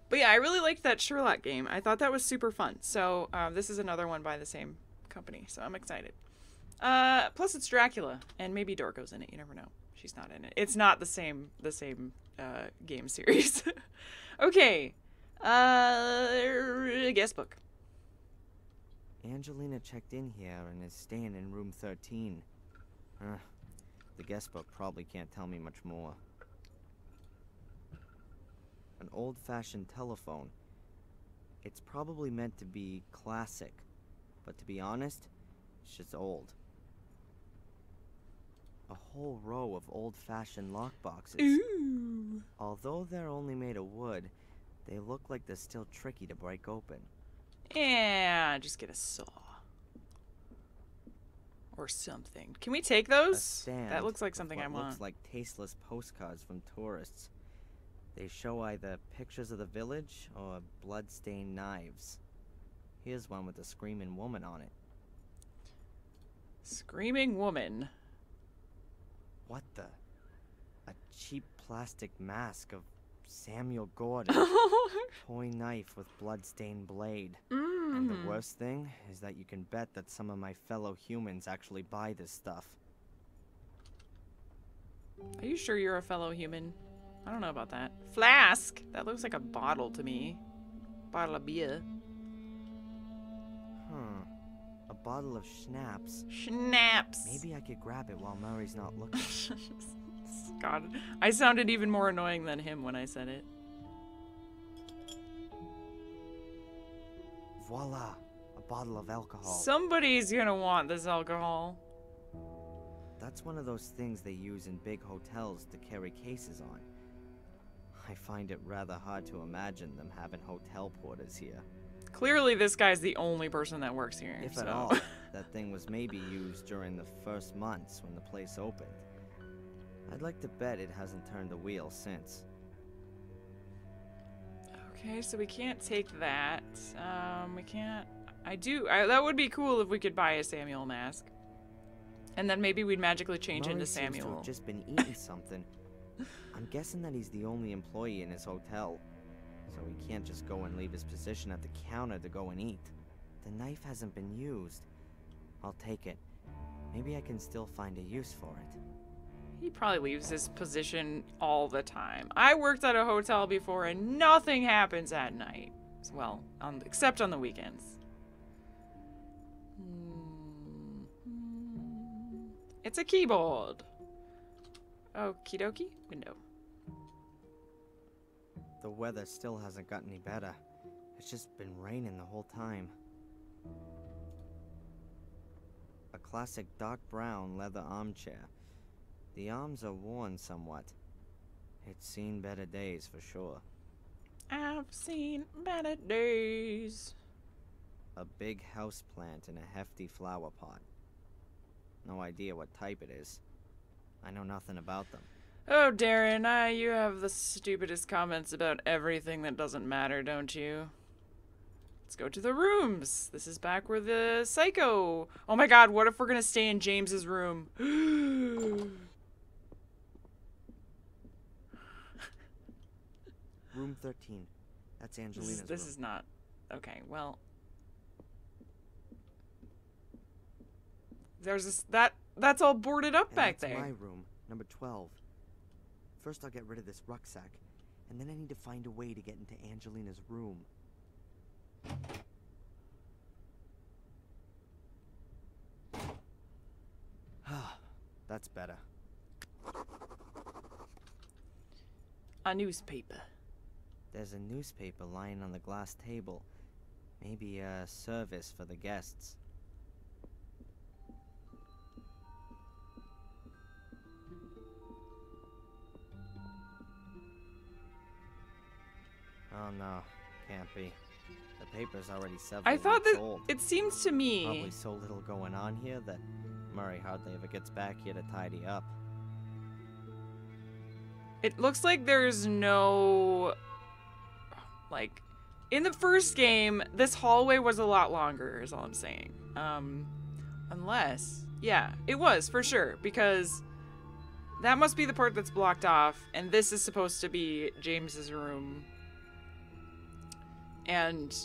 But yeah, I really liked that Sherlock game. I thought that was super fun. So this is another one by the same company, so I'm excited. Plus it's Dracula, and maybe Dorco's in it. You never know. She's not in it. It's not the same game series. Okay. Guest book. Angelina checked in here and is staying in room 13. The guest book probably can't tell me much more. An old-fashioned telephone. It's probably meant to be classic, but to be honest, it's just old. A whole row of old-fashioned lockboxes. Ooh. Although they're only made of wood, they look like they're still tricky to break open. Yeah, just get a saw. Or something. Can we take those? That looks like something I want. Looks like tasteless postcards from tourists. They show either pictures of the village or blood-stained knives. Here's one with a screaming woman on it. Screaming woman? What the? A cheap plastic mask of Samuel Gordon. Toy knife with blood-stained blade. And the worst thing is that you can bet that some of my fellow humans actually buy this stuff. Are you sure you're a fellow human? I don't know about that. Flask! That looks like a bottle to me. Bottle of beer. A bottle of schnapps. Schnapps! Maybe I could grab it while Murray's not looking. God, I sounded even more annoying than him when I said it. Voila! A bottle of alcohol. Somebody's gonna want this alcohol. That's one of those things they use in big hotels to carry cases on. I find it rather hard to imagine them having hotel porters here. Clearly this guy's the only person that works here. If at all, that thing was maybe used during the first months when the place opened. I'd like to bet it hasn't turned the wheel since. Okay, so we can't take that. We can't... that would be cool if we could buy a Samuel mask. And then maybe we'd magically change into Samuel. Seems to have just been eating something. I'm guessing that he's the only employee in his hotel, so he can't just go and leave his position at the counter to go and eat. The knife hasn't been used. I'll take it. Maybe I can still find a use for it. He probably leaves his position all the time. I worked at a hotel before and nothing happens at night. Well, except on the weekends. It's a keyboard. Okie dokie. Window. The weather still hasn't gotten any better. It's just been raining the whole time. A classic dark brown leather armchair. The arms are worn somewhat. It's seen better days for sure. I've seen better days. A big house plant in a hefty flower pot. No idea what type it is. I know nothing about them. Oh, Darren, you have the stupidest comments about everything that doesn't matter, don't you? Let's go to the rooms. This is back where the psycho... Oh my god, what if we're gonna stay in James's room? Room 13. That's Angelina's room. This is not... Okay, well... There's this... That's all boarded up back there. That's my room, number 12. First I'll get rid of this rucksack, and then I need to find a way to get into Angelina's room. That's better. A newspaper. There's a newspaper lying on the glass table. Maybe a service for the guests. Oh no, can't be. The paper's already several I thought weeks that old. it seems to me... Probably so little going on here that Murray hardly ever gets back here to tidy up. It looks like there's no... Like, in the first game, this hallway was a lot longer, is all I'm saying. Unless... Yeah, it was, for sure, because that must be the part that's blocked off, and this is supposed to be James's room and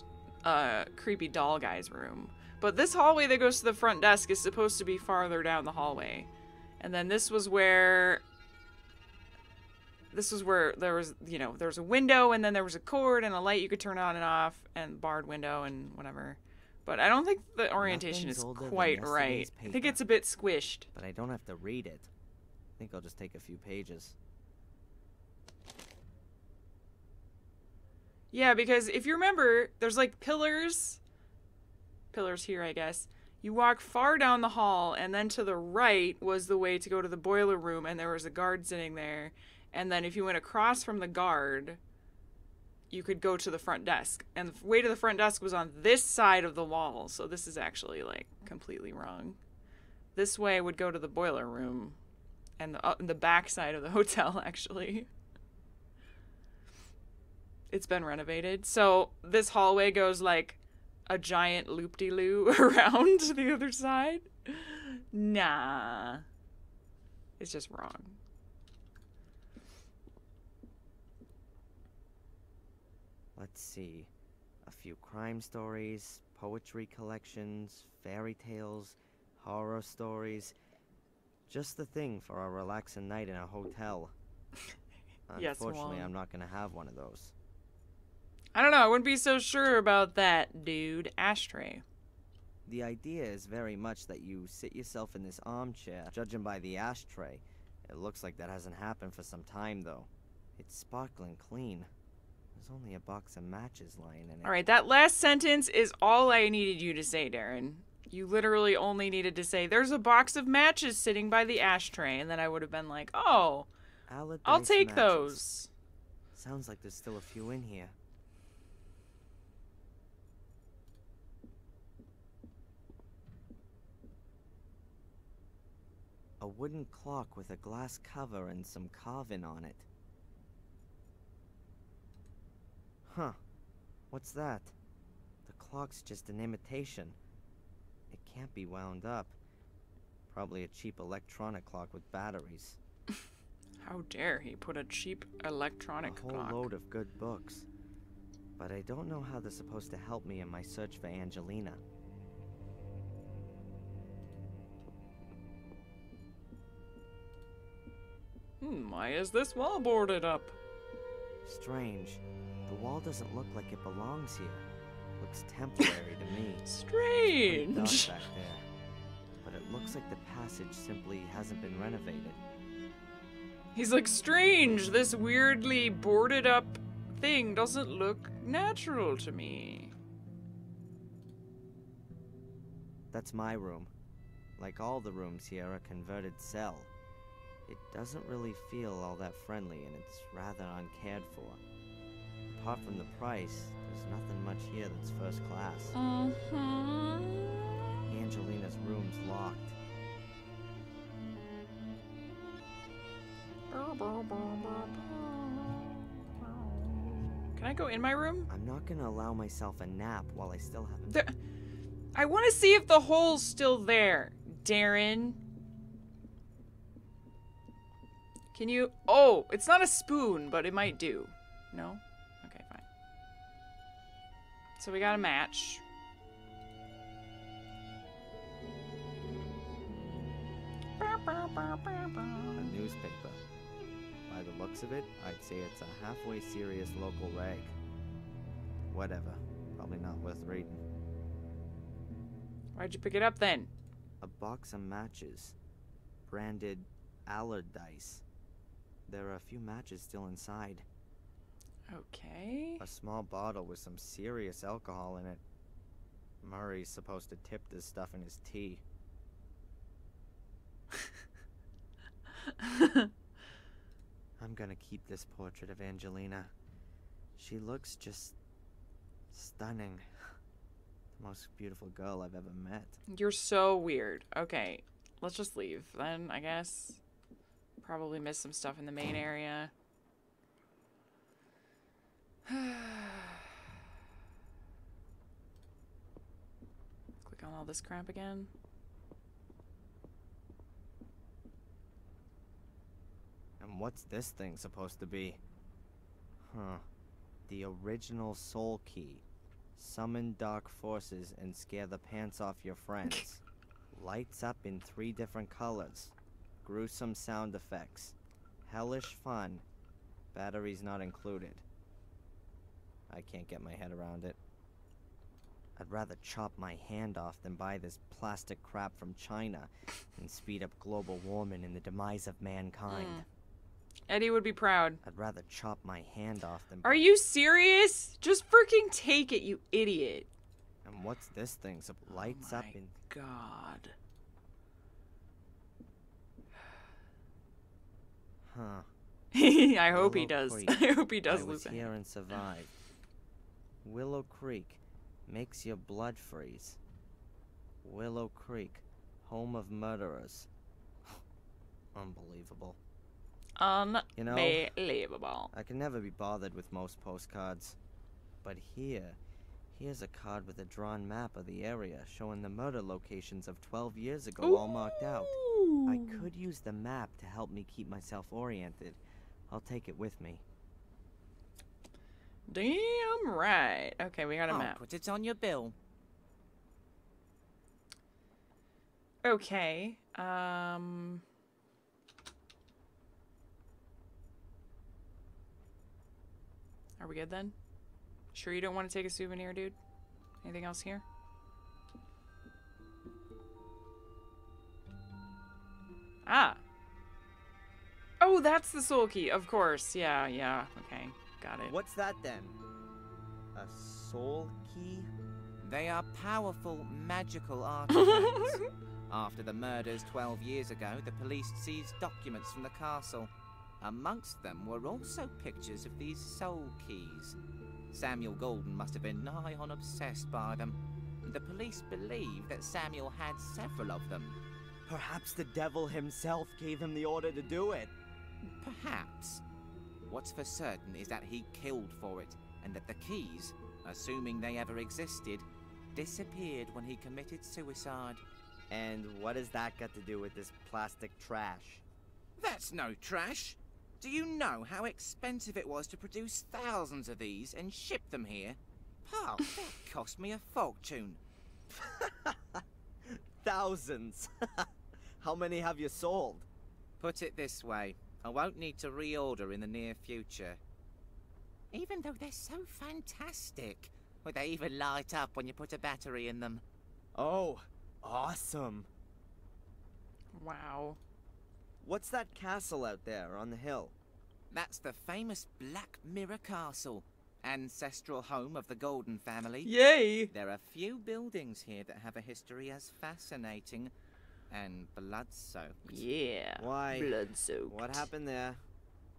creepy doll guy's room. But this hallway that goes to the front desk is supposed to be farther down the hallway. And then this was where there was, you know, there was a window, and then there was a cord and a light you could turn on and off, and barred window and whatever. But I don't think the orientation is quite right. I think it's a bit squished. But I don't have to read it. I think I'll just take a few pages. Yeah, because if you remember, there's like pillars here, I guess. You walk far down the hall, and then to the right was the way to go to the boiler room, and there was a guard sitting there. And then if you went across from the guard, you could go to the front desk. And the way to the front desk was on this side of the wall, so this is actually, like, completely wrong. This way would go to the boiler room, and the back side of the hotel, actually. It's been renovated. So this hallway goes like a giant loop-de-loo around to the other side. Nah. It's just wrong. Let's see. A few crime stories, poetry collections, fairy tales, horror stories. Just the thing for a relaxing night in a hotel. Unfortunately, yes, I'm not going to have one of those. I don't know. I wouldn't be so sure about that, dude. Ashtray. The idea is very much that you sit yourself in this armchair. Judging by the ashtray, it looks like that hasn't happened for some time, though. It's sparkling clean. There's only a box of matches lying in it. All right, that last sentence is all I needed you to say, Darren. You literally only needed to say, there's a box of matches sitting by the ashtray, and then I would have been like, oh, I'll take matches. those. Sounds like there's still a few in here. A wooden clock with a glass cover and some carving on it. Huh. What's that? The clock's just an imitation. It can't be wound up. Probably a cheap electronic clock with batteries. How dare he put a cheap electronic clock? A whole load of good books. But I don't know how they're supposed to help me in my search for Angelina. Why is this wall boarded up? Strange. The wall doesn't look like it belongs here. Looks temporary to me. Strange. It's pretty dark back there. But it looks like the passage simply hasn't been renovated. He's like, strange. This weirdly boarded up thing doesn't look natural to me. That's my room. Like all the rooms here, a converted cell. It doesn't really feel all that friendly, and it's rather uncared for. Apart from the price, there's nothing much here that's first class. Angelina's room's locked. Can I go in my room? I'm not gonna allow myself a nap while I still haven't... I want to see if the hole's still there, Darren. Can you... Oh, it's not a spoon, but it might do. No? So we got a match. A newspaper. By the looks of it, I'd say it's a halfway serious local rag. Whatever. Probably not worth reading. Why'd you pick it up then? A box of matches. Branded Allardyce. There are a few matches still inside. Okay. A small bottle with some serious alcohol in it. Murray's supposed to tip this stuff in his tea. I'm gonna keep this portrait of Angelina. She looks just stunning. The most beautiful girl I've ever met. You're so weird. Okay, let's just leave then, I guess. Probably missed some stuff in the main area. Click on all this crap again. And what's this thing supposed to be? Huh. The original soul key. Summon dark forces and scare the pants off your friends. Lights up in 3 different colors. Gruesome sound effects. Hellish fun. Batteries not included. I can't get my head around it. I'd rather chop my hand off than buy this plastic crap from China and speed up global warming and the demise of mankind. Eddie would be proud. I'd rather chop my hand off than... Are you serious? Just freaking take it, you idiot. And what's this thing? So lights up in... God. Huh. I hope he Willow does. Creek. I hope he does I was lose here and survived. Willow Creek makes your blood freeze. Willow Creek, home of murderers. Unbelievable. Unbelievable. I can never be bothered with most postcards. But here's a card with a drawn map of the area showing the murder locations of 12 years ago all marked out. I could use the map to help me keep myself oriented. I'll take it with me. Damn right. Okay, we got a map. Put it on your bill. Okay. Are we good then? Sure you don't want to take a souvenir, dude? Anything else here? Ah. Oh, that's the soul key. Of course. Yeah. Okay. Got it. What's that then? A soul key? They are powerful, magical artifacts. After the murders 12 years ago, the police seized documents from the castle. Amongst them were also pictures of these soul keys. Samuel Golden must have been nigh on obsessed by them. The police believe that Samuel had several of them. Perhaps the devil himself gave him the order to do it. Perhaps. What's for certain is that he killed for it, and that the keys, assuming they ever existed, disappeared when he committed suicide. And what has that got to do with this plastic trash? That's no trash. Do you know how expensive it was to produce thousands of these and ship them here? Pal, that cost me a fortune. Thousands? How many have you sold? Put it this way, I won't need to reorder in the near future. Even though they're so fantastic. Or they even light up when you put a battery in them. Oh, awesome. Wow. What's that castle out there on the hill? That's the famous Black Mirror Castle, ancestral home of the Golden family. Yay! There are few buildings here that have a history as fascinating and blood-soaked. Yeah. Why? Blood-soaked. What happened there?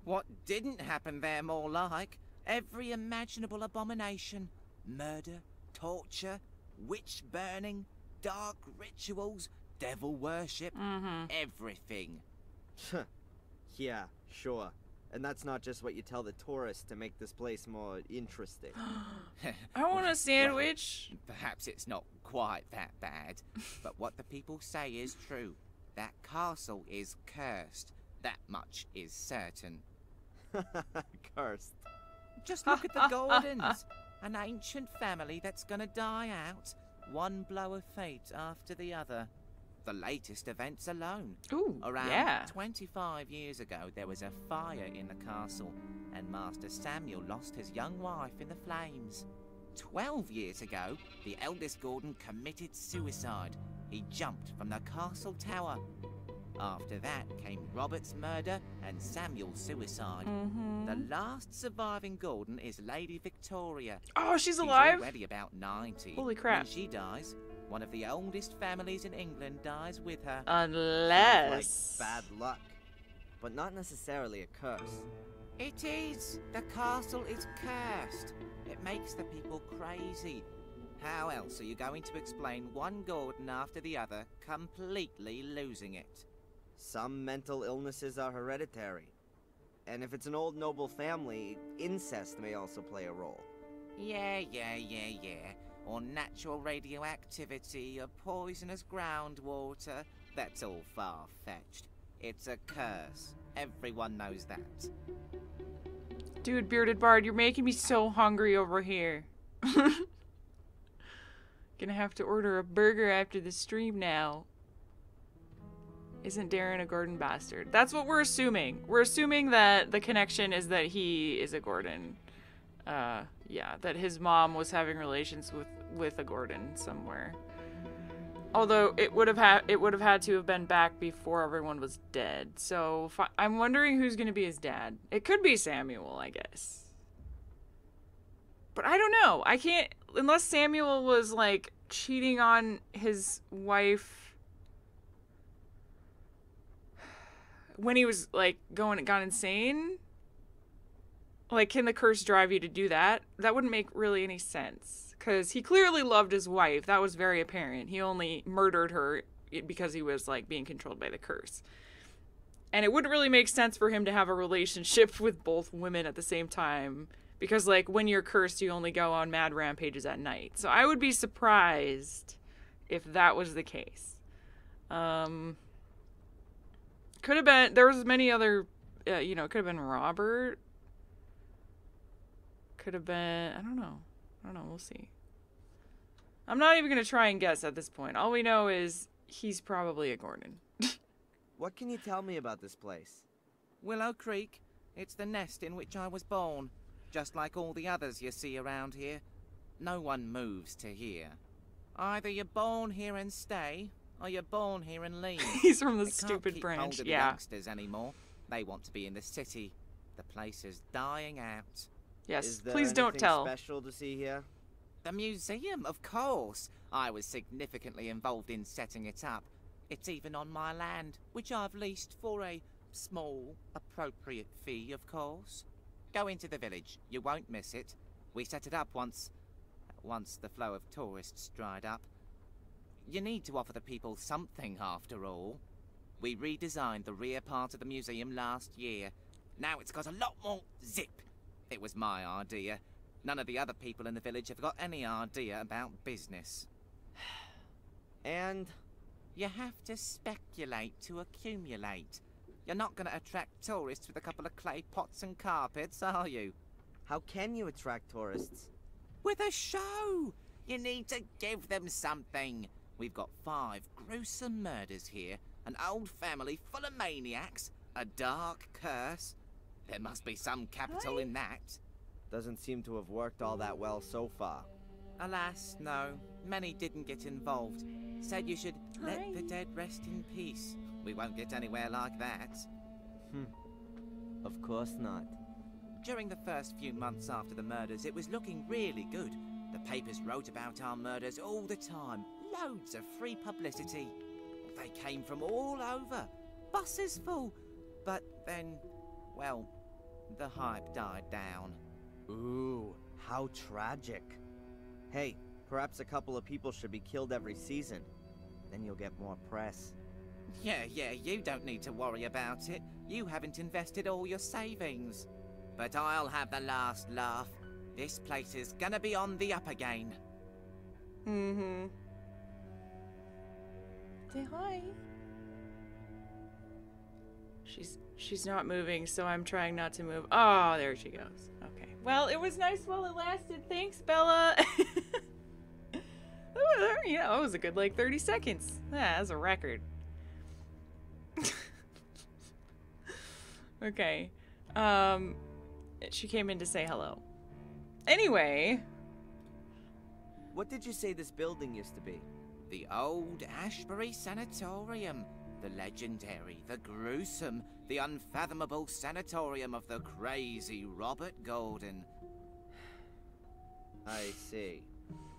What didn't happen there, more like? Every imaginable abomination. Murder, torture, witch burning, dark rituals, devil worship, everything. Yeah, sure. And that's not just what you tell the tourists to make this place more interesting. I want a sandwich. Well, perhaps it's not quite that bad, but what the people say is true. That castle is cursed. That much is certain. Cursed. Just look at the Gordons. An ancient family that's gonna die out, one blow of fate after the other. The latest events alone. Ooh, Around yeah. 25 years ago, there was a fire in the castle, and Master Samuel lost his young wife in the flames. 12 years ago, the eldest Gordon committed suicide. He jumped from the castle tower. After that came Robert's murder and Samuel's suicide. The last surviving Gordon is Lady Victoria. Oh, she's alive? She's already about 90. Holy crap. When she dies, one of the oldest families in England dies with her. Unless... Sounds like bad luck, but not necessarily a curse. It is. The castle is cursed. It makes the people crazy. How else are you going to explain one Gordon after the other completely losing it? Some mental illnesses are hereditary. And if it's an old noble family, incest may also play a role. Yeah. Or natural radioactivity, or poisonous groundwater. That's all far-fetched. It's a curse. Everyone knows that. Dude, Bearded Bard, you're making me so hungry over here. Gonna have to order a burger after the stream now. Isn't Darren a Gordon bastard? That's what we're assuming. We're assuming that the connection is that he is a Gordon. Yeah, that his mom was having relations with a Gordon somewhere. Although it would have had to have been back before everyone was dead. So I'm wondering who's gonna be his dad. It could be Samuel, I guess. But I don't know. I can't, unless Samuel was like cheating on his wife when he was like gone insane. Like, can the curse drive you to do that? That wouldn't make really any sense. Because he clearly loved his wife. That was very apparent. He only murdered her because he was, like, being controlled by the curse. And it wouldn't really make sense for him to have a relationship with both women at the same time. Because, like, when you're cursed, you only go on mad rampages at night. So I would be surprised if that was the case. Could have been... There was many other... you know, it could have been Robert... Could have been... I don't know. We'll see. I'm not even going to try and guess at this point. All we know is he's probably a Gordon. What can you tell me about this place? Willow Creek. It's the nest in which I was born. Just like all the others you see around here. No one moves to here. Either you're born here and stay, or you're born here and leave. He's from the They stupid can't keep branch, hold of the yeah. youngsters anymore. They want to be in the city. The place is dying out. Yes, Is there please don't anything tell. special to see here? The museum, of course. I was significantly involved in setting it up. It's even on my land, which I've leased for a small, appropriate fee, of course. Go into the village. You won't miss it. We set it up once the flow of tourists dried up. You need to offer the people something, after all. We redesigned the rear part of the museum last year. Now it's got a lot more zip. It was my idea. None of the other people in the village have got any idea about business. And? You have to speculate to accumulate. You're not going to attract tourists with a couple of clay pots and carpets, are you? How can you attract tourists? With a show! You need to give them something. We've got 5 gruesome murders here, an old family full of maniacs, a dark curse. There must be some capital in that. Doesn't seem to have worked all that well so far. Alas, no. Many didn't get involved. Said you should let the dead rest in peace. We won't get anywhere like that. Of course not. During the first few months after the murders, it was looking really good. The papers wrote about our murders all the time. Loads of free publicity. They came from all over. Buses full. But then, well, the hype died down. Ooh, how tragic. Hey, perhaps a couple of people should be killed every season. Then you'll get more press. Yeah, you don't need to worry about it. You haven't invested all your savings. But I'll have the last laugh. This place is gonna be on the up again. Say hi. She's not moving, so I'm trying not to move. Oh, there she goes. Okay. Well, it was nice while it lasted. Thanks, Bella. Yeah, that was a good, like, 30 seconds. Yeah, that's a record. Okay. She came in to say hello. Anyway. What did you say this building used to be? The old Ashbury Sanatorium. The legendary, the gruesome, the unfathomable sanatorium of the crazy Robert Gordon. I see.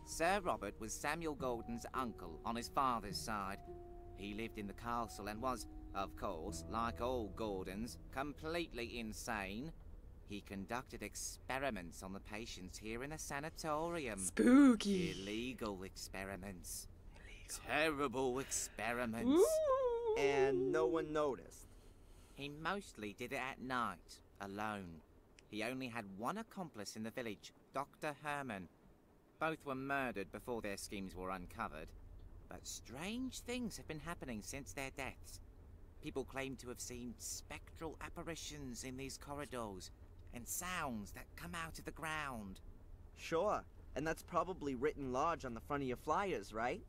Sir Robert was Samuel Gordon's uncle on his father's side. He lived in the castle and was, of course, like all Gordons, completely insane. He conducted experiments on the patients here in the sanatorium. Spooky. Illegal experiments. Terrible experiments. Ooh. And no one noticed. He mostly did it at night, alone. He only had one accomplice in the village, Dr. Herman. Both were murdered before their schemes were uncovered. But strange things have been happening since their deaths. People claim to have seen spectral apparitions in these corridors, and sounds that come out of the ground. Sure, and that's probably written large on the front of your flyers, right?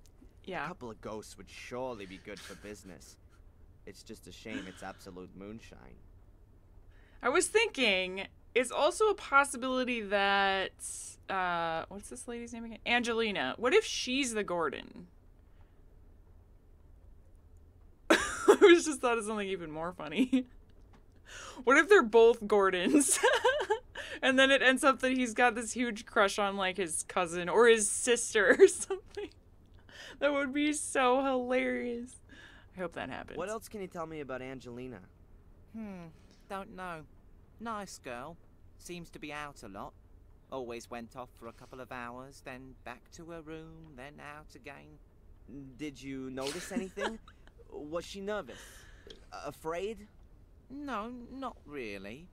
Yeah. A couple of ghosts would surely be good for business. It's just a shame it's absolute moonshine. I was thinking, it's also a possibility that, what's this lady's name again? Angelina. What if she's the Gordon? I just thought of something even more funny. What if they're both Gordons? And then it ends up that he's got this huge crush on, like, his cousin or his sister or something. That would be so hilarious. I hope that happens. What else can you tell me about Angelina? Don't know. Nice girl. Seems to be out a lot. Always went off for a couple of hours, then back to her room, then out again. Did you notice anything? Was she nervous? Afraid? No, not really.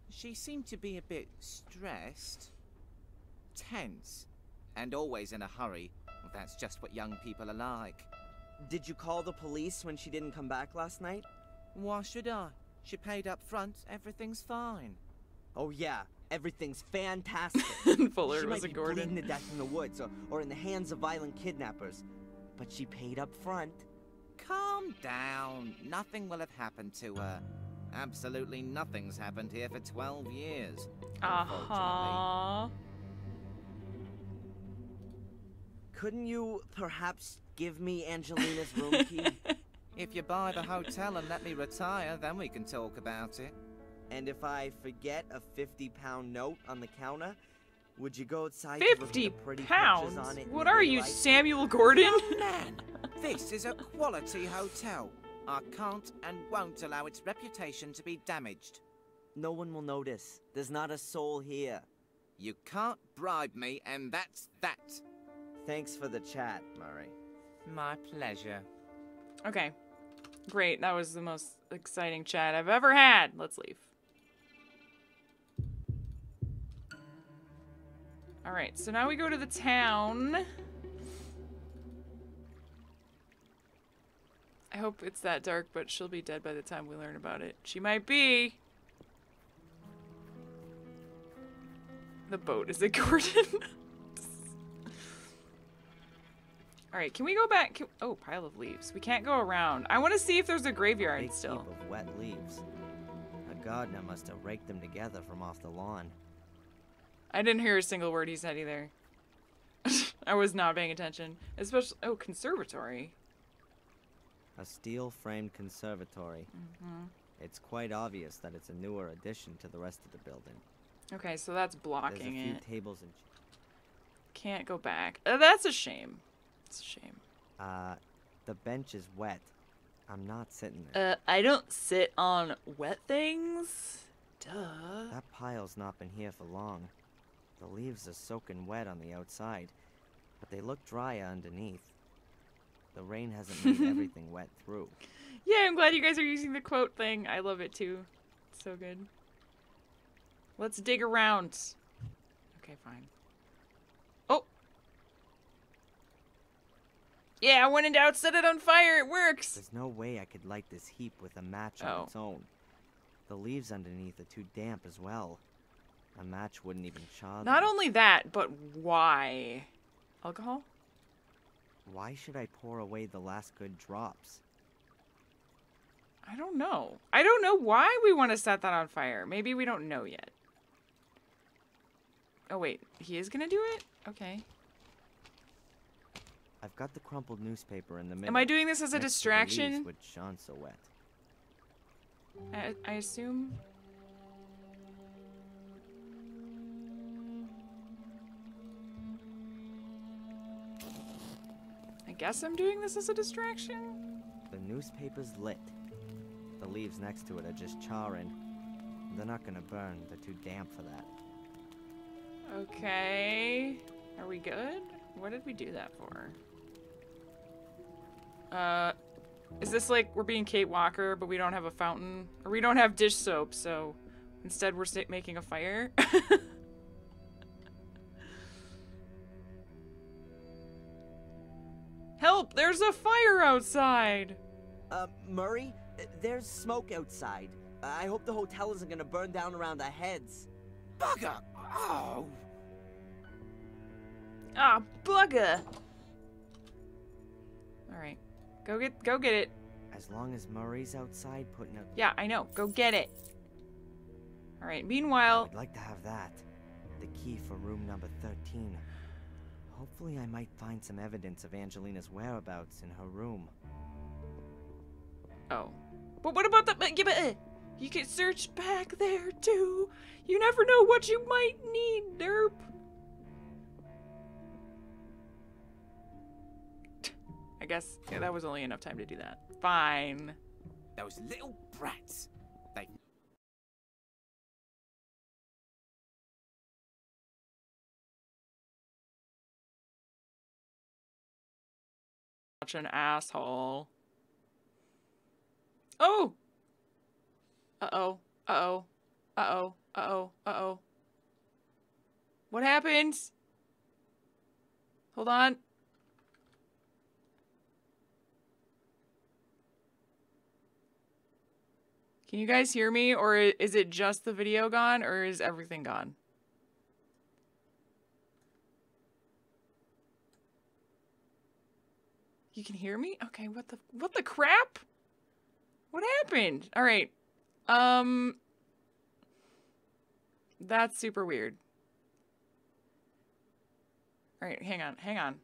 She seemed to be a bit stressed. Tense. And always in a hurry. That's just what young people are like. Did you call the police when she didn't come back last night? Why should I? She paid up front. Everything's fine. Oh yeah, everything's fantastic. Fuller she was might a be Gordon. bleeding to death in the woods or in the hands of violent kidnappers. But she paid up front. Calm down. Nothing will have happened to her. Absolutely nothing's happened here for 12 years. Uh-huh. Couldn't you perhaps give me Angelina's room key? If you buy the hotel and let me retire, then we can talk about it. And if I forget a 50-pound note on the counter, would you go outside 50 to look at the pretty pounds? pictures on it? What are you, Samuel Gordon? Oh, man, this is a quality hotel. I can't and won't allow its reputation to be damaged. No one will notice. There's not a soul here. You can't bribe me, and that's that. Thanks for the chat, Murray. My pleasure. Okay. Great. That was the most exciting chat I've ever had. Let's leave. Alright, so now we go to the town. I hope it's that dark, but she'll be dead by the time we learn about it. She might be. The boat is a Gordon. Alright, can we go back? Oh, pile of leaves. We can't go around. I want to see if there's a graveyard Big still. heap of wet leaves. A gardener must have raked them together from off the lawn. I didn't hear a single word he said either. I was not paying attention. Especially, oh, conservatory. A steel-framed conservatory. It's quite obvious that it's a newer addition to the rest of the building. Okay, so that's blocking There's a few it. tables and Can't go back. That's a shame. It's a shame. the bench is wet. I'm not sitting there. I don't sit on wet things. Duh. That pile's not been here for long. The leaves are soaking wet on the outside, but they look dry underneath. The rain hasn't made everything wet through. Yeah, I'm glad you guys are using the quote thing. I love it too. It's so good. Let's dig around. Okay, fine. Oh! Yeah, when in doubt, set it on fire. It works. There's no way I could light this heap with a match on its own. The leaves underneath are too damp as well. A match wouldn't even char them. Not only that, but why? Alcohol? Why should I pour away the last good drops? I don't know. I don't know why we want to set that on fire. Maybe we don't know yet. Oh, wait. He is going to do it? Okay. I've got the crumpled newspaper in the middle. Am I doing this as a next to the distraction? leaves with Sean so wet. I assume... I guess I'm doing this as a distraction? The newspaper's lit. The leaves next to it are just charring. They're not gonna burn. They're too damp for that. Okay. Are we good? What did we do that for? Is this like we're being Kate Walker, but we don't have a fountain? Or we don't have dish soap, so instead we're making a fire? Help! There's a fire outside! Murray, there's smoke outside. I hope the hotel isn't gonna burn down around our heads. Bugger! Oh! Ah, bugger! Alright. Go get it. As long as Murray's outside putting out... Yeah, I know. Go get it. Alright, meanwhile... I'd like to have that. The key for room number 13. Hopefully I might find some evidence of Angelina's whereabouts in her room. Oh. But what about the... You can search back there, too. You never know what you might need, derp. I guess that was only enough time to do that. Fine. Those little brats. They... Such an asshole. Oh! Uh-oh. Uh-oh. Uh-oh. Uh-oh. Uh-oh. What happened? Hold on. Can you guys hear me, or is it just the video gone, or is everything gone? You can hear me? Okay, what the crap? What happened? All right. That's super weird. All right, hang on.